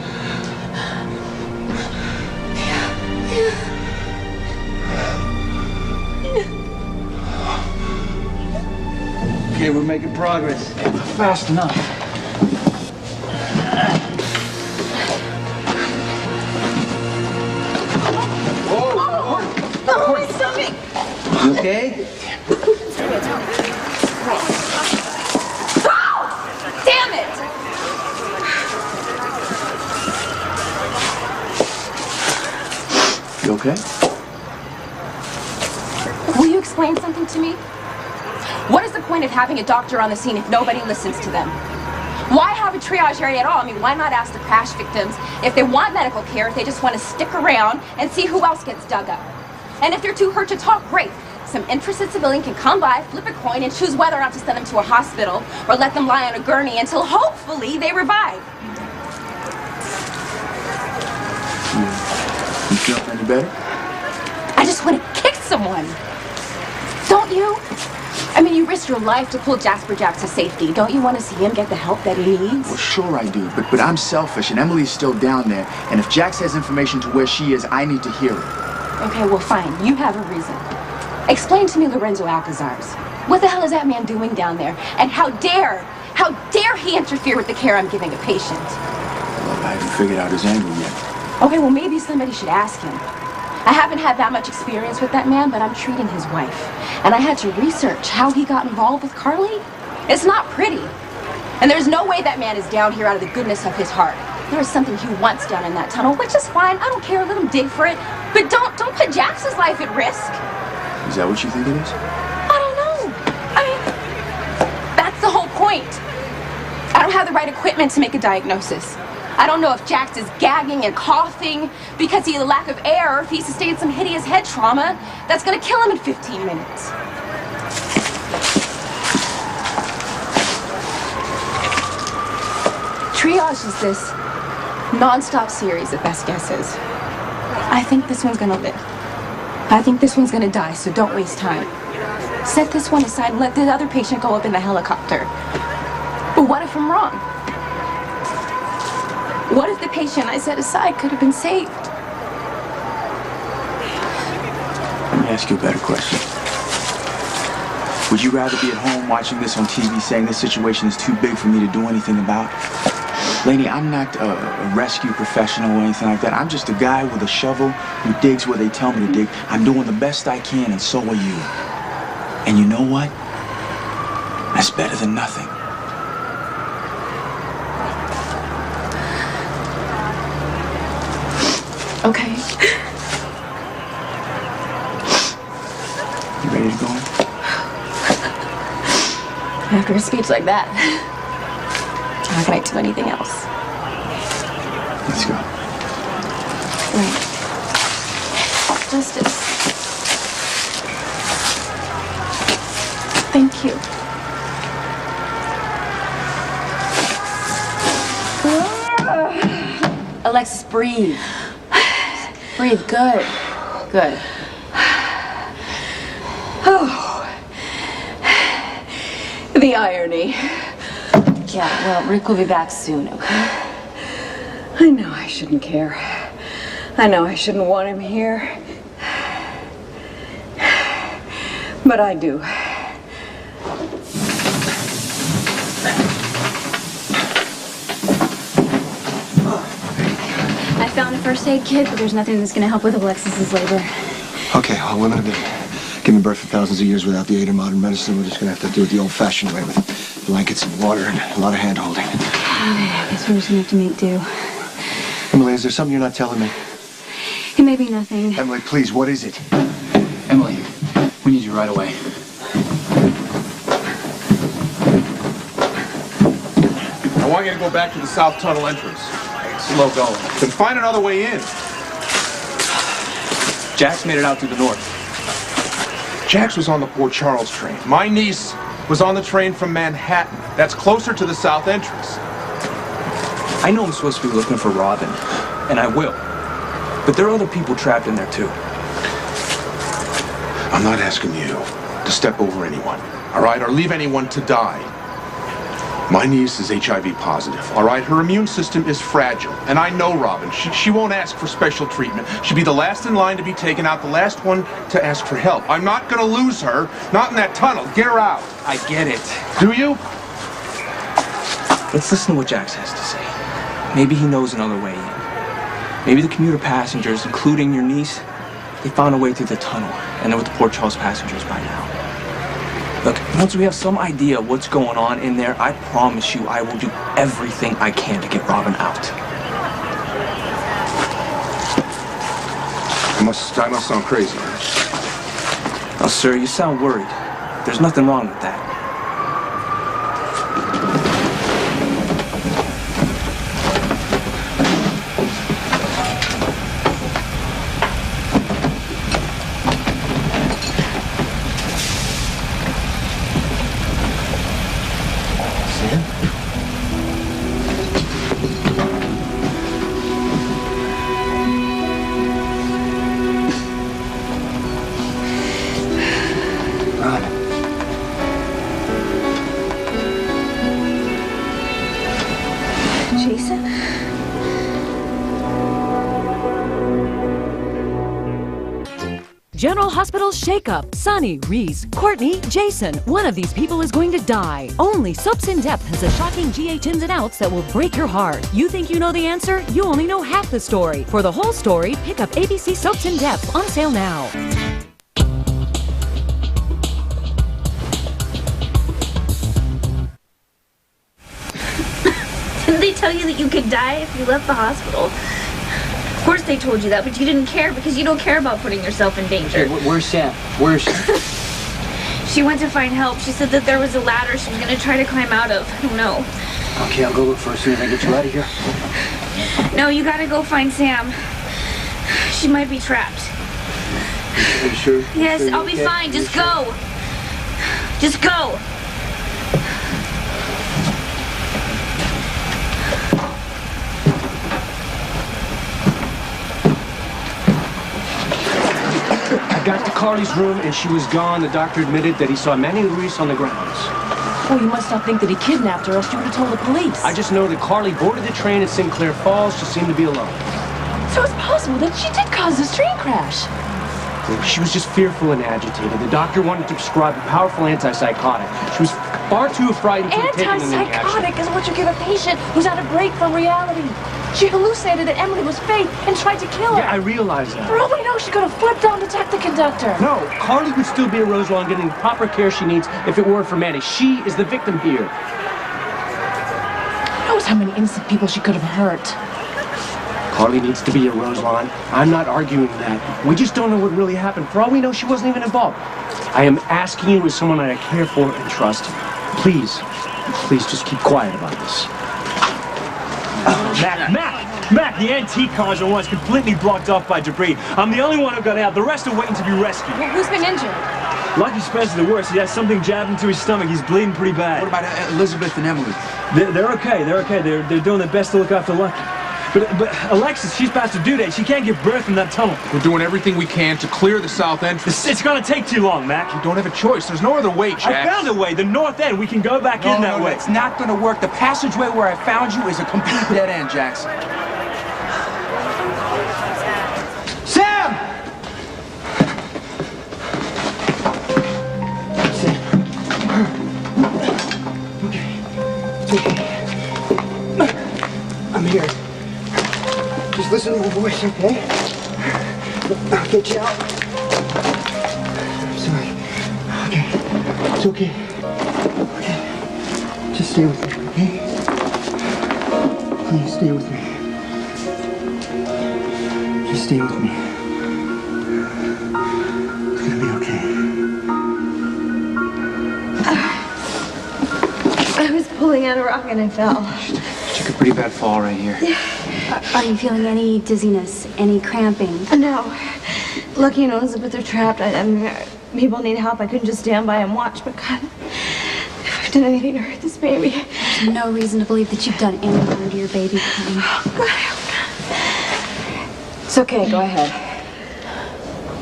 Okay, we're making progress. Fast enough. Oh, my stomach. You okay? Damn it! You okay? Will you explain something to me? What is the point of having a doctor on the scene if nobody listens to them? Why have a triage area at all? I mean, why not ask the crash victims if they want medical care, if they just want to stick around and see who else gets dug up? And if they're too hurt to talk, great. Some interested civilian can come by, flip a coin, and choose whether or not to send them to a hospital or let them lie on a gurney until hopefully they revive. You feel any better? I just want to kick someone. Don't you? I mean, you risked your life to pull Jasper Jack to safety. Don't you want to see him get the help that he needs? Well, sure I do, but I'm selfish, and Emily's still down there. And if Jax has information to where she is, I need to hear it. Okay, well, fine. You have a reason. Explain to me Lorenzo Alcazar's. What the hell is that man doing down there? And how dare he interfere with the care I'm giving a patient? Well, I haven't figured out his angle yet. Okay, well, maybe somebody should ask him. I haven't had that much experience with that man, but I'm treating his wife. And I had to research how he got involved with Carly. It's not pretty. And there's no way that man is down here out of the goodness of his heart. There is something he wants down in that tunnel, which is fine. I don't care. Let him dig for it. But don't put Jax's life at risk. Is that what you think it is? I don't know. I mean, that's the whole point. I don't have the right equipment to make a diagnosis. I don't know if Jax is gagging and coughing because he had a lack of air or if he sustained some hideous head trauma that's going to kill him in 15 minutes. Triage is this non-stop series of best guesses. I think this one's going to live. I think this one's going to die, so don't waste time. Set this one aside and let the other patient go up in the helicopter. But what if I'm wrong? What if the patient I set aside could have been saved? Let me ask you a better question. Would you rather be at home watching this on TV saying this situation is too big for me to do anything about? Lainey, I'm not a rescue professional or anything like that. I'm just a guy with a shovel who digs where they tell me to dig. I'm doing the best I can, and so are you. And you know what? That's better than nothing. Okay. You ready to go in? After a speech like that, how can I do anything else? Let's go. Right. Justice. Thank you. Alexis, breathe. Breathe. Good. Good. Oh. The irony. Yeah, well, Rick will be back soon, okay? I know I shouldn't care. I know I shouldn't want him here. But I do. I found a first aid kit, but there's nothing that's going to help with Alexis's labor. Okay, well, women have been giving birth for thousands of years without the aid of modern medicine. We're just gonna have to do it the old-fashioned way with blankets and water and a lot of hand-holding. Okay, I guess we're just going to have to make do. Emily, is there something you're not telling me? It may be nothing. Emily, please, what is it? Emily, we need you right away. I want you to go back to the south tunnel entrance. Slow going. Then find another way in. Jax made it out through the north. Jax was on the Port Charles train. My niece was on the train from Manhattan. That's closer to the south entrance. I know I'm supposed to be looking for Robin, and I will. But there are other people trapped in there too. I'm not asking you to step over anyone, all right, or leave anyone to die. My niece is HIV positive, all right? Her immune system is fragile, and I know Robin. She won't ask for special treatment. She'll be the last in line to be taken out, the last one to ask for help. I'm not gonna lose her, not in that tunnel. Get her out. I get it. Do you? Let's listen to what Jax has to say. Maybe he knows another way in. Maybe the commuter passengers, including your niece, they found a way through the tunnel, and they're with the Port Charles passengers by now. Look, once we have some idea of what's going on in there, I promise you I will do everything I can to get Robin out. I must sound crazy. Oh, sir, you sound worried. There's nothing wrong with that. General Hospital's shakeup. Sonny, Reese, Courtney, Jason. One of these people is going to die. Only Soaps in Depth has the shocking GH ins and outs that will break your heart. You think you know the answer? You only know half the story. For the whole story, pick up ABC Soaps in Depth on sale now. Didn't they tell you that you could die if you left the hospital? Of course they told you that, but you didn't care because you don't care about putting yourself in danger. Hey, where's Sam? Where's Sam? She went to find help. She said that there was a ladder she was going to try to climb out of. I don't know. Okay, I'll go look for her as soon as I get you out of here. No, you got to go find Sam. She might be trapped. Are you sure? Yes, Sure I'll be okay? fine. Just go. Just go. I got to Carly's room and she was gone. The doctor admitted that he saw Manny Ruiz on the grounds. Well, you must not think that he kidnapped her, else you would have told the police. I just know that Carly boarded the train at Sinclair Falls. She seemed to be alone. So it's possible that she did cause this train crash. She was just fearful and agitated. The doctor wanted to prescribe a powerful antipsychotic. She was far too frightened to have taken any action. Antipsychotic is what you give a patient who's on a break from reality. She hallucinated that Emily was Faith and tried to kill her. Yeah, I realize that. For all we know, she could have flipped down to attack the conductor. No, Carly would still be at Roselawn getting the proper care she needs if it weren't for Manny. She is the victim here. Who knows how many innocent people she could have hurt? Carly needs to be at Roselawn. I'm not arguing that. We just don't know what really happened. For all we know, she wasn't even involved. I am asking you as someone that I care for and trust. Please just keep quiet about this. Mac, the antique car's the one's completely blocked off by debris. I'm the only one who got out. The rest are waiting to be rescued. Well, who's been injured? Lucky Spencer the worst. He has something jabbed into his stomach. He's bleeding pretty bad. What about Elizabeth and Emily? They're okay. They're doing their best to look after Lucky. But Alexis, she's past her due date. She can't give birth in that tunnel. We're doing everything we can to clear the south entrance. It's gonna take too long, Mac. You don't have a choice. There's no other way, Jack. I found a way. The north end. We can go back in that way. It's not gonna work. The passageway where I found you is a complete dead end, Jax. Sam! I'm here. Just listen to my voice, okay? I'll get you out. I'm sorry. Okay. It's okay. Okay. Just stay with me, okay? Please stay with me. Just stay with me. It's gonna be okay. I was pulling out a rock and I fell. Took a pretty bad fall right here. Are you feeling any dizziness, any cramping? No. Lucky and Elizabeth are trapped. I mean, people need help. I couldn't just stand by and watch, but God, if I've done anything to hurt this baby. There's no reason to believe that you've done any harm to your baby, honey. It's okay, go ahead.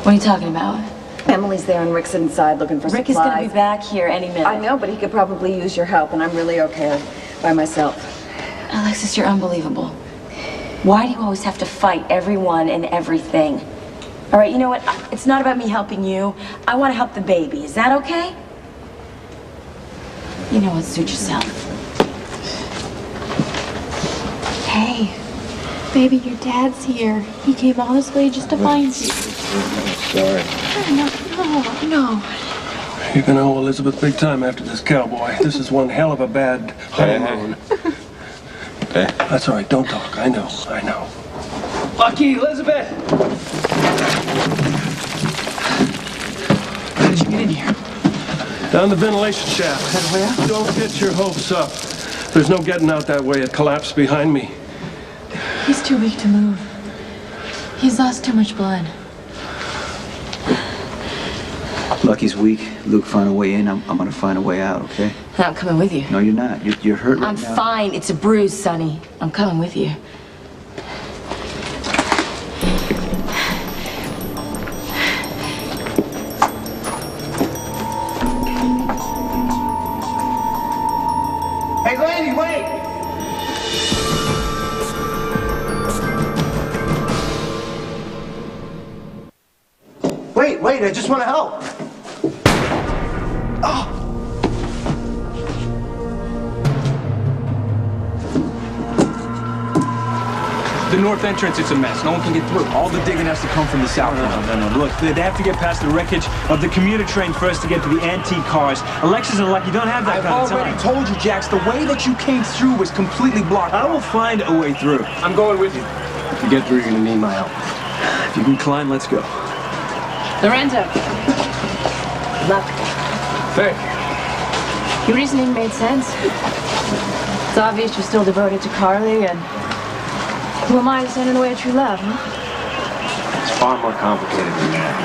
What are you talking about? Emily's there and Rick's inside looking for Rick supplies. is going to be back here any minute. I know, but he could probably use your help, and I'm really okay by myself. Alexis, you're unbelievable. Why do you always have to fight everyone and everything? All right, you know what? It's not about me helping you. I want to help the baby. Is that okay? You know what? Suit yourself. Hey, baby, your dad's here. He came all this way just to find you. Sorry. No. You're gonna owe Elizabeth big time after this, cowboy. This is one hell of a bad honeymoon. That's all right. Don't talk. I know. Lucky, Elizabeth! How did you get in here? Down the ventilation shaft. Don't get your hopes up. There's no getting out that way. It collapsed behind me. He's too weak to move. He's lost too much blood. Lucky's weak. Luke, find a way in. I'm gonna find a way out, okay? I'm coming with you. No, you're not. You're hurt right I'm now. fine. It's a bruise, Sonny. I'm coming with you. Hey, lady, wait! Wait, I just want to help. Oh! The north entrance, it's a mess. No one can get through. All the digging has to come from the south. No. Look, they have to get past the wreckage of the commuter train first to get to the antique cars. Alexis and Lucky don't have that I've kind of time. already told you, Jax, the way that you came through was completely blocked. I will find a way through. I'm going with you. If you get through, you're gonna need my help. If you can climb, let's go. Lorenzo. Good luck. Thank you. Your reasoning made sense. It's obvious you're still devoted to Carly, and who am I to stand in the way of true love, huh? It's far more complicated than that.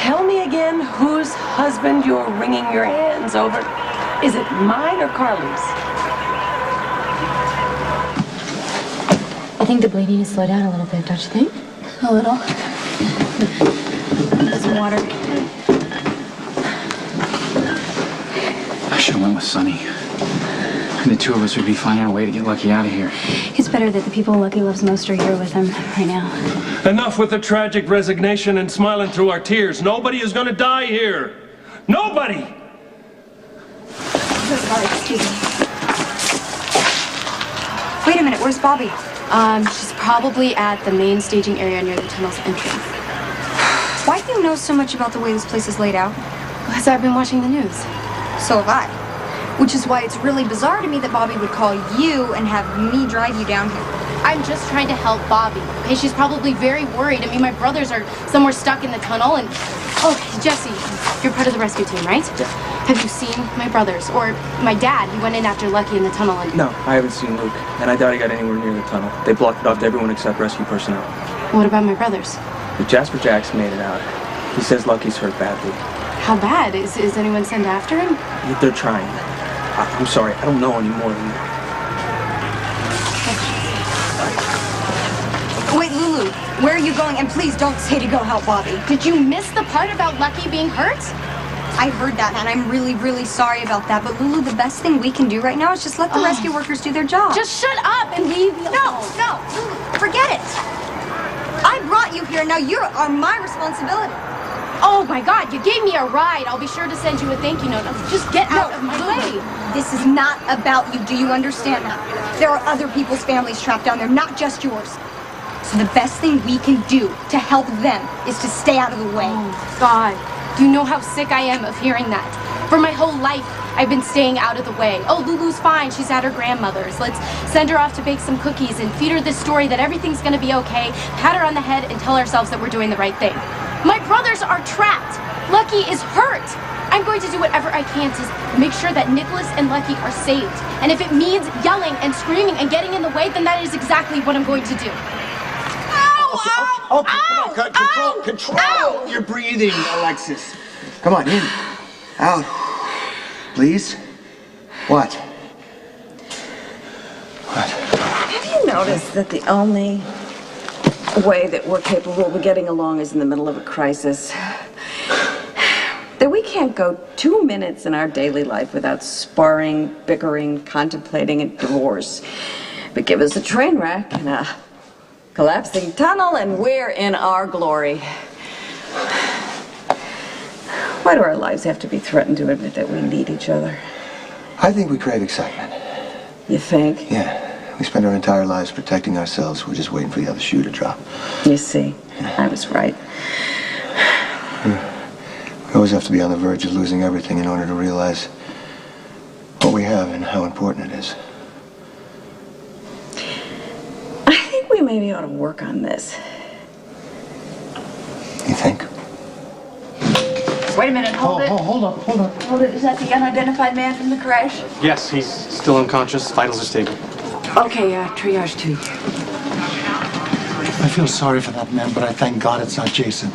Tell me again whose husband you're wringing your hands over. Is it mine or Carly's? I think the bleeding has slowed down a little bit, don't you think? A little. Some water. I should have went with Sonny. And the two of us would be finding a way to get Lucky out of here. It's better that the people Lucky loves most are here with him right now. Enough with the tragic resignation and smiling through our tears. Nobody is gonna die here. Nobody! Sorry, excuse me. Wait a minute, where's Bobby? She's probably at the main staging area near the tunnel's entrance. Why do you know so much about the way this place is laid out? Because I've been watching the news. So have I. Which is why it's really bizarre to me that Bobby would call you and have me drive you down here. I'm just trying to help Bobby. Okay, she's probably very worried. I mean, my brothers are somewhere stuck in the tunnel, and oh, Jesse, you're part of the rescue team, right? Yeah. Have you seen my brothers or my dad? He went in after Lucky in the tunnel, and No, I haven't seen Luke, and I doubt he got anywhere near the tunnel. They blocked it off to everyone except rescue personnel. What about my brothers? If Jasper Jax made it out, he says Lucky's hurt badly. How bad? Is anyone sent after him? They're trying. I'm sorry, I don't know any more than that. Wait, Lulu, where are you going? And please don't say to go help Bobby. Did you miss the part about Lucky being hurt? I heard that, and I'm really, really sorry about that. But Lulu, the best thing we can do right now is just let the rescue workers do their job. Just shut up and leave me alone. No, Lulu, forget it. I brought you here. Now you're on my responsibility. Oh my God, you gave me a ride. I'll be sure to send you a thank you note. Now, just get out of my way. This is not about you. Do you understand that? There are other people's families trapped down there, not just yours. So the best thing we can do to help them is to stay out of the way. Oh, God. Do you know how sick I am of hearing that? For my whole life, I've been staying out of the way. Oh, Lulu's fine. She's at her grandmother's. Let's send her off to bake some cookies and feed her this story that everything's going to be okay, pat her on the head, and tell ourselves that we're doing the right thing. My brothers are trapped. Lucky is hurt. I'm going to do whatever I can to make sure that Nicholas and Lucky are saved. And if it means yelling and screaming and getting in the way, then that is exactly what I'm going to do. Control your breathing, Alexis. Come on, in, out. Please? What? Have you noticed that the only way that we're capable of getting along is in the middle of a crisis? That we can't go 2 minutes in our daily life without sparring, bickering, contemplating a divorce. But give us a train wreck and a collapsing tunnel and we're in our glory. Why do our lives have to be threatened to admit that we need each other? I think we crave excitement. You think? Yeah. We spend our entire lives protecting ourselves. We're just waiting for the other shoe to drop. You see, I was right. We always have to be on the verge of losing everything in order to realize what we have and how important it is. I think we maybe ought to work on this. You think? Wait a minute, hold it. Hold up. Hold it. Is that the unidentified man from the crash? Yes, he's still unconscious. Vitals are stable. Okay, triage 2. I feel sorry for that man, but I thank God it's not Jason.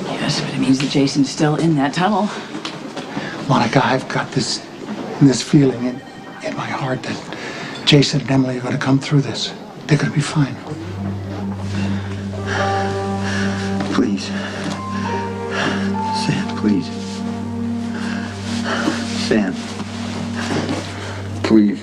Yes, but it means that Jason's still in that tunnel. Monica, I've got this feeling in my heart that Jason and Emily are going to come through this. They're going to be fine. Please. Sam, please. Sam. Please.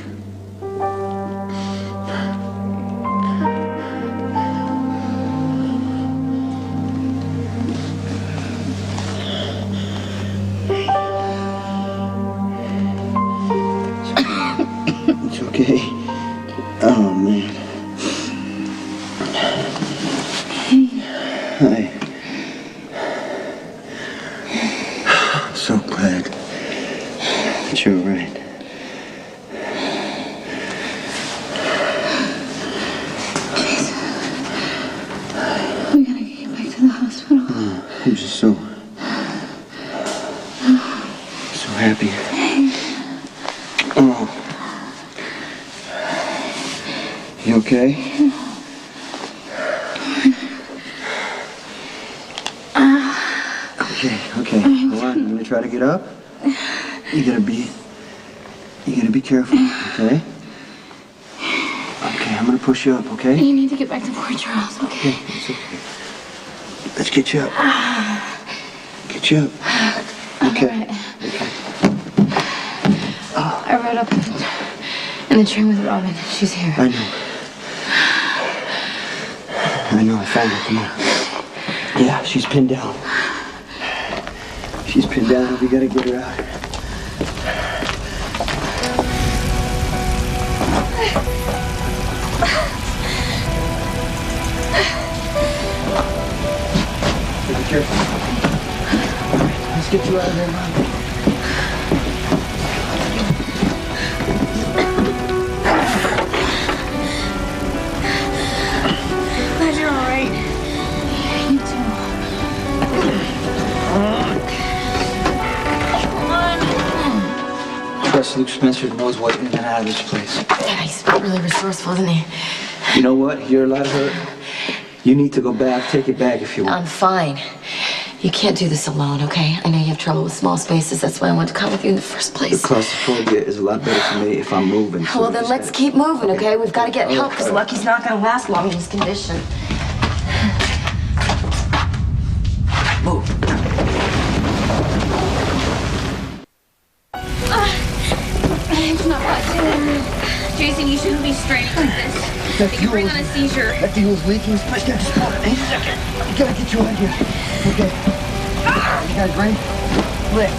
It's okay. Oh, man. Hi. I'm so glad that you're right. We gotta get you back to the hospital. I'm just so happy. Oh. You okay? Okay. Hold on. I'm gonna try to get up. You gotta be careful, okay? Okay, I'm gonna push you up, okay? You need to get back to Port Charles, okay? Okay, it's okay. Let's get you up. Get you up. Okay. I rode up in the train with Robin. She's here. I know, I found her. Come on. Yeah, she's pinned down. She's pinned down. We gotta get her out. Be careful. All right, let's get you out of there, Mom. Glad you're all right. You too. Trust Luke Spencer knows what in and out of this place. Yeah, he's really resourceful, isn't he? You know what? You're a lot hurt. You need to go back. Take it back if you want. I'm fine. You can't do this alone, okay? I know you have trouble with small spaces. That's why I wanted to come with you in the first place. The claustrophobia is a lot better for me if I'm moving. So Well, then let's keep moving, okay? We've got to get help because Lucky's not going to last long in his condition. Move. It's not budging. Jason, you shouldn't be straining like this. They could bring on a seizure. That fuel's leaking. Let's get this water. Hey, we gotta get you out of here. Okay. You got a drink? Lift.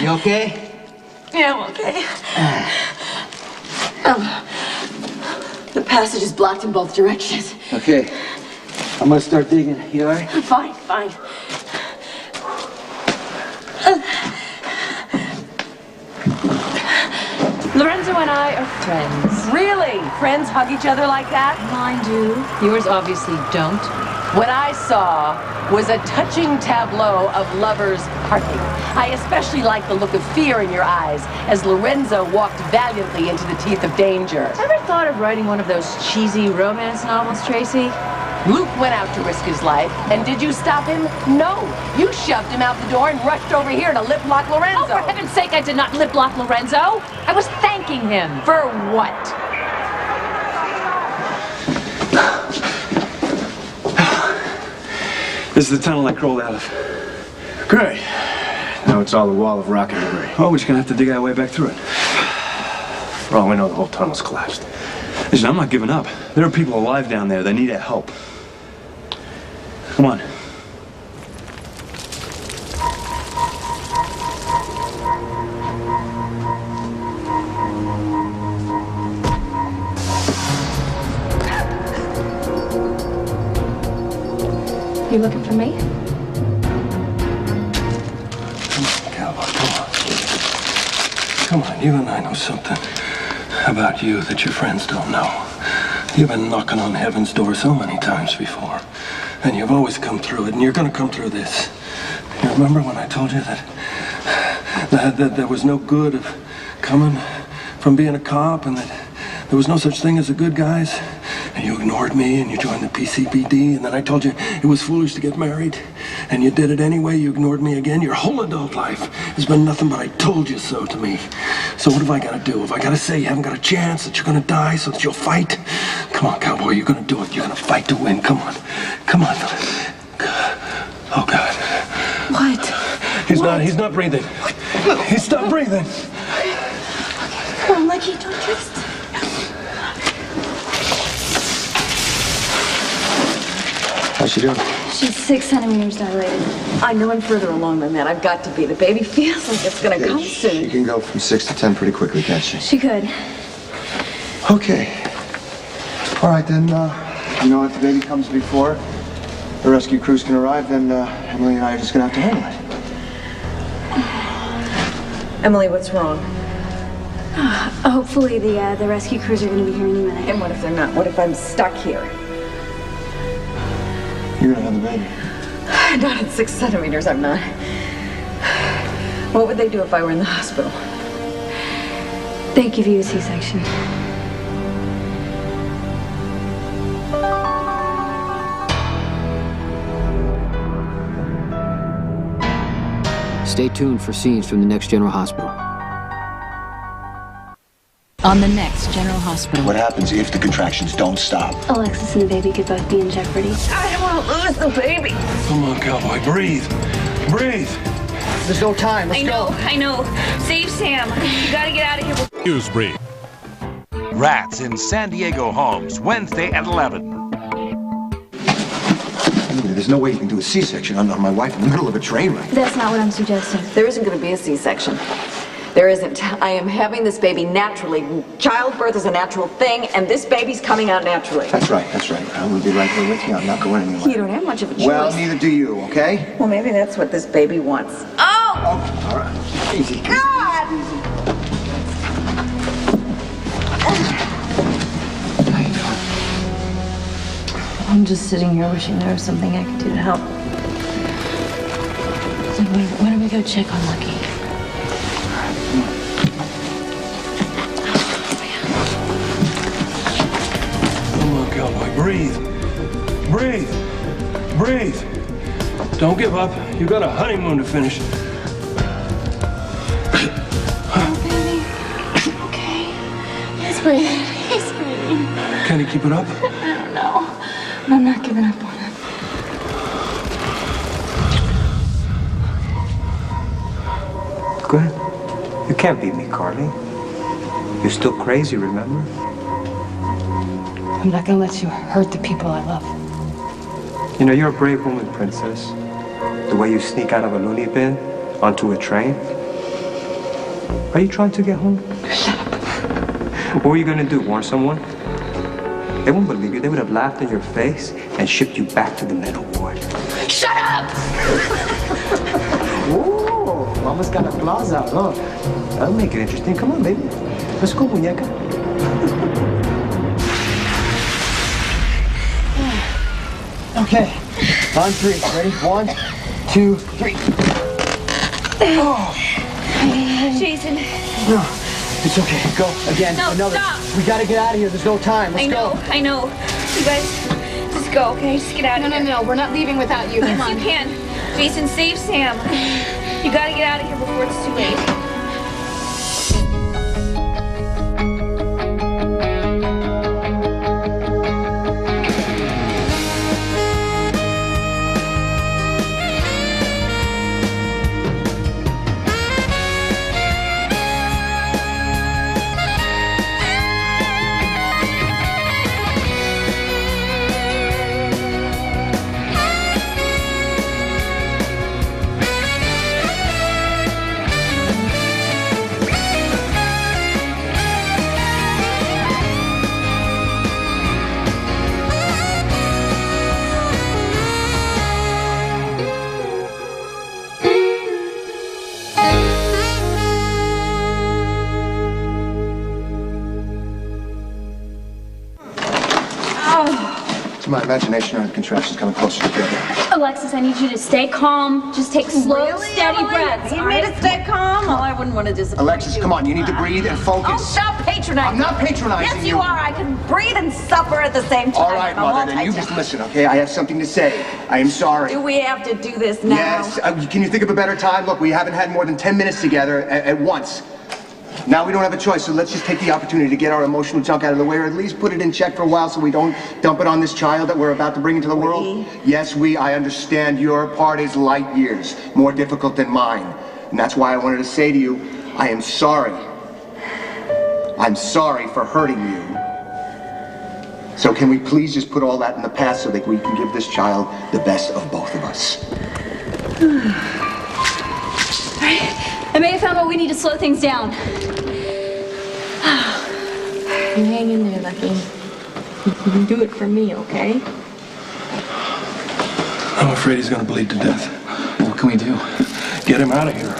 You okay? Yeah, I'm okay. The passage is blocked in both directions. Okay. I'm gonna start digging. You all right? Fine. Lorenzo and I are friends. Really? Friends hug each other like that? Mine do. Yours obviously don't. What I saw was a touching tableau of lovers hugging. I especially like the look of fear in your eyes as Lorenzo walked valiantly into the teeth of danger. Ever thought of writing one of those cheesy romance novels, Tracy? Luke went out to risk his life, and did you stop him? No. You shoved him out the door and rushed over here to lip-lock Lorenzo. Oh, for heaven's sake, I did not lip-lock Lorenzo. I was thanking him. For what? This is the tunnel I crawled out of. Great. Now it's all a wall of rock and debris. Oh, we're just gonna have to dig our way back through it. For all we know, the whole tunnel's collapsed. Listen, I'm not giving up. There are people alive down there that need our help. Come on. You looking for me? Come on, you and I know something about you that your friends don't know. You've been knocking on heaven's door so many times before, and you've always come through it, and you're gonna come through this. You remember when I told you that there was no good of coming from being a cop, and that there was no such thing as the good guys? And you ignored me, and you joined the PCPD, and then I told you it was foolish to get married, and you did it anyway. You ignored me again. Your whole adult life has been nothing but I told you so to me. So what have I got to do? Have I got to say you haven't got a chance, that you're going to die so that you'll fight? Come on, cowboy, you're going to do it. You're going to fight to win. Come on. Come on. Oh, God. What? He's not breathing. He stopped breathing. Come on, Lucky, don't just... How's she doing? She's 6 centimeters dilated. I know I'm further along than that. I've got to be. The baby feels like it's gonna come soon. She can go from 6 to 10 pretty quickly, can't she? She could. Okay. All right, then, you know, if the baby comes before the rescue crews can arrive, then Emily and I are just gonna have to handle it. Emily, what's wrong? Hopefully the rescue crews are going to be here any minute. And what if they're not? What if I'm stuck here? You're gonna have the baby. Not at 6 centimeters, I'm not. What would they do if I were in the hospital? They'd give you a C-section. Stay tuned for scenes from the next General Hospital. On the next General Hospital. What happens if the contractions don't stop? Alexis and the baby could both be in jeopardy. I don't want to lose the baby. Come on, cowboy, breathe. Breathe. There's no time. Let's go. I know. Save Sam. You gotta get out of here. Newsbrief. Rats in San Diego homes, Wednesday at 11. There's no way you can do a C-section on my wife in the middle of a train wreck. That's not what I'm suggesting. There isn't going to be a C-section. There isn't. I am having this baby naturally. Childbirth is a natural thing, and this baby's coming out naturally. That's right, that's right. I'm gonna be right there with you. I'm not going anywhere. You don't have much of a choice. Well, neither do you, okay? Well, maybe that's what this baby wants. Oh! Oh, all right. Easy. God! I'm just sitting here wishing there was something I could do to help. So why don't we go check on Lucky? Come on, cowboy, breathe. Breathe. Breathe. Don't give up. You got a honeymoon to finish. He's breathing. He's breathing. Can he keep it up? I don't know. But I'm not giving up on him. Good. You can't beat me, Carly. You're still crazy, remember? I'm not gonna let you hurt the people I love. You know, you're a brave woman, Princess. The way you sneak out of a loony bin onto a train. Are you trying to get home? Shut up. What were you gonna do, warn someone? They won't believe you. They would have laughed in your face and shipped you back to the mental ward. Shut up! Oh, Mama's got applause out, huh? That'll make it interesting. Come on, baby. Let's go, muñeca. Okay. On 3. Ready? 1, 2, 3. Oh. Jason. No, it's okay. Go again. No, Another. stop. We gotta get out of here. There's no time. Let's go. I know. You guys, just Just go, okay? Just get out of here. No, we're not leaving without you. Come Yes, on. you can. Jason, save Sam. You gotta get out of here before it's too late. My imagination and contractions coming closer together. Alexis, I need you to stay calm. Just take slow, steady breaths. You made it stay calm? Well, I wouldn't want to disappoint Alexis, you. come on. You need to breathe and focus. Oh, stop patronizing. I'm not patronizing Yes, you are. I can breathe and suffer at the same time. All right, Mother, then you just listen, okay? I have something to say. I am sorry. Do we have to do this now? Yes. Can you think of a better time? Look, we haven't had more than 10 minutes together at once. Now we don't have a choice, so let's just take the opportunity to get our emotional junk out of the way, or at least put it in check for a while so we don't dump it on this child that we're about to bring into the world. Yes, I understand your part is light years more difficult than mine. And that's why I wanted to say to you, I am sorry. I'm sorry for hurting you. So can we please just put all that in the past so that we can give this child the best of both of us? I may have found what we need to slow things down. You hang in there, Lucky. You can do it for me, okay? I'm afraid he's gonna bleed to death. What can we do? Get him out of here.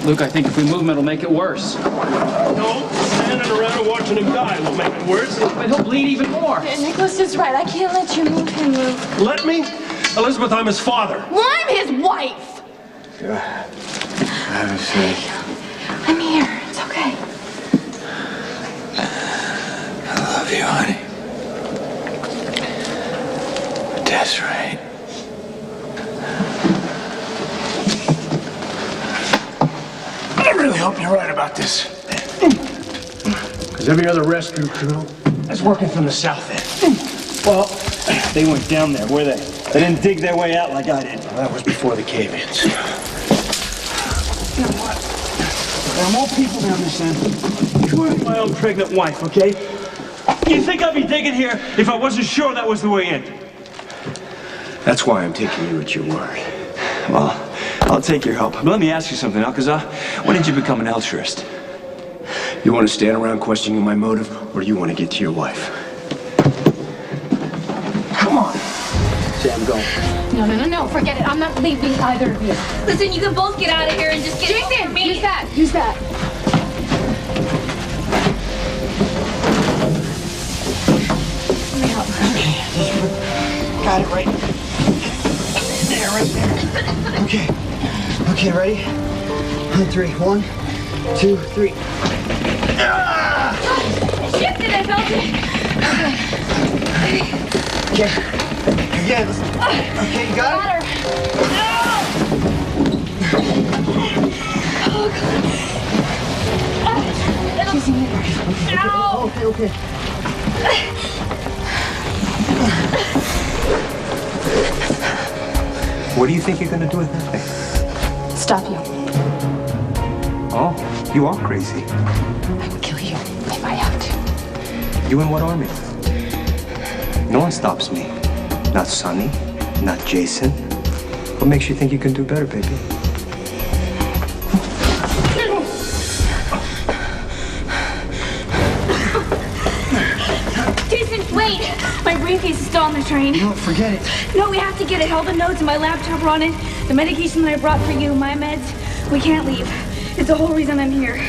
Luke, I think if we move him, it'll make it worse. No, standing around and watching him die will make it worse. But he'll bleed even more. Nicholas is right. I can't let you move him, Luke. Let me? Elizabeth, I'm his father. Well, I'm his wife. I say. I'm here. It's okay. I love you, honey. That's right. I really hope you're right about this. Because every other rescue crew is working from the south end. Well, they went down there, were they? They didn't dig their way out like I did. Well, that was before the cave-ins. You know what? There are more people down this end. You are my own pregnant wife, okay? You think I'd be digging here if I wasn't sure that was the way in? That's why I'm taking you at your word. Well, I'll take your help. But let me ask you something, Alcazar. When did you become an altruist? You want to stand around questioning my motive, or do you want to get to your wife? Come on. Sam, go. No. Forget it. I'm not leaving either of you. Listen, you can both get out of here and just get Jason, me. use that. Use that. Let me help. Got it right there, right there. Okay. Okay, ready? On three. 1, 2, 3. Shifted, I felt it. Okay. Again. Okay, you got it? Okay. What do you think you're going to do with that thing? Stop you. Oh, you are crazy. I would kill you if I have to. You in what army? No one stops me. Not Sonny, not Jason. What makes you think you can do better, baby? Jason, wait! My briefcase is still on the train. No, forget it. No, we have to get it. All the notes and my laptop are on it. The medication that I brought for you, my meds. We can't leave. It's the whole reason I'm here.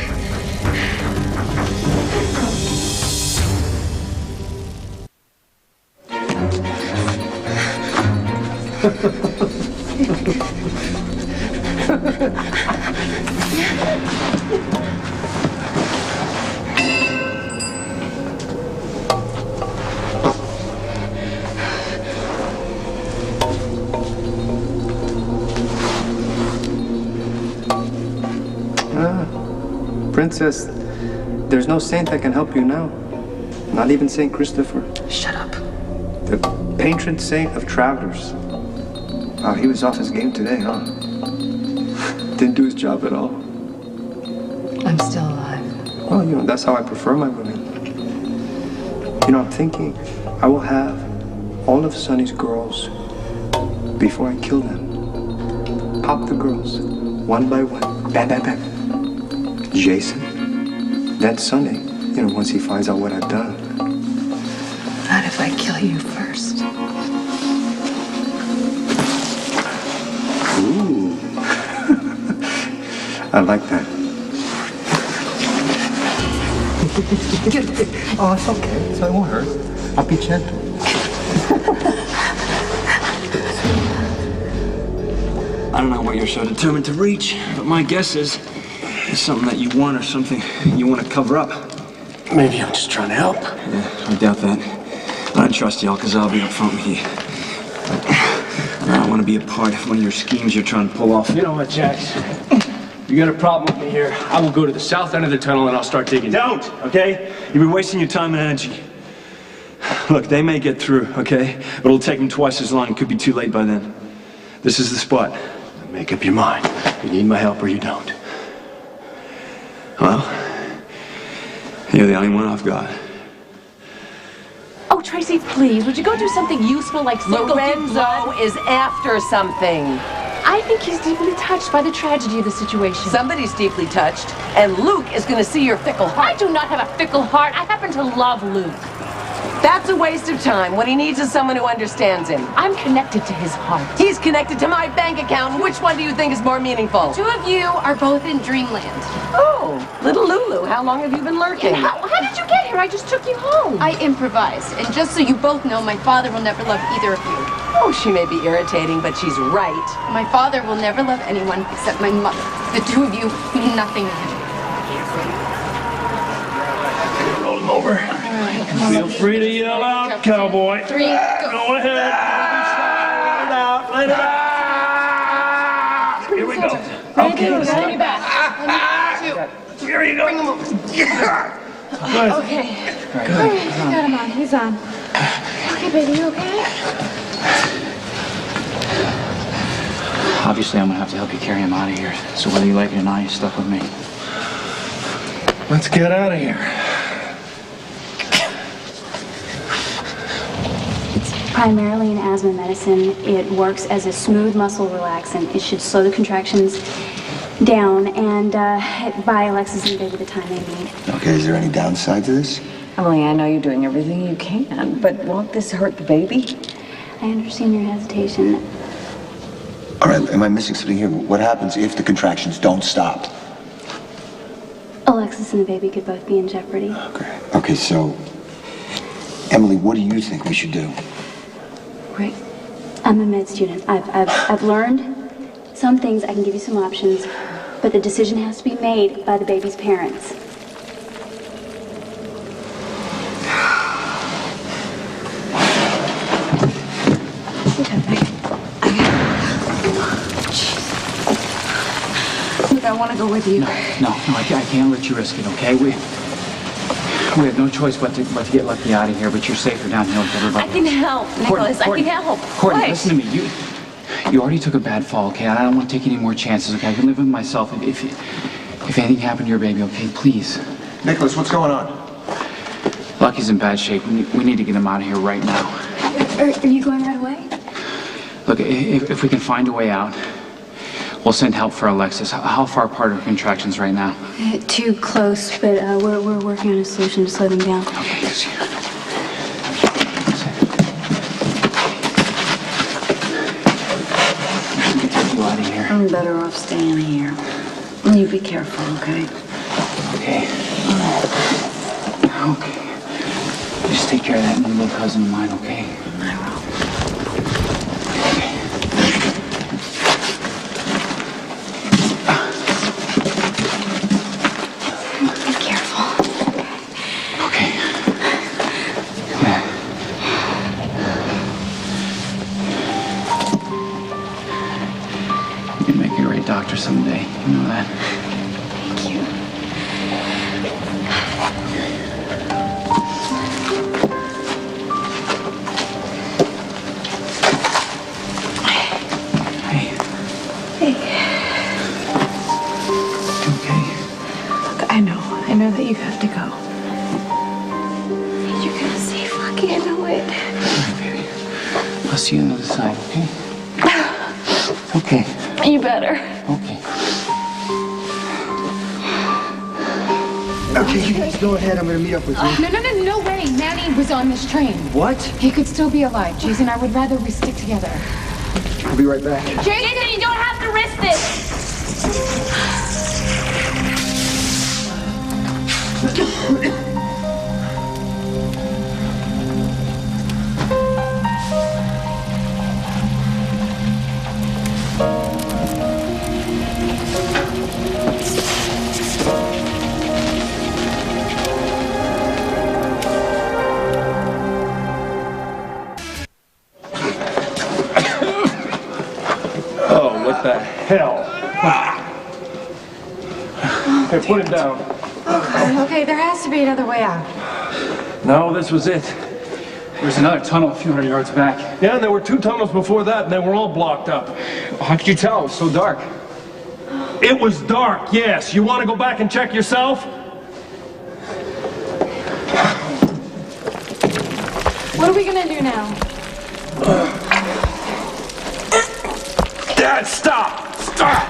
Princess, there's no saint that can help you now. Not even Saint Christopher. Shut up. The patron saint of travelers. Wow, he was off his game today, huh? Didn't do his job at all. I'm still alive. Well, you know, that's how I prefer my women. You know, I'm thinking I will have all of Sonny's girls before I kill them. Pop the girls, one by one. Bam, bam, bam. Jason, then Sonny, you know, once he finds out what I've done. Not if I kill you first. Ooh. I like that. Oh, it's okay. So it won't hurt. I'll be gentle. I don't know what you're so determined to reach, but my guess is it's something that you want or something you want to cover up. Maybe I'm just trying to help. Yeah, I doubt that. I don't trust y'all because I'll be upfront with you. I don't want to be a part of one of your schemes you're trying to pull off. You know what, Jax? You got a problem with me here, I will go to the south end of the tunnel and I'll start digging. Don't, okay? You've been wasting your time and energy. Look, they may get through, okay? But it'll take them twice as long. It could be too late by then. This is the spot. Make up your mind. You need my help or you don't. Well, you're the only one I've got. Oh, Tracy, please, would you go do something useful like Lorenzo is after something. I think he's deeply touched by the tragedy of the situation. Somebody's deeply touched, and Luke is going to see your fickle heart. I do not have a fickle heart. I happen to love Luke. That's a waste of time. What he needs is someone who understands him. I'm connected to his heart. He's connected to my bank account. Which one do you think is more meaningful? Two of you are both in dreamland. Oh, little Lulu, how long have you been lurking? How did you get here? I just took you home. I improvised. And just so you both know, my father will never love either of you. Oh, she may be irritating, but she's right. My father will never love anyone except my mother. The two of you mean nothing to him. Roll him over. Feel free to yell out, cowboy. Three, go. Go ahead. Let it out. Here we go. Okay. Bring it back. Here you go. Bring him over. Okay. Good. Got him on. He's on. Okay, baby, you okay? Obviously, I'm gonna have to help you carry him out of here. So whether you like it or not, you're stuck with me. Let's get out of here. Primarily an asthma medicine. It works as a smooth muscle relaxant. It should slow the contractions down and buy Alexis and Baby the time they need. Okay, is there any downside to this? Emily, I know you're doing everything you can, but won't this hurt the baby? I understand your hesitation. All right, am I missing something here? What happens if the contractions don't stop? Alexis and the baby could both be in jeopardy. Okay, so, Emily, what do you think we should do? Right. I'm a med student. I've learned some things. I can give you some options, but the decision has to be made by the baby's parents. Look, I want to go with you. No, I can't let you risk it, okay? We have no choice but to get Lucky out of here, but you're safer down here with everybody. I can help, Nicholas. I can help. Courtney, What? listen to me. You already took a bad fall, okay? I don't want to take any more chances, okay? I can live with myself. If anything happened to your baby, okay? Please. Nicholas, what's going on? Lucky's in bad shape. We need to get him out of here right now. Are you going right away? Look, if we can find a way out, we'll send help for Alexis. How far apart are contractions right now? Too close, but we're working on a solution to slow them down. Okay, yes. Out of here. I'm better off staying here. You be careful, okay? Okay. Okay. Just take care of that little cousin of mine, okay? I will. Be careful. Okay. You can make a great doctor someday. You know that. Thank you. I know that you have to go. You're gonna save Lucky, I know it. I'll see you on the other side, okay? Okay. You better. Okay. Okay, you guys go ahead. I'm gonna meet up with you. No way. Manny was on this train. What? He could still be alive. Jason, I would rather we stick together. I'll be right back. Jason, you don't have to risk this. Oh, what the hell? Hey, put him down. Okay, there has to be another way out. No, this was it. There's another tunnel a few hundred yards back. Yeah, and there were 2 tunnels before that, and they were all blocked up. How could you tell? It was so dark. It was dark, yes. You want to go back and check yourself? What are we gonna do now? Dad, stop! Stop!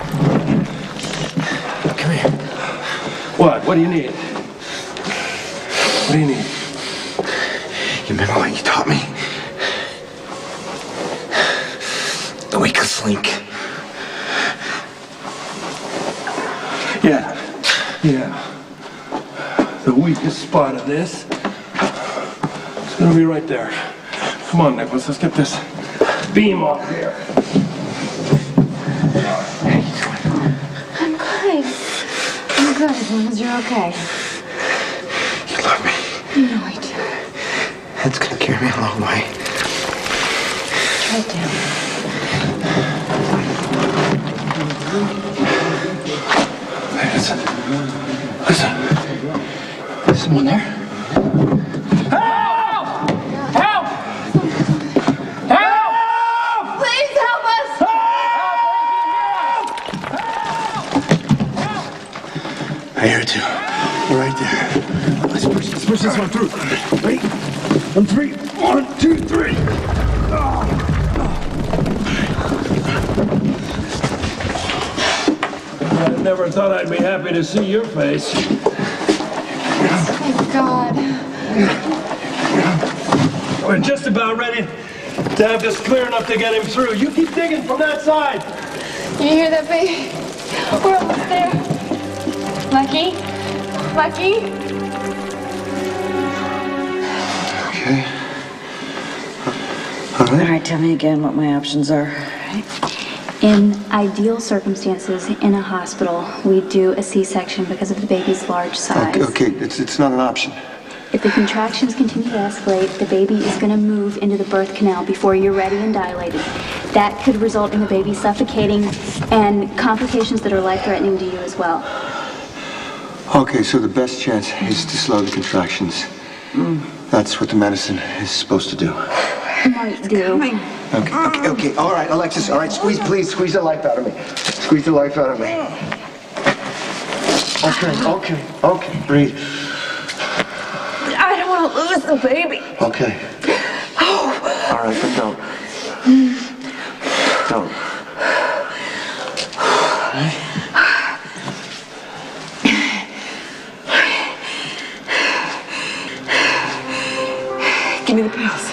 Come here. What? What do you need? What do you need? You remember what you taught me? The weakest link. Yeah. The weakest spot of this. It's gonna be right there. Come on, Nicholas, let's get this beam off here. I'm good. I'm good as long as you're okay. You love me. You know I do. That's gonna carry me a long way. Right down. Hey, listen. Listen. Is someone there? Help! Help! Help! Please help us! I hear it too. We're right there. Let's push this one through. Ready? On 3. 1, 2, 3. I never thought I'd be happy to see your face. Thank God. We're just about ready to have this clear enough to get him through. You keep digging from that side. You hear that, baby? We're almost there. Lucky? Lucky? Okay. All right, tell me again what my options are. In ideal circumstances, in a hospital, we do a C-section because of the baby's large size. Okay, it's not an option. If the contractions continue to escalate, the baby is going to move into the birth canal before you're ready and dilated. That could result in the baby suffocating and complications that are life-threatening to you as well. Okay, so the best chance is to slow the contractions. That's what the medicine is supposed to do. Might do. Okay. All right, Alexis. All right, please squeeze the life out of me. Squeeze the life out of me. Okay. Breathe. I don't want to lose the baby. Okay. All right, but don't. Don't. Give me the pills.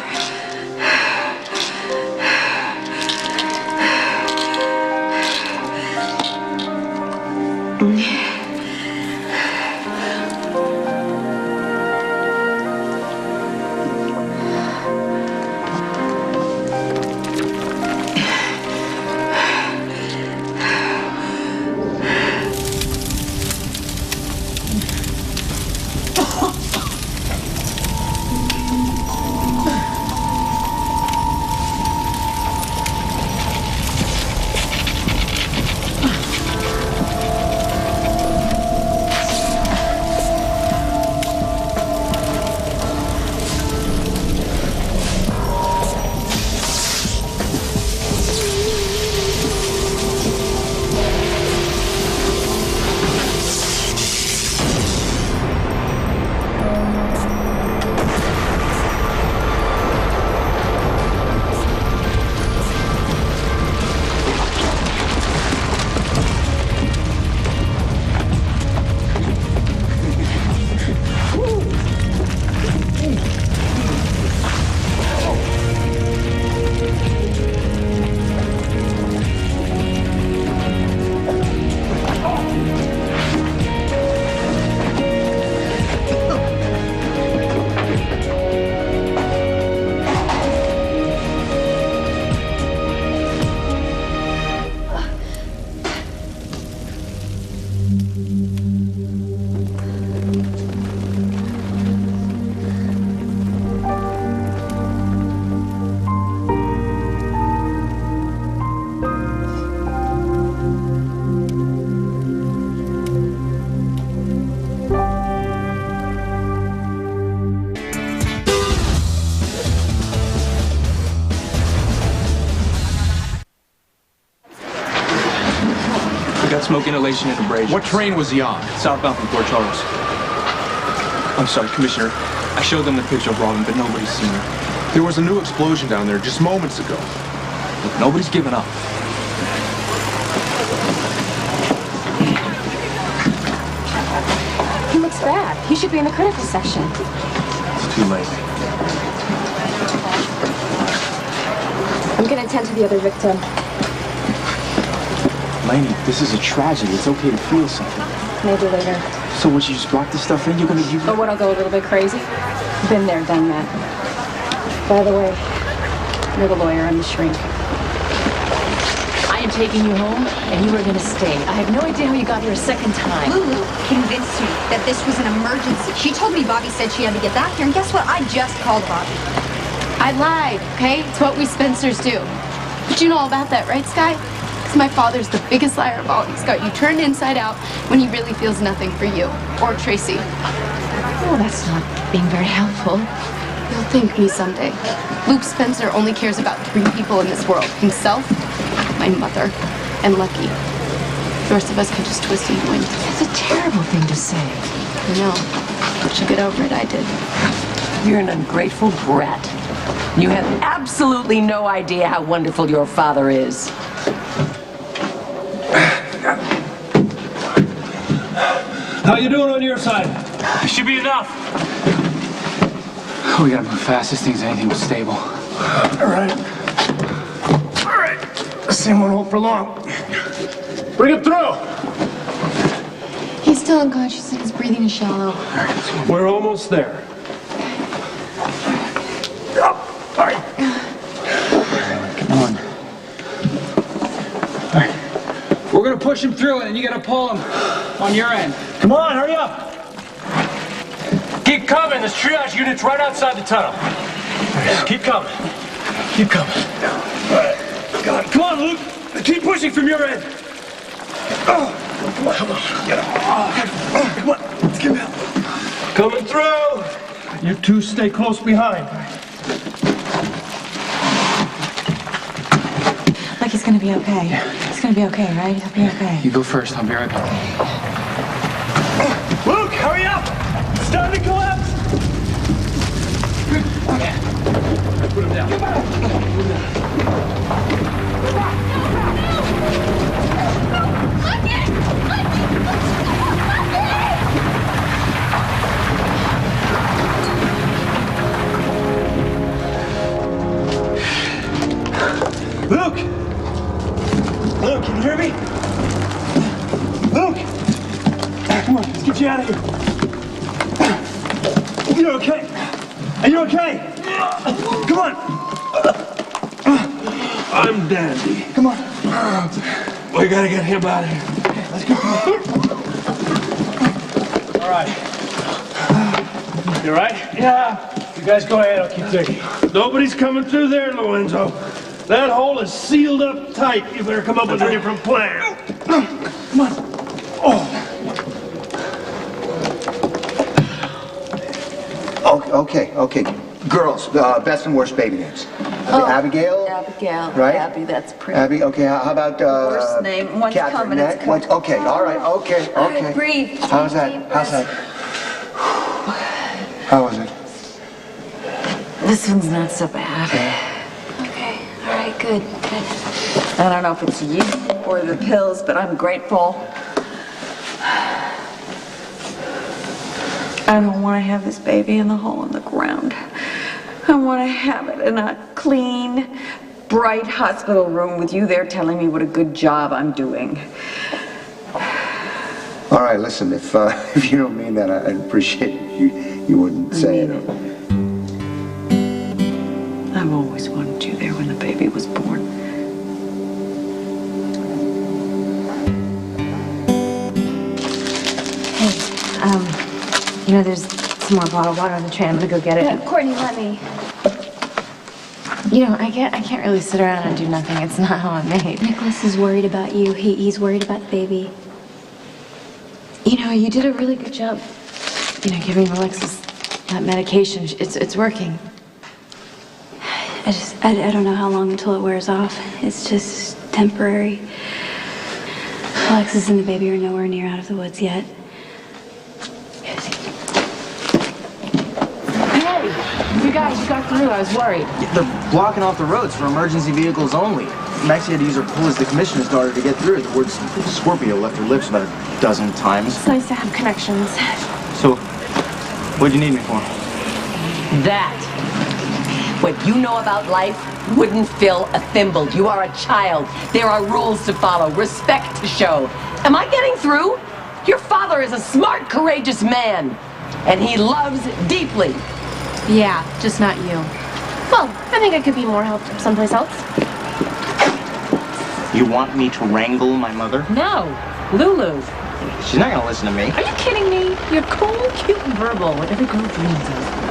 Smoke inhalation and abrasion. What train was he on? Southbound from Port Charles. I'm sorry, Commissioner. I showed them the picture of Robin, but nobody's seen her. There was a new explosion down there just moments ago. Look, nobody's given up. He looks bad. He should be in the critical section. It's too late. I'm gonna attend to the other victim. Lainey, this is a tragedy. It's okay to feel something. Maybe later. So what, you just brought this stuff in? You're gonna use it? Or what, I'll go a little bit crazy? Been there, done that. By the way, you're the lawyer, I'm the shrink. I am taking you home, and you are going to stay. I have no idea how you got here a second time. Lulu convinced me that this was an emergency. She told me Bobby said she had to get back here, and guess what? I just called Bobby. I lied, okay? It's what we Spencers do. But you know all about that, right, Sky? Because my father's the biggest liar of all. He's got you turned inside out when he really feels nothing for you. Or Tracy. Oh, that's not being very helpful. You'll thank me someday. Luke Spencer only cares about 3 people in this world. Himself, my mother, and Lucky. The rest of us can just twist and point. That's a terrible thing to say. I know. But you'll get over it, I did. You're an ungrateful brat. You have absolutely no idea how wonderful your father is. How you doing on your side? Should be enough. We gotta move fast. This thing's anything but stable. All right. All right. This thing won't hold for long. Bring it through. He's still unconscious and his breathing is shallow. We're almost there. All right. Come on. All right. We're gonna push him through it, and you gotta pull him on your end. Come on, hurry up. Keep coming. This triage unit's right outside the tunnel. Keep coming. Keep coming. All right. Come on, Luke. Keep pushing from your end. Come on, come on. Get up. Come on. Let's get out. Coming through. You two stay close behind. Like he's gonna be okay. He's gonna be okay, right? He'll be okay. You go first. I'll be right back. Luke, hurry up. It's starting to collapse. Put him down. Luke! Luke, can you hear me? Luke! Come on, let's get you out of here. You're okay. Are you okay? Come on. I'm dandy. Come on. We gotta get him out of here. Okay, let's go. All right. You all right? Yeah. You guys go ahead. I'll keep digging. Nobody's coming through there, Lorenzo. That hole is sealed up tight. You better come up with a different plan. Come on. Oh. Okay. Girls, best and worst baby names. Abigail? Abigail. Right? Abby, that's pretty. Abby, okay, how about, Worst name. One's Catherine, coming, it's coming. Okay, all right, okay. All right, breathe. How's that? How was it? This one's not so bad. Okay, all right, good. I don't know if it's you or the pills, but I'm grateful. I don't want to have this baby in the hole in the ground. I want to have it in a clean, bright hospital room with you there telling me what a good job I'm doing. All right, listen, if you don't mean that, I'd appreciate it. You wouldn't say it. I've always wanted you there when the baby was born. You know, there's some more bottled water on the tray. I'm gonna go get it. Yeah, Courtney, let me. You know, I can't really sit around and do nothing. It's not how I'm made. Nicholas is worried about you. He's worried about the baby. You know, you did a really good job, you know, giving Alexis that medication. It's working. I don't know how long until it wears off. It's just temporary. Alexis and the baby are nowhere near out of the woods yet. You guys, you got through. I was worried. They're blocking off the roads for emergency vehicles only. Maxie had to use her pull as the commissioner's daughter to get through. The word Scorpio left her lips about a dozen times. It's nice to have connections. So, what'd you need me for? That. What you know about life wouldn't fill a thimble. You are a child. There are rules to follow, respect to show. Am I getting through? Your father is a smart, courageous man, and he loves deeply. Yeah, just not you. Well, I think I could be more help someplace else. You want me to wrangle my mother? No, Lulu. She's not gonna listen to me. Are you kidding me? You're cool, cute, and verbal, what every girl dreams of.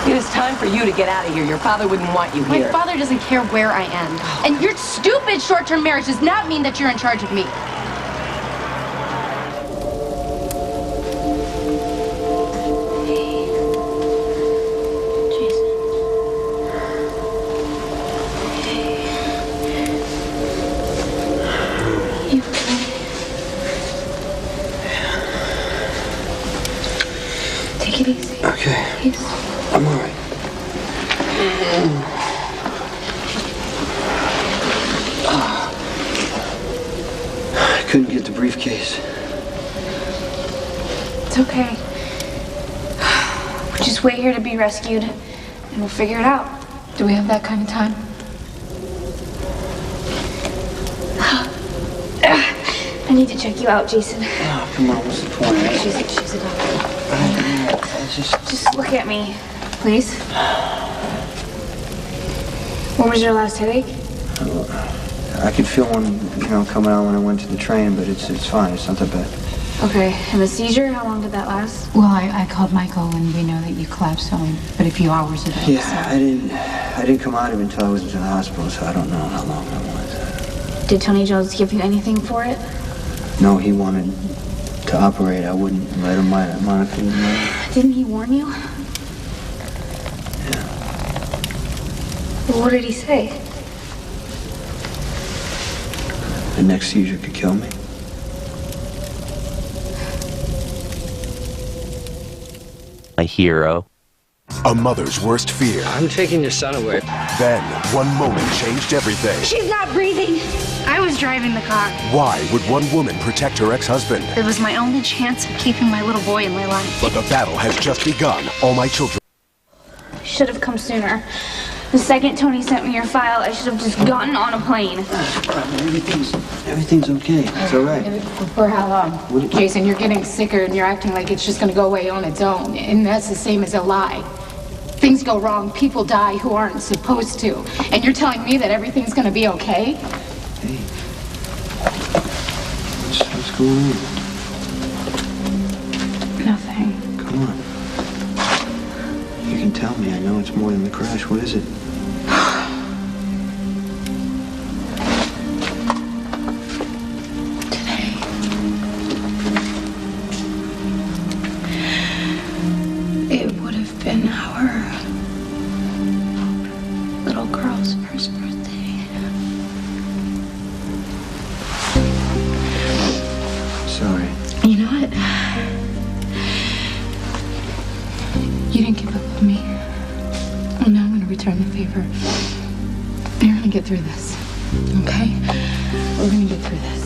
It is time for you to get out of here. Your father wouldn't want you here. My father doesn't care where I am. And your stupid short-term marriage does not mean that you're in charge of me. Take it easy. Okay. Please. I'm all right. I couldn't get the briefcase. It's okay. We'll just wait here to be rescued, and we'll figure it out. Do we have that kind of time? I need to check you out, Jason. Oh, come on, what's the point? She's a doctor. Just look at me, please. When was your last headache? I could feel one, coming on when I went to the train, but it's fine. It's not that bad. Okay, and the seizure, how long did that last? Well, I called Michael, and we know that you collapsed only but a few hours ago. Yeah, I didn't come out of it until I was in the hospital, so I don't know how long that was. Did Tony Jones give you anything for it? No, he wanted to operate. I wouldn't let him. Monica didn't let him. Didn't he warn you? Yeah. Well, what did he say? The next seizure could kill me. A hero. A mother's worst fear. I'm taking your son away. Then, one moment changed everything. She's not breathing. I was driving the car. Why would one woman protect her ex-husband? It was my only chance of keeping my little boy in my life. But the battle has just begun. All my children. I should have come sooner. The second Tony sent me your file, I should have just gotten on a plane. Everything's okay. It's all right. For how long? Jason, you're getting sicker and you're acting like it's just going to go away on its own. And that's the same as a lie. Things go wrong, people die who aren't supposed to. And you're telling me that everything's going to be okay? Hey. What's going on? Nothing. Come on. You can tell me. I know it's more than the crash. What is it? It would have been our little girl's first birthday. Sorry. You know what? You didn't give up on me. Well, now I'm going to return the favor. You're going to get through this, okay? We're going to get through this.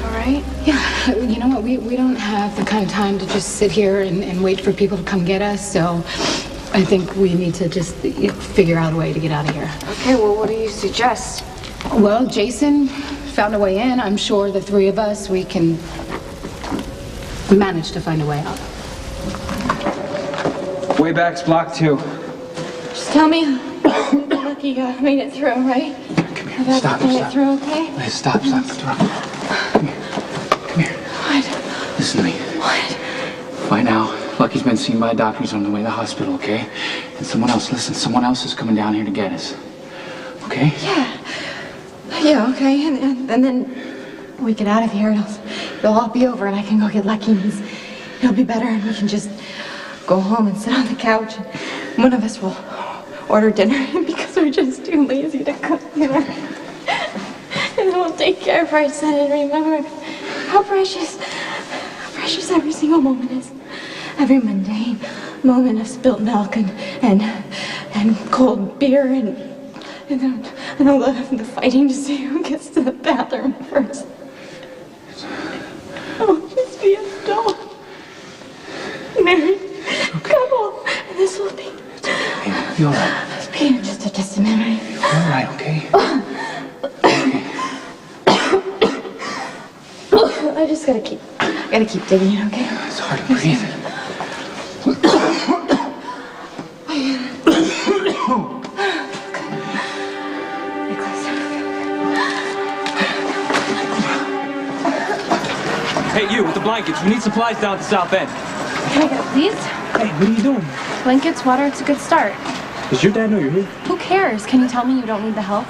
All right? Yeah, you know what? We don't have the kind of time to just sit here and wait for people to come get us, so I think we need to just figure out a way to get out of here. Okay, well, what do you suggest? Well, Jason found a way in. I'm sure the three of us, we managed to find a way out. Way back's block 2. Just tell me you're lucky you made it through, right? Come here. Stop. Made it through, okay? Hey, stop. Come here. What? Listen to me. What? Right now, Lucky's been seen by a doctor. He's on the way to the hospital, okay? And someone else is coming down here to get us. Okay? Yeah, okay, and then we get out of here, and it'll all be over, and I can go get Lucky, and it'll be better, and we can just go home and sit on the couch, and one of us will order dinner because we're just too lazy to cook dinner. take care of our son and remember how precious every single moment is. Every mundane moment of spilt milk and cold beer and the fighting to see who gets to the bathroom first. Oh, just be a adult, married couple, and this will be. You all right? It's being just a distant memory. You all right? Okay. I just gotta keep digging, okay? It's hard to breathe. Hey, you with the blankets. We need supplies down at the south end. Can I get it, please? Hey, what are you doing? Blankets, water, it's a good start. Does your dad know you're here? Who cares? Can you tell me you don't need the help?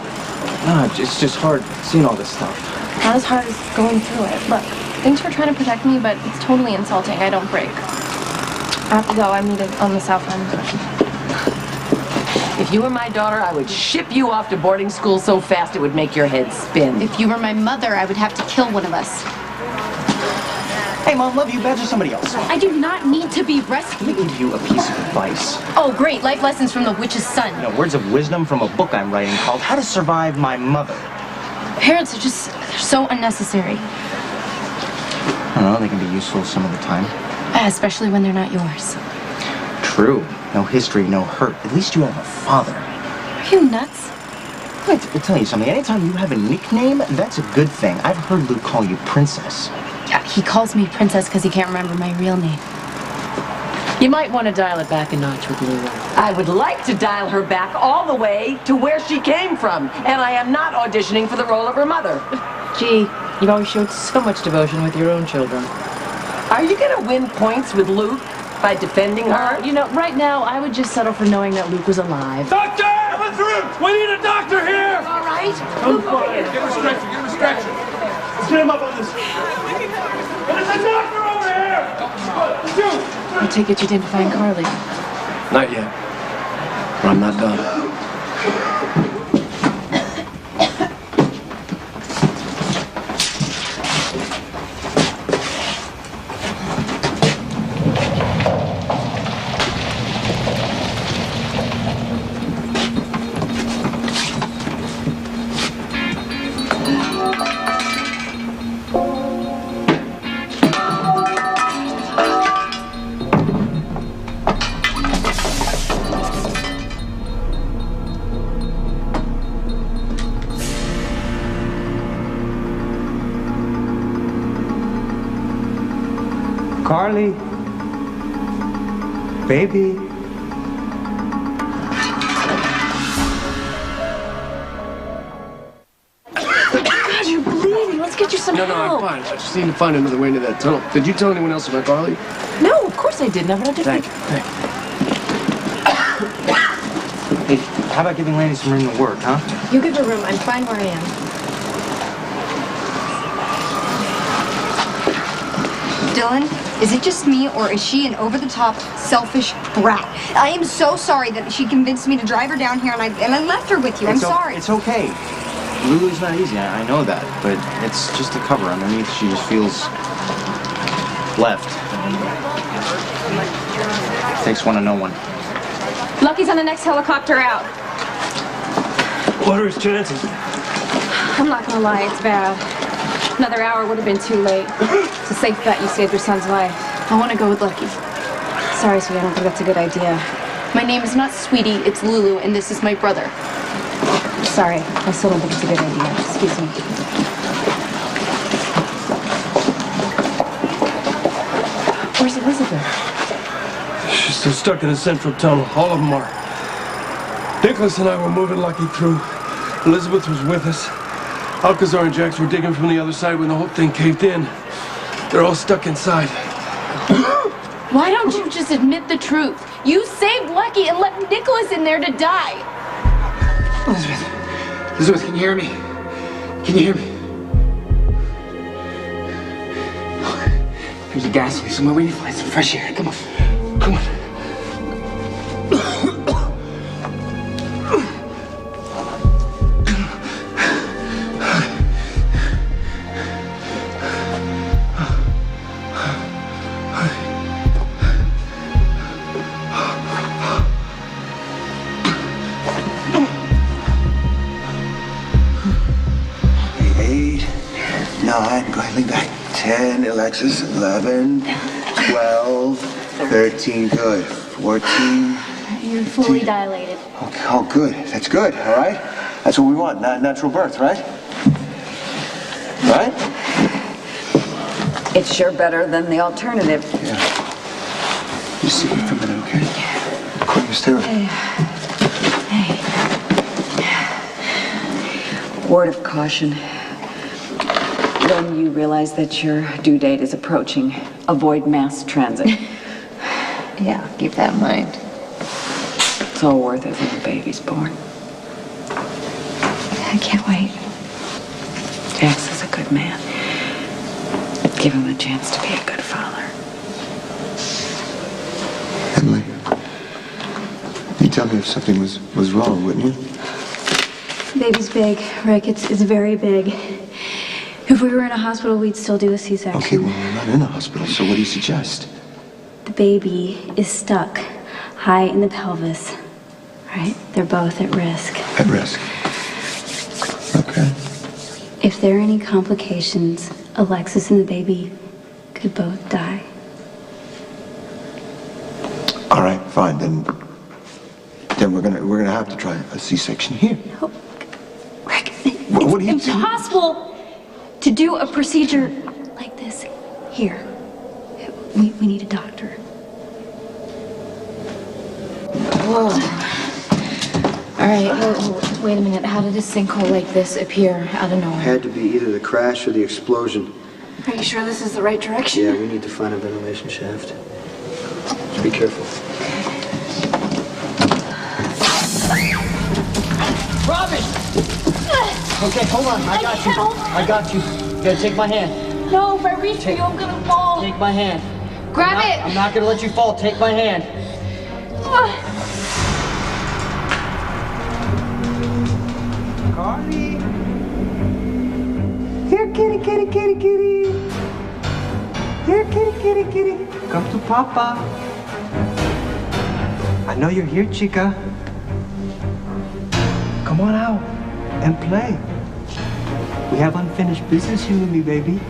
Nah, it's just hard seeing all this stuff. Not as hard as going through it. Look, thanks for trying to protect me, but it's totally insulting. I don't break. I have to go. I'm needed on the south end. If you were my daughter, I would ship you off to boarding school so fast it would make your head spin. If you were my mother, I would have to kill one of us. Hey, Mom, love you. Badger somebody else. I do not need to be rescued. Let me give you a piece of advice. Oh, great. Life lessons from the witch's son. You know, words of wisdom from a book I'm writing called How to Survive My Mother. Parents are just, they're so unnecessary. I don't know, they can be useful some of the time. Especially when they're not yours. True. No history, no hurt. At least you have a father. Are you nuts? I'll tell you something. Anytime you have a nickname, that's a good thing. I've heard Luke call you Princess. Yeah, he calls me Princess because he can't remember my real name. You might want to dial it back a notch with Lulu. I would like to dial her back all the way to where she came from, and I am not auditioning for the role of her mother. Gee, you've always showed so much devotion with your own children. Are you going to win points with Luke by defending her? You know, right now, I would just settle for knowing that Luke was alive. Doctor! We need a doctor here! All right. Come on. Get him a stretcher, get him a stretcher. Let's get him up on this. There's a doctor over here! I take it you didn't find Carly. Not yet. But I'm not done. Carly. Baby. God, you're bleeding. Let's get you some help. No, I'm fine. I just need to find another way into that tunnel. Did you tell anyone else about Carly? No, of course I didn't. But I Thank you. Hey, how about giving Lanny some room to work, huh? You give her room. I'm fine where I am. Dylan, is it just me, or is she an over-the-top, selfish brat? I am so sorry that she convinced me to drive her down here, and I left her with you. I'm sorry. It's okay. Lulu's not easy, I know that, but it's just a cover. Underneath, she just feels left. Takes one to know one. Lucky's on the next helicopter out. What are his chances? I'm not gonna lie, it's bad. Another hour would have been too late. It's a safe bet you saved your son's life. I want to go with Lucky. Sorry, sweetie, I don't think that's a good idea. My name is not Sweetie, it's Lulu, and this is my brother. Sorry, I still don't think it's a good idea. Excuse me. Where's Elizabeth? She's still stuck in the central tunnel. All of them are. Nicholas and I were moving Lucky through. Elizabeth was with us. Alcazar and Jax were digging from the other side when the whole thing caved in. They're all stuck inside. Why don't you just admit the truth? You saved Lucky and left Nicholas in there to die. Elizabeth, can you hear me? Can you hear me? There's a gas leak somewhere. We need to find some fresh air. Come on. Come on. 9, go ahead, lean back. 10, Alexis, 11, 12, 13, good. 14. You're fully dilated. Okay, oh, good. That's good, all right? That's what we want, natural birth, right? Right? It's sure better than the alternative. Yeah. Just sit here for a minute, okay? Courtney, stay with me. Word of caution. When you realize that your due date is approaching, avoid mass transit. Yeah, keep that in mind. It's all worth it when the baby's born. I can't wait. Jax is a good man. Give him a chance to be a good father. Emily, you'd tell me if something was wrong, wouldn't you? Baby's big, Rick. It's very big. If we were in a hospital, we'd still do a C-section. Okay, well, we're not in a hospital, so what do you suggest? The baby is stuck high in the pelvis, right? They're both at risk. At risk. Okay. If there are any complications, Alexis and the baby could both die. All right, fine. Then we're gonna have to try a C-section here. No, Rick, What do you it's impossible to do a procedure like this here. We need a doctor. Whoa. All right, wait a minute. How did a sinkhole like this appear out of nowhere? Had to be either the crash or the explosion. Are you sure this is the right direction? Yeah, we need to find a ventilation shaft. Just be careful. Robin! Okay, hold on. I got you. I got you. You gotta take my hand. No, if I reach for you, I'm gonna fall. Take my hand. Grab it. I'm not gonna let you fall. Take my hand. Carly! Here, kitty, kitty, kitty, kitty! Here, kitty, kitty, kitty! Come to Papa! I know you're here, chica. Come on out and play. We have unfinished business, you and me, baby.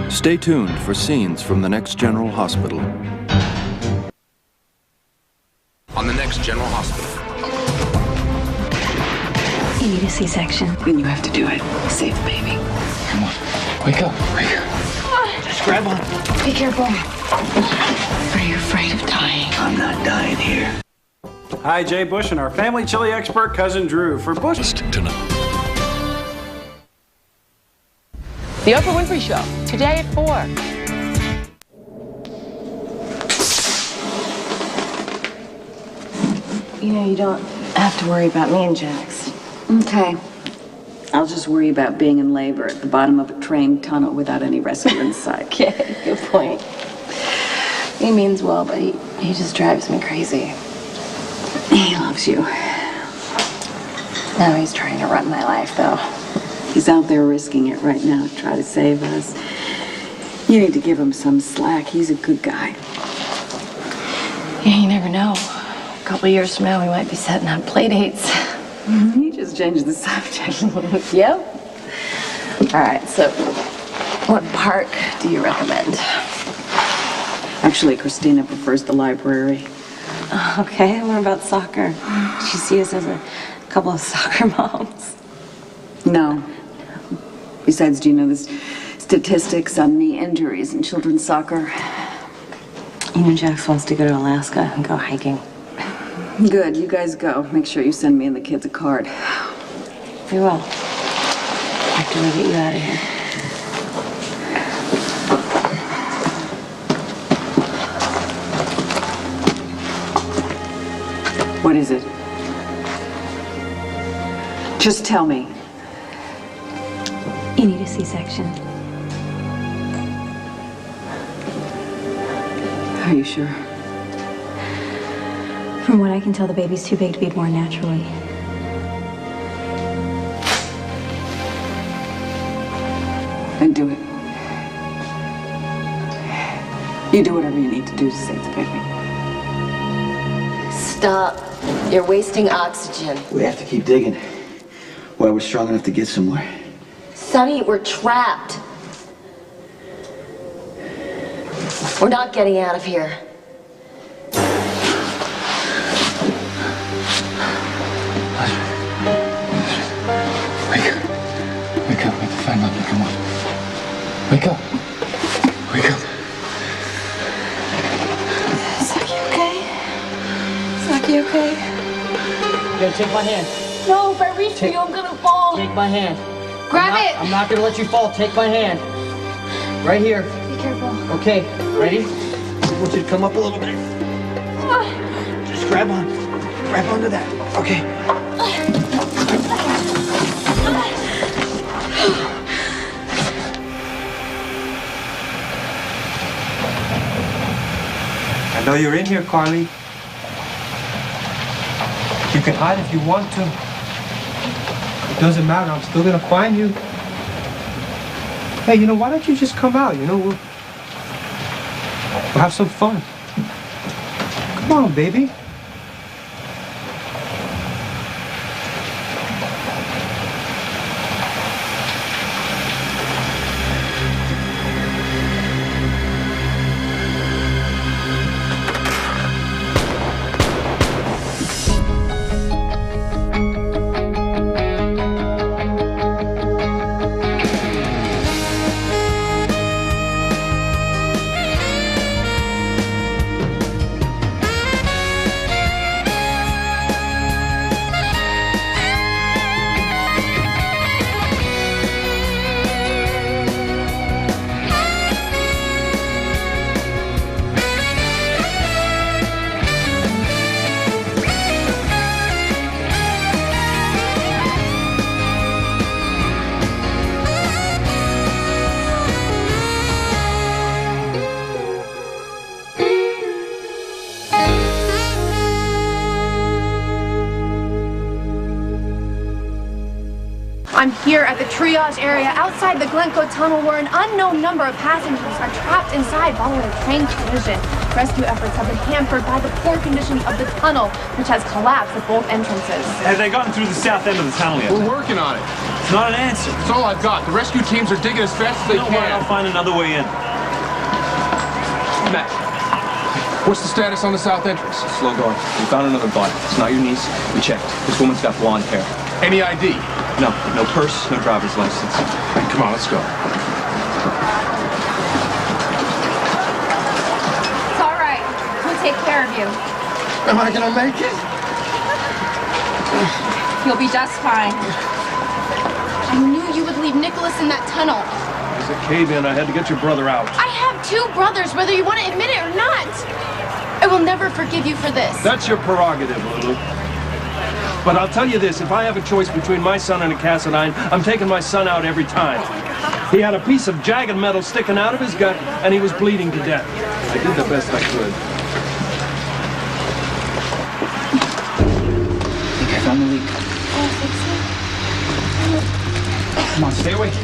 Stay tuned for scenes from the next General Hospital. On the next General Hospital. You need a C-section. Then you have to do it. Save the baby. Come on. Wake up. Wake up. Just grab on. Be careful. Are you afraid of dying? I'm not dying here. Hi, Jay Bush and our family chili expert, Cousin Drew, for Bush. The Oprah Winfrey Show, today at 4. You know, you don't have to worry about me and Jax. Okay. I'll just worry about being in labor at the bottom of a train tunnel without any rescue in sight. Okay, good point. He means well, but he just drives me crazy. He loves you. Now he's trying to run my life, though. He's out there risking it right now to try to save us. You need to give him some slack. He's a good guy. Yeah, you never know. A couple of years from now, we might be setting up play dates. You just changed the subject. Yep. All right, so what park do you recommend? Actually, Christina prefers the library. Okay, what about soccer? She sees us as a couple of soccer moms. No. Besides, do you know the statistics on knee injuries in children's soccer? You know, Jax wants to go to Alaska and go hiking. Good, you guys go. Make sure you send me and the kids a card. We will. After we get you out of here. What is it? Just tell me. You need a C-section. Are you sure? From what I can tell, the baby's too big to be born naturally. Then do it. You do whatever you need to do to save the baby. Stop. You're wasting oxygen. We have to keep digging. While we're strong enough to get somewhere. Sonny, we're trapped. We're not getting out of here. Wake up. Wake up. We have to find Lucky. Come on. Wake up. Wake up. Saki, okay? Saki, okay? Yeah, take my hand. No, if I reach for you, I'm gonna fall. Take my hand. Grab it. I'm not gonna let you fall. Take my hand. Right here. Be careful. Okay, ready? I want you to come up a little bit. Just grab on. Grab onto that. Okay. I know you're in here, Carly. You can hide if you want to. It doesn't matter, I'm still gonna find you. Hey, you know, why don't you just come out? You know, we'll have some fun. Come on, baby. I'm here at the triage area outside the Glencoe Tunnel where an unknown number of passengers are trapped inside following a train collision. Rescue efforts have been hampered by the poor condition of the tunnel, which has collapsed at both entrances. Have they gotten through the south end of the tunnel yet? We're working on it. It's not an answer. It's all I've got. The rescue teams are digging as fast as they can. I'll find another way in. Matt, what's the status on the south entrance? Slow going. We found another body. It's not your niece. We checked. This woman's got blonde hair. Any ID? No. No purse, no driver's license. All right, come on, let's go. It's all right. We'll take care of you. Am I gonna make it? You'll be just fine. I knew you would leave Nicholas in that tunnel. There's a cave-in. I had to get your brother out. I have two brothers, whether you want to admit it or not. I will never forgive you for this. That's your prerogative, Lulu. But I'll tell you this, if I have a choice between my son and a Cassadine, I'm taking my son out every time. He had a piece of jagged metal sticking out of his gut, and he was bleeding to death. I did the best I could. I think I found the leak. Come on, stay awake.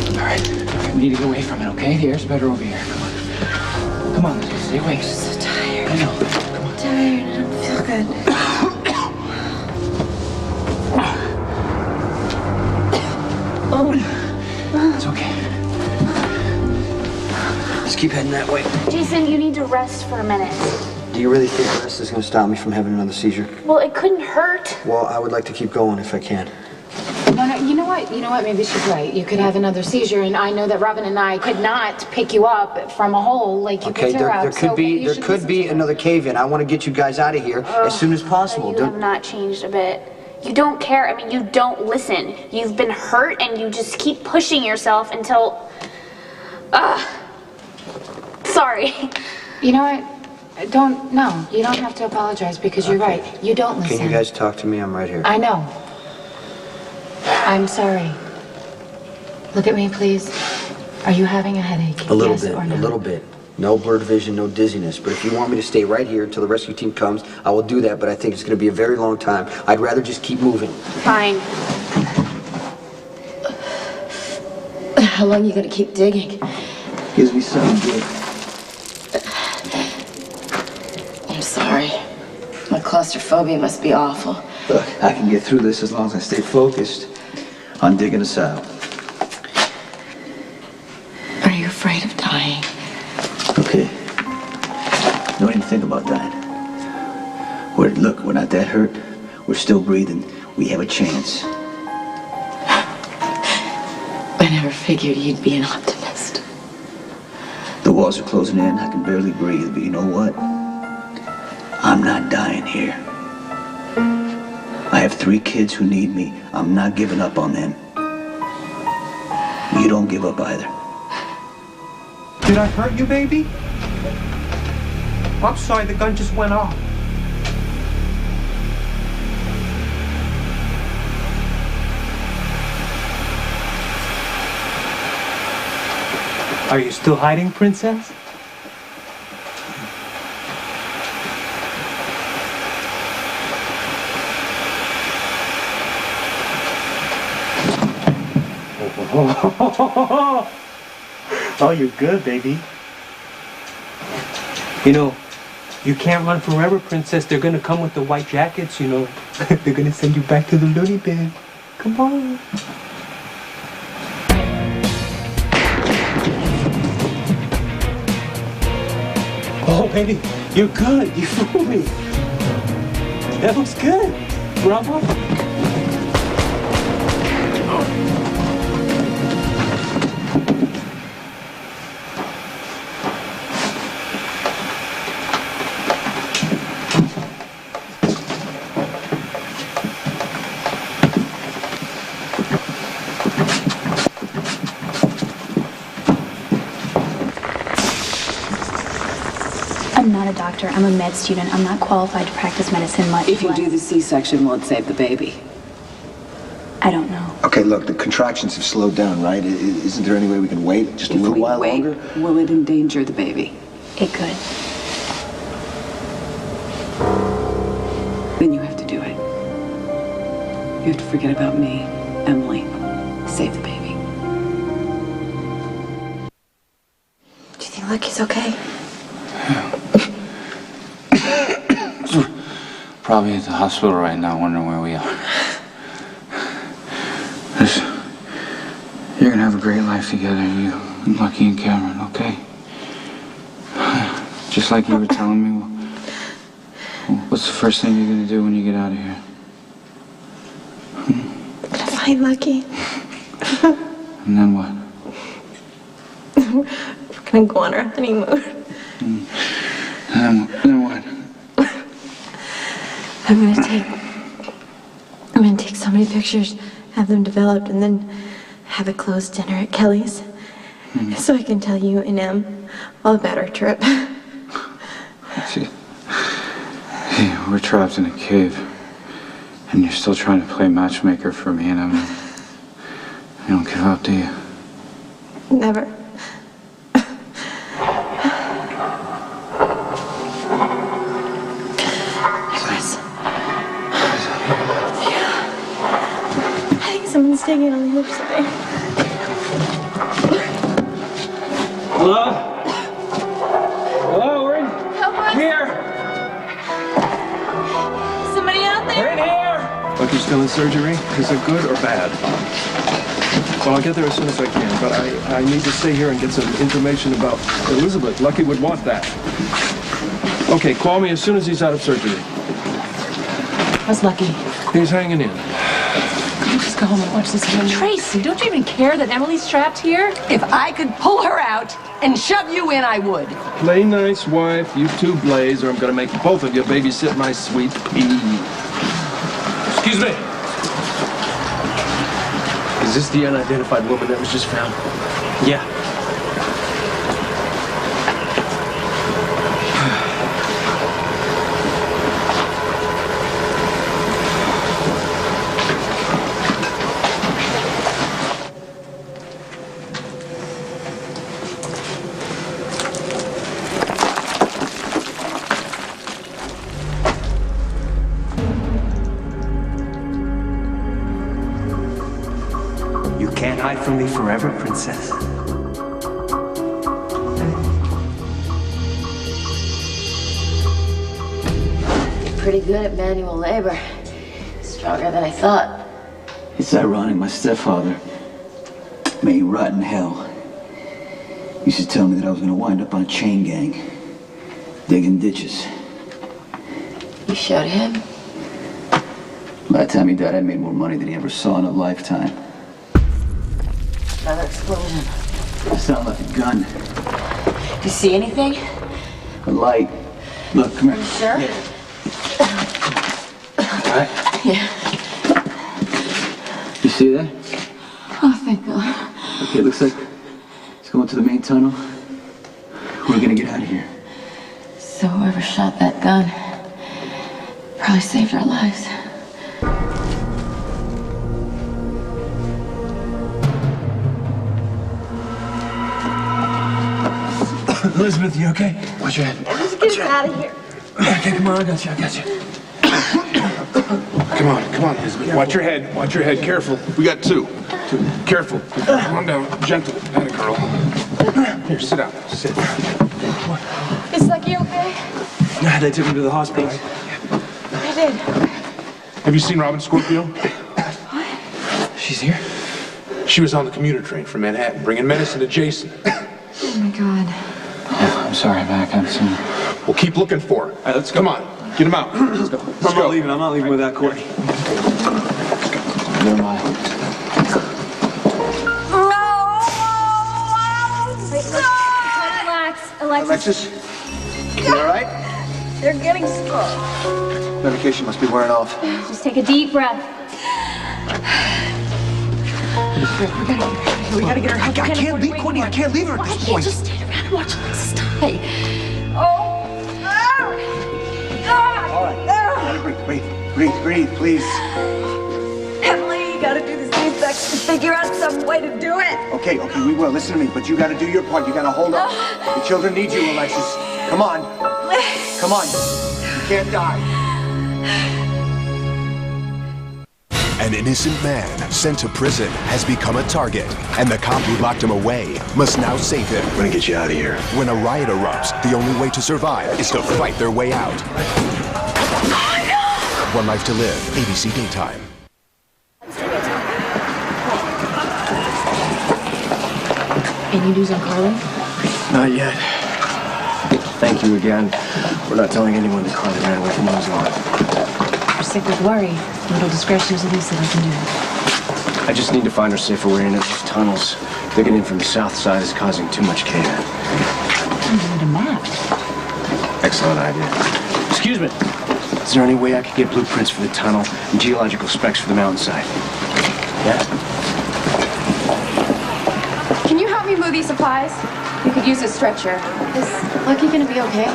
All right, we need to get away from it, okay? The air's better over here. Come on. Come on, let's stay awake. I'm so tired. I know. Come on. I'm tired. I don't feel good. It's okay. Let's keep heading that way. Jason, you need to rest for a minute. Do you really think rest is going to stop me from having another seizure? Well, it couldn't hurt. Well, I would like to keep going if I can. No, you know what? You know what? Maybe she's right. You could have another seizure, and I know that Robin and I could not pick you up from a hole like you Okay, picked her there up. could be another cave-in. I want to get you guys out of here as soon as possible. You have not changed a bit. You don't care. I mean, you don't listen. You've been hurt, and you just keep pushing yourself until... Sorry. You know what? You don't have to apologize because you're right. You don't listen. Can you guys talk to me? I'm right here. I know. I'm sorry. Look at me, please. Are you having a headache? A little Yes bit, or no? a little bit. No blurred vision, no dizziness. But if you want me to stay right here until the rescue team comes, I will do that, but I think it's going to be a very long time. I'd rather just keep moving. Fine. How long are you gonna keep digging? Gives me something good. I'm sorry. My claustrophobia must be awful. Look, I can get through this as long as I stay focused on digging us out. Are you afraid of dying? Okay. Don't even think about that. Look, we're not that hurt. We're still breathing. We have a chance. I never figured you'd be an optimist. The walls are closing in. I can barely breathe, but you know what? I'm not dying here. I have 3 kids who need me. I'm not giving up on them. You don't give up either. Did I hurt you, baby? I'm sorry, the gun just went off. Are you still hiding, Princess? Oh, you're good, baby. You know, you can't run forever, Princess. They're gonna come with the white jackets, you know. They're gonna send you back to the loony bin. Come on. Oh, baby, you're good. You fooled me. That looks good. Bravo. I'm not a doctor. I'm a med student. I'm not qualified to practice medicine much. If you do the C-section, will it save the baby? I don't know. Okay, look, the contractions have slowed down, right? Isn't there any way we can wait just a little while longer? Will it endanger the baby? It could. Then you have to do it. You have to forget about me, Emily. Save the baby. Do you think Lucky's okay? Probably at the hospital right now, wondering where we are. You're gonna have a great life together, you and Lucky and Cameron, okay? Just like you were telling me. What's the first thing you're gonna do when you get out of here? I'm gonna find Lucky. And then what? We're gonna go on our honeymoon. And then what? I'm gonna take so many pictures, have them developed, and then have a closed dinner at Kelly's. So I can tell you and Em all about our trip. See, we're trapped in a cave, and you're still trying to play matchmaker for me and Emily. You don't give up, do you? Never. Someone's digging on the other side. Hello? Hello, we're in Help us! here. Somebody out there? We're in here. Look, you're still in surgery. Is it good or bad? Well, I'll get there as soon as I can, but I need to stay here and get some information about Elizabeth. Lucky would want that. Okay, call me as soon as he's out of surgery. How's Lucky? He's hanging in. Just go home and watch this movie. Tracy, don't you even care that Emily's trapped here? If I could pull her out and shove you in, I would. Play nice, wife. You two blaze, or I'm gonna make both of you babysit my sweet pea. Excuse me. Is this the unidentified woman that was just found? Yeah. can't hide from me forever, princess. You're pretty good at manual labor. Stronger than I thought. It's ironic, my stepfather, may he rot in hell, used to tell me that I was gonna wind up on a chain gang, digging ditches. You showed him? By the time he died, I made more money than he ever saw in a lifetime. Another explosion. It sounded like a gun. Do you see anything? A light. Look, come here. You sure? All right. Yeah. You see that? Oh, thank God. Okay, it looks like it's going to the main tunnel. We're gonna get out of here. So whoever shot that gun probably saved our lives. Elizabeth, you okay? Watch your head. Just get us out of here. Okay, come on, I got you. Come on, Elizabeth. Watch your head. Watch your head. Careful. We got two. Careful. Come on down. Gentle. Atta girl. Here, sit down. Sit. Is Lucky okay? They took him to the hospital. I did. Have you seen Robin Scorpio? She's here? She was on the commuter train from Manhattan, bringing medicine to Jason. Oh my God. I'm sorry, Mac. I'm sorry. We'll keep looking for her. All right, let's go. Come on. Get him out. Let's go. I'm not leaving without Courtney. Never mind. Relax, Alexis. Alexis? You all right? They're getting strong. Medication must be wearing off. Just take a deep breath. We gotta get her help. I can't leave Courtney. I can't leave her at this point. Just stand around and watch Alexis die. All right. Breathe, please. Emily, you gotta do this C-section. Figure out some way to do it. Okay, we will. Listen to me, but you gotta do your part. You gotta hold on. The children need you, Alexis. Come on. You can't die. An innocent man sent to prison has become a target, and the cop who locked him away must now save him. We're gonna get you out of here. When a riot erupts, the only way to survive is to fight their way out. One Life to Live, ABC Daytime. Any news on Carly? Not yet. Thank you again for not telling anyone that Carly ran away from Ozone. You're sick with worry. A little discretion is the least that I can do. I just need to find her safer way into these tunnels. Digging in from the south side is causing too much chaos. I need a map. Excellent idea. Excuse me. Is there any way I could get blueprints for the tunnel and geological specs for the mountainside? Yeah? Can you help me move these supplies? You could use a stretcher. Is Lucky gonna be okay?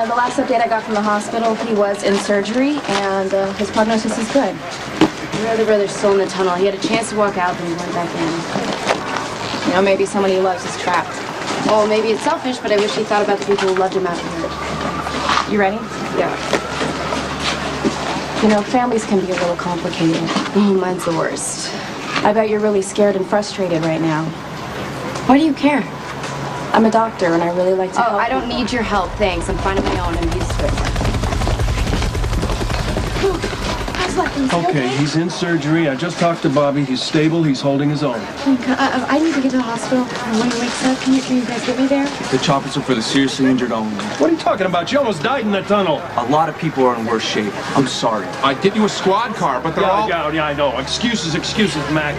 The last update I got from the hospital, he was in surgery, and his prognosis is good. I'd rather brother's still in the tunnel. He had a chance to walk out, but he went back in. You know, maybe someone he loves is trapped. Well, maybe it's selfish, but I wish he thought about the people who loved him afterward. You ready? Yeah. You know, families can be a little complicated. Oh, mine's the worst. I bet you're really scared and frustrated right now. Why do you care? I'm a doctor, and I really like to help I don't people. need your help, thanks. I'm fine on my own. I'm used to it. How's Lucky? Is he Okay, he's in surgery. I just talked to Bobby. He's stable. He's holding his own. I need to get to the hospital. When he wakes up, can you guys get me there? The choppers are for the seriously injured only. What are you talking about? You almost died in the tunnel. A lot of people are in worse shape. I'm sorry. I'd get you a squad car, but they're all... Yeah, I know. Excuses, Mac.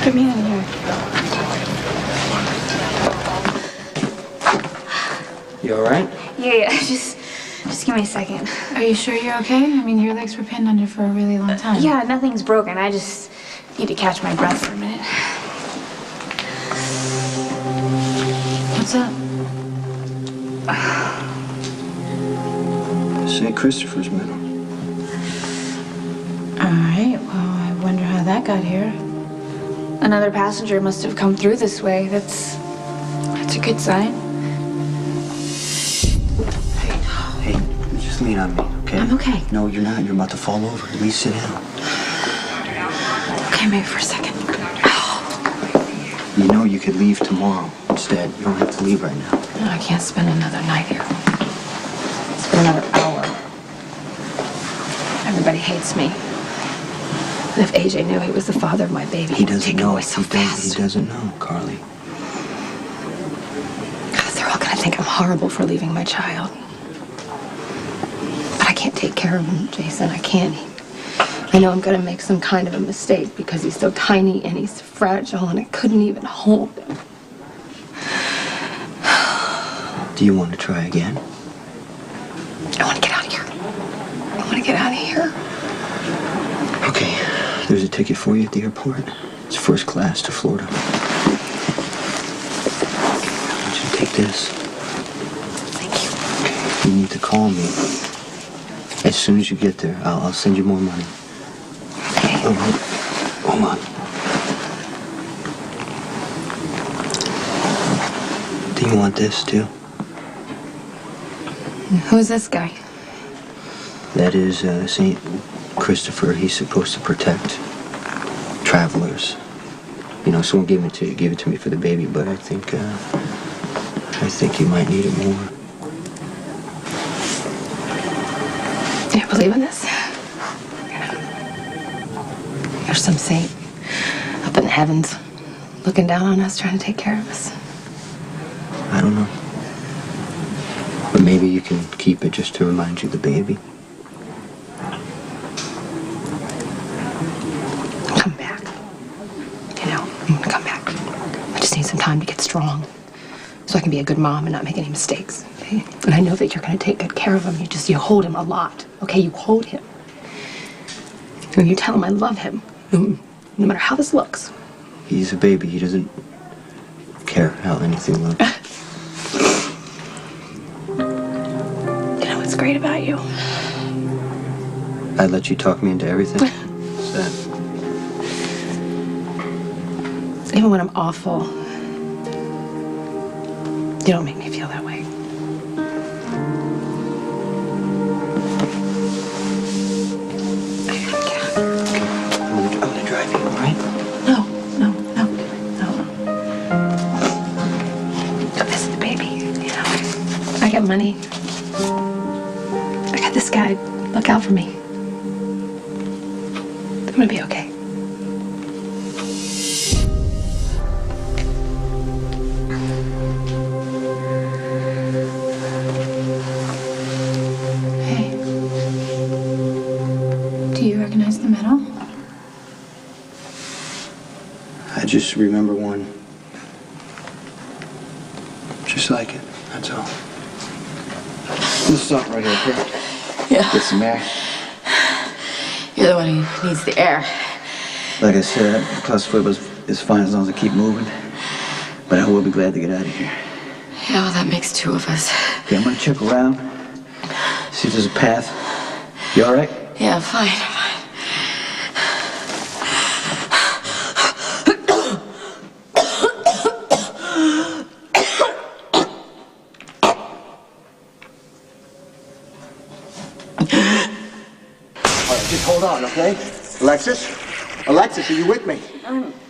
Get me out of here. You all right? Yeah. Just give me a second. Are you sure you're okay? I mean, your legs were pinned under for a really long time. Yeah, nothing's broken. I just need to catch my breath for a minute. What's up? St. Christopher's Medal. All right. Well, I wonder how that got here. Another passenger must have come through this way. That's a good sign. Hey, just lean on me, okay? I'm okay. No, you're not. You're about to fall over. Please sit down. can't move for a second. You know you could leave tomorrow instead. You don't have to leave right now. No, I can't spend another night here. Spend another hour. Everybody hates me. And if AJ knew he was the father of my baby, He doesn't know. away so fast. He doesn't know, Carly. Because they're all gonna think I'm horrible for leaving my child. But I can't take care of him, Jason. I can't. I know I'm gonna make some kind of a mistake because he's so tiny and he's fragile and I couldn't even hold him. Do you want to try again? I want to get out of here. I want to get out of here. Okay, there's a ticket for you at the airport. It's first class to Florida. I want you to take this. Thank you. Okay, you need to call me. As soon as you get there, I'll send you more money. Okay. Hold on. Do you want this too? Who's this guy? That is St. Christopher. He's supposed to protect travelers. You know, someone gave it to me for the baby, but I think you might need it more. Do you believe in this? There's some saint up in the heavens looking down on us, trying to take care of us. I don't know. But maybe you can keep it just to remind you of the baby. Come back. You know, I'm gonna come back. I just need some time to get strong so I can be a good mom and not make any mistakes. Okay? And I know that you're gonna take good care of him. You hold him a lot. Okay, you hold him. And you tell him I love him. No matter how this looks. He's a baby. He doesn't care how anything looks. You know what's great about you? I'd let you talk me into everything. What's that? Even when I'm awful, you don't make me feel that way. I'm gonna drive you, all right? No. This is the baby, you know. I got money. I got this guy. Look out for me. I'm gonna be okay. Hey. Do you recognize the medal? I just remember one. Just like it, that's all. Let's stop right here, okay? Yeah. Get some air. You're the one who needs the air. Like I said, the clusterfuck is fine as long as I keep moving. But I will be glad to get out of here. Yeah, well, that makes two of us. Okay, I'm gonna check around, see if there's a path. You all right? Yeah, fine. All right, just hold on, okay? Alexis? Alexis, are you with me?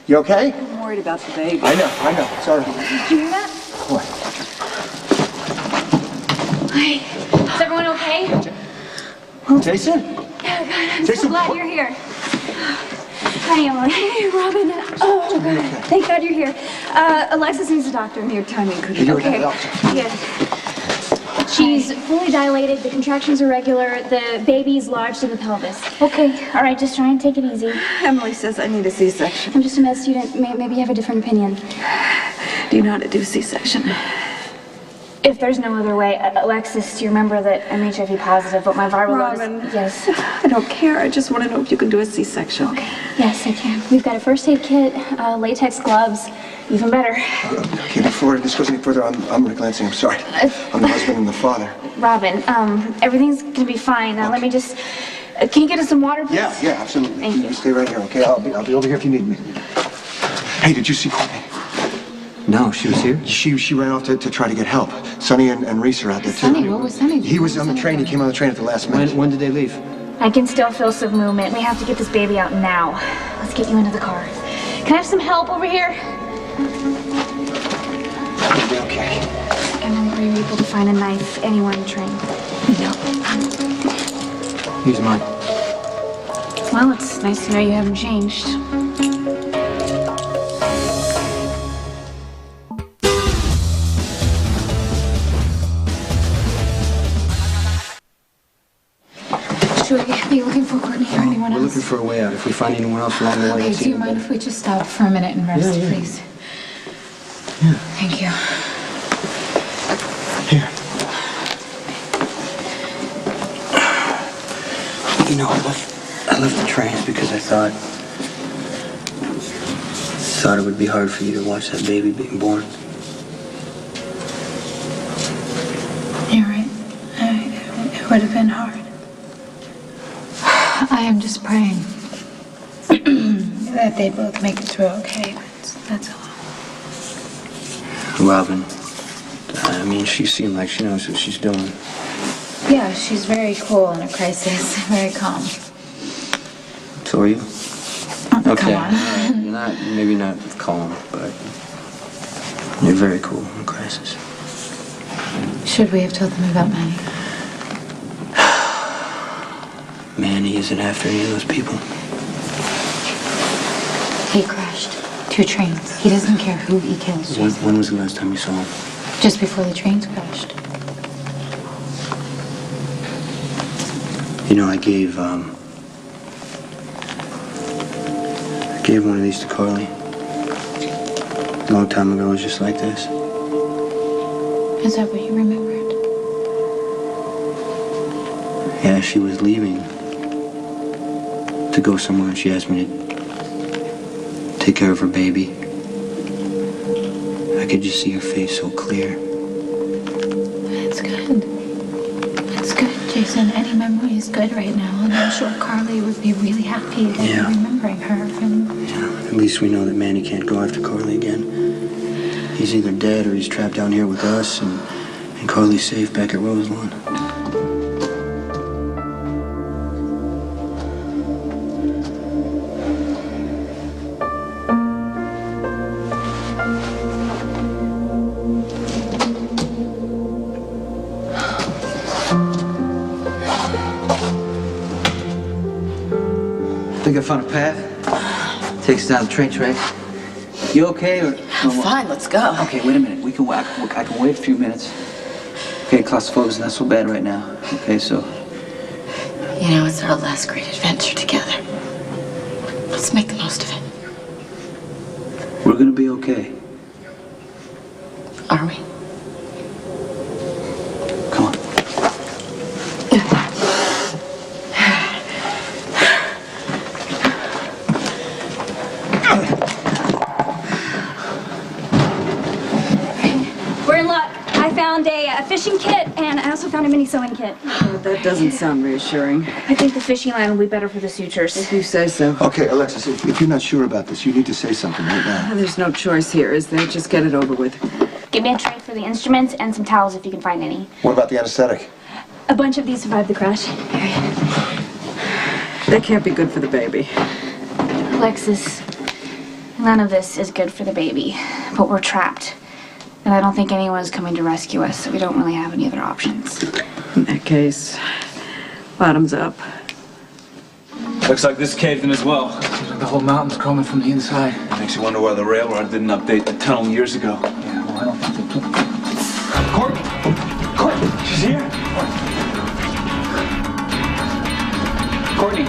You okay? I'm worried about the baby. I know. Sorry. Did you hear that? What? Hi. Is everyone okay? Jason? Yeah, good. I'm Jason, so glad what- you're here. Hi, Emily. Hey, Robin. Oh, good. Thank God you're here. Alexis needs a doctor. Your timing couldn't You're Okay. the doctor. Yeah. She's fully dilated. The contractions are regular. The baby's lodged in the pelvis. Okay. All right. Just try and take it easy. Emily says I need a C-section. I'm just a med student. Maybe you have a different opinion. Do you know how to do C-section? If there's no other way, Alexis, do you remember that I'm HIV positive, but my viral load Robin. is... Yes. I don't care. I just want to know if you can do a C-section. Okay. Yes, I can. We've got a first aid kit, latex gloves, even better. Okay, before this goes any further, I'm Rick Lansing. I'm sorry. I'm the husband and the father. Robin, everything's gonna be fine. Let me just... can you get us some water, please? Yeah, absolutely. Thank you. Stay right here, okay? I'll be over here if you need me. Hey, did you see Courtney? No, she was here? She ran off to try to get help. Sonny and Reese are out there, too. Sonny, what was Sonny? He was on the train. He came on the train at the last minute. When did they leave? I I can still feel some movement. We have to get this baby out now. Let's get you into the car. Can I have some help over here? It'll be okay. And were you able to find a knife anywhere on the train? No. Here's mine. Well, it's nice to know you haven't changed. Should we be looking for Courtney or anyone We're else? looking for a way out. If we find anyone else along the way, Okay, it's do you even mind better. if we just stop for a minute and rest, Yeah. please? Yeah. Thank you. Here. You know, I left the trains because I thought it would be hard for you to watch that baby being born. You're right. It would have been hard. I am just praying that they both make it through okay. That's all. Robin, I mean, she seemed like she knows what she's doing. Yeah, she's very cool in a crisis. Very calm. So are you? Come Okay. on. You're not, maybe not calm, but you're very cool in a crisis. Should we have told them about Manny? Manny isn't after any of those people. He crashed 2 trains. He doesn't care who he kills. When was the last time you saw him? Just before the trains crashed. You know, I gave one of these to Carly. A long time ago, it was just like this. Is that what you remembered? Yeah, she was leaving to go somewhere, and she asked me to take care of her baby. I could just see her face so clear. That's good. That's good, Jason. Any memory is good right now, and I'm sure Carly would be really happy that you're remembering her. And At least we know that Manny can't go after Carly again. He's either dead or he's trapped down here with us, and Carly's safe back at Roselawn. Think I found a path? Takes us down the train track. You okay or? Fine, let's go. Okay, wait a minute. I can wait a few minutes. Okay, claustrophobia is not so bad right now. Okay, so. You know, it's our last great adventure together. Let's make the most of it. We're gonna be okay. Are we? Come on. We're in luck. I found a fishing kit, and I also found a mini sewing kit. Oh, that doesn't sound reassuring. I think the fishing line will be better for the sutures. If you say so. Okay, Alexis, if you're not sure about this, you need to say something right now. There's no choice here, is there? Just get it over with. Give me a tray for the instruments and some towels if you can find any. What about the anesthetic? A bunch of these survived the crash. That can't be good for the baby. Alexis, none of this is good for the baby, but we're trapped. And I don't think anyone's coming to rescue us, so we don't really have any other options. In that case, bottoms up. Looks like this caved in as well. The whole mountain's crumbling from the inside. Makes you wonder why the railroad didn't update the tunnel years ago. Yeah, well, I don't think they took... Courtney! Courtney! She's here! Courtney!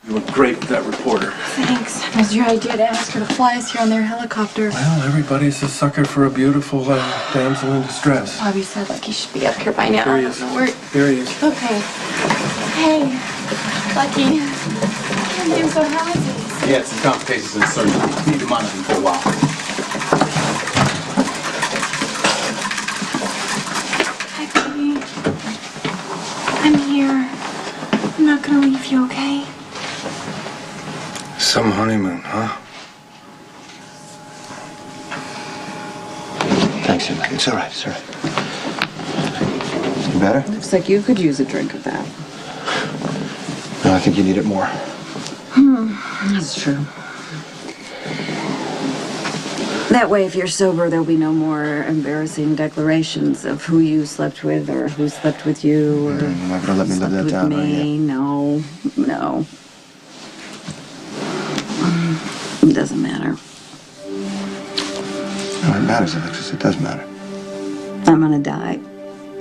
You look great with that reporter. thanks. It was your idea to ask her to fly us here on their helicopter. Well, everybody's a sucker for a beautiful damsel in distress. Bobby said like he should be up here by now. Here he is. Here he is. Okay. Hey, Lucky. How are you? So how is it? He had some complications in surgery. Need to monitor him for a while. Hi, baby. I'm here. I'm not gonna leave you, okay? Some honeymoon, huh? Thanks, Emma. It's all right, it's all right. Better? Looks like you could use a drink of that. No, I think you need it more. That's true. That way, if you're sober, there'll be no more embarrassing declarations of who you slept with or who slept with you or You're not gonna let me live that with down, are me. you? No. It doesn't matter. No, it matters, Alexis. It does matter. I'm gonna die.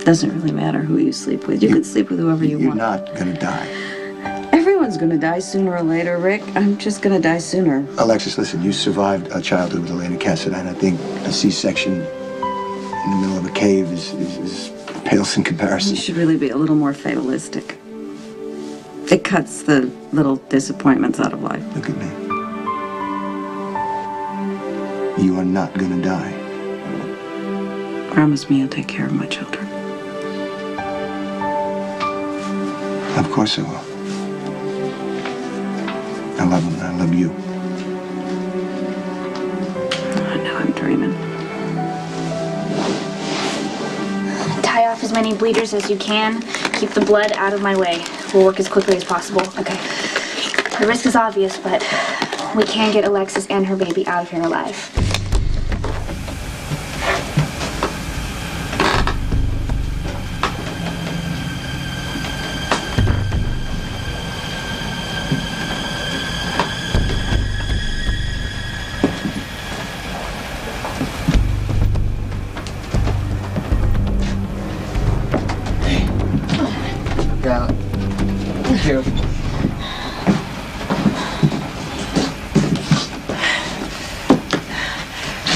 Doesn't really matter who you sleep with. You can sleep with whoever you You're want. not gonna die. Everyone's gonna die sooner or later, Rick. I'm just gonna die sooner. Alexis, listen, you survived a childhood with Elena Cassadine. I think a C-section in the middle of a cave is pales in comparison. You should really be a little more fatalistic. It cuts the little disappointments out of life. Look at me. You are not gonna die. Promise me you'll take care of my children. Of course I will. I love them. I love you. I know I'm dreaming. Tie off as many bleeders as you can. Keep the blood out of my way. We'll work as quickly as possible. Okay. The risk is obvious, but we can get Alexis and her baby out of here alive. Careful.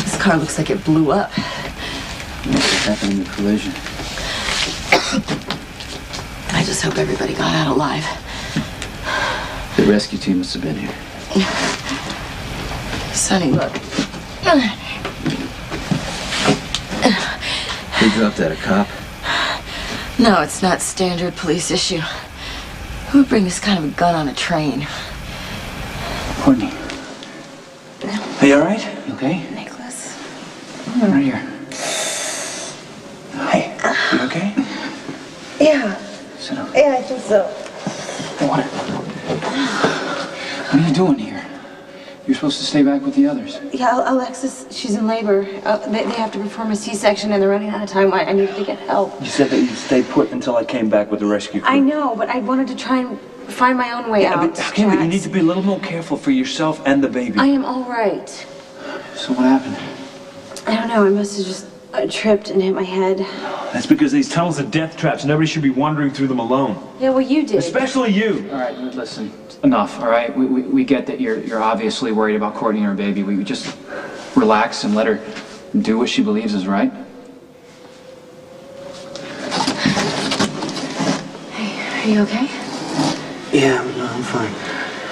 This car looks like it blew up. Must have happened in the collision. I just hope everybody got out alive. The rescue team must have been here. Sonny, look. Who dropped that, a cop? No, it's not standard police issue. Who would bring this kind of a gun on a train? Courtney. Are you all right? You okay? Nicholas. Right here. Hey, you okay? Yeah. Sit down. Yeah, I think so. What are you doing here? You're supposed to stay back with the others. Yeah, Alexis, she's in labor. They have to perform a C-section and they're running out of time. I needed to get help. You said that you'd stay put until I came back with the rescue crew. I know, but I wanted to try and find my own way out. But you need to be a little more careful for yourself and the baby. I am all right. So what happened? I don't know. I must have just tripped and hit my head. That's because these tunnels are death traps. Nobody should be wandering through them alone. Yeah, well, you did. Especially you. All right, listen. Enough, all right? We get that you're obviously worried about Courtney and her baby. We just relax and let her do what she believes is right. Hey, are you okay? Yeah, no, I'm fine.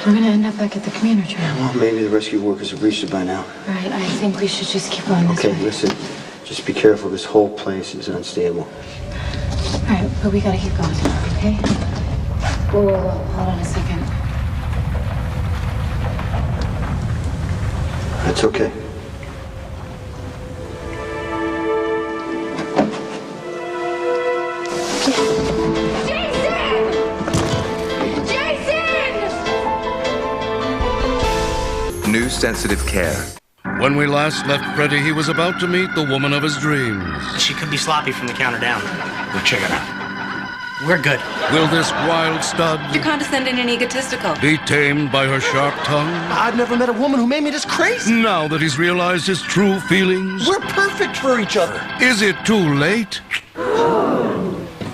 We're gonna end up back at the commuter train. Well, maybe the rescue workers have reached it by now. All right, I think we should just keep on this Okay, way. listen. Just be careful. This whole place is unstable. All right, but we gotta keep going, okay? Whoa, hold on a second. That's okay. New sensitive care. When we last left Freddy, he was about to meet the woman of his dreams. She could be sloppy from the counter down. We'll check it out. We're good. Will this wild stud You're condescending and egotistical. be tamed by her sharp tongue? I've never met a woman who made me this crazy. Now that he's realized his true feelings, We're perfect for each other. is it too late?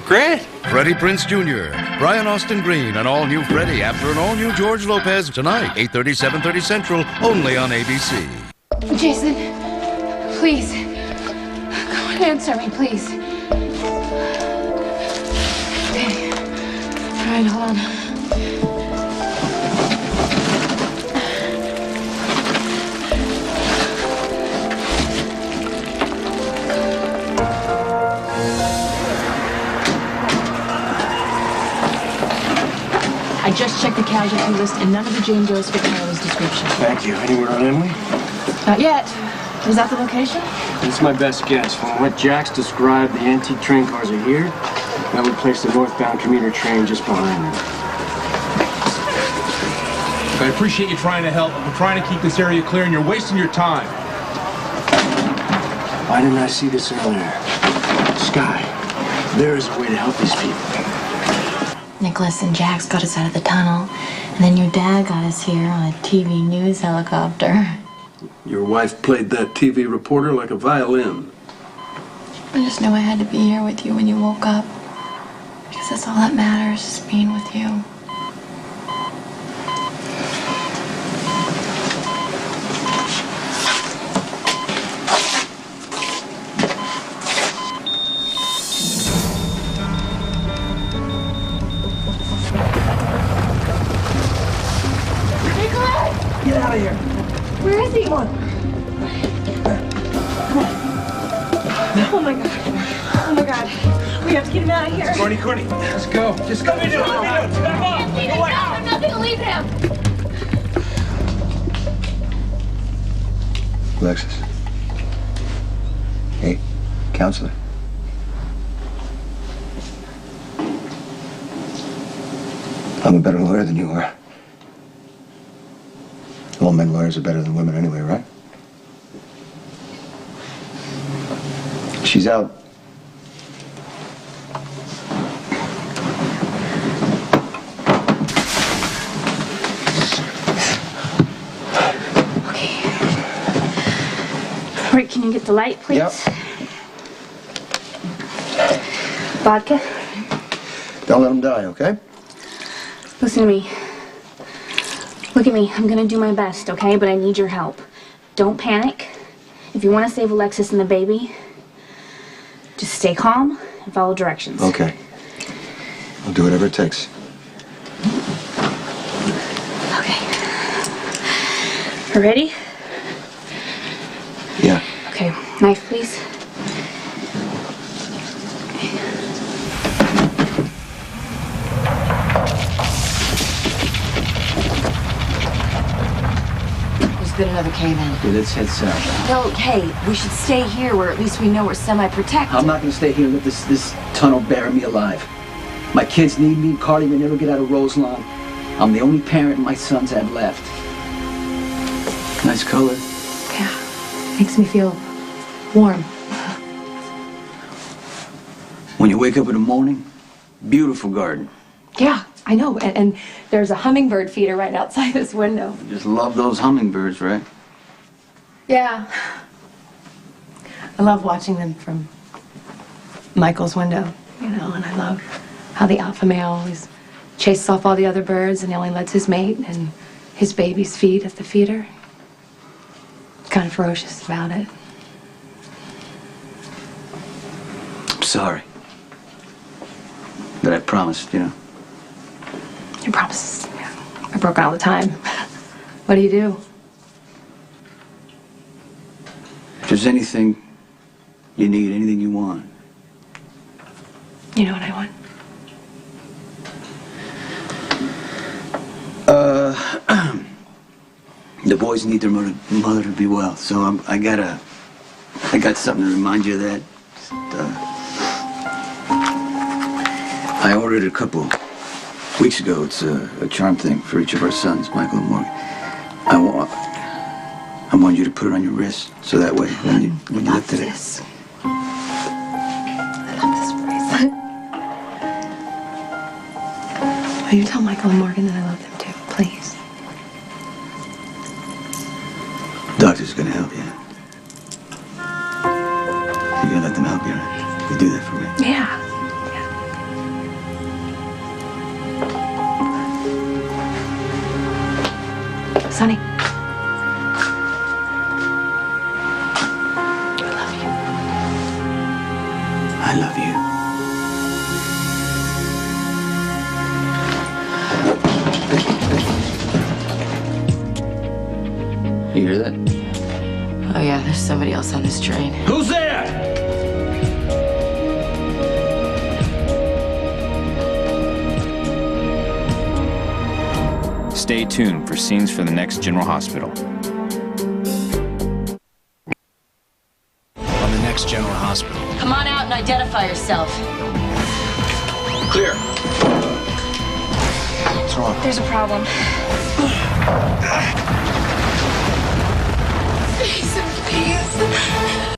Great. Freddie Prinze Jr., Brian Austin Green, and all-new Freddie after an all-new George Lopez tonight, 8:30, 7:30 Central, only on ABC. Jason, please. Come on, answer me, please. Okay. All right, hold on. I just checked the casualty list and none of the Jane Does fit Carla's description. Thank you. Anywhere on Emily? Not yet. Is that the location? That's my best guess. From what Jax described, the antique train cars are here. That would place the northbound commuter train just behind them. I appreciate you trying to help. I'm trying to keep this area clear, and you're wasting your time. Why didn't I see this earlier? Sky, there is a way to help these people. Nicholas and Jax got us out of the tunnel, and then your dad got us here on a TV news helicopter. Your wife played that TV reporter like a violin. I just knew I had to be here with you when you woke up. Because that's all that matters, is being with you. Get out of here. Where is he? Come on. Oh my god. Oh my god. We have to get him out of here. Courtney, let's go. Just go. Let me do it. Step up. I'm not gonna leave him. Alexis. Hey, counselor. I'm a better lawyer than you are. All men lawyers are better than women anyway, right? She's out. Rick, can you get the light, please? Yep. Vodka? Don't let him die, okay? Listen to me. Look at me. I'm gonna do my best, okay? But I need your help. Don't panic. If you want to save Alexis and the baby, just stay calm and follow directions. Okay. I'll do whatever it takes. Okay. You ready? Yeah. Okay. Knife, please. Been another cave in. Okay, let's head south. No, hey, we should stay here where at least we know we're semi-protected. I'm not gonna stay here and let this tunnel bury me alive. My kids need me. Carly may never get out of Roselawn. I'm the only parent my sons have left. Nice color. Yeah. Makes me feel warm. When you wake up in the morning, beautiful garden. Yeah, I know. And there's a hummingbird feeder right outside this window. You just love those hummingbirds, right? Yeah. I love watching them from Michael's window, you know, and I love how the alpha male always chases off all the other birds and he only lets his mate and his babies feed at the feeder. Kind of ferocious about it. I'm sorry. But I promised, you know. Your promises, yeah, are broken all the time. What do you do? If there's anything you need, anything you want. You know what I want? The boys need their mother to be well, so I got something to remind you of that. Just, I ordered a couple weeks ago. It's a charm thing for each of our sons, Michael and Morgan. I want you to put it on your wrist, so that way when you lift it. I love this bracelet. Will you tell Michael and Morgan that I love them too, please? Doctor's gonna help you. You're gonna let them help you, right? You do that for me. Yeah. Sonny. I love you. You hear that? Oh yeah, there's somebody else on this train. Who's there? Stay tuned for scenes for the next General Hospital. On the next General Hospital. Come on out and identify yourself. Clear. What's wrong? There's a problem. Jason, please.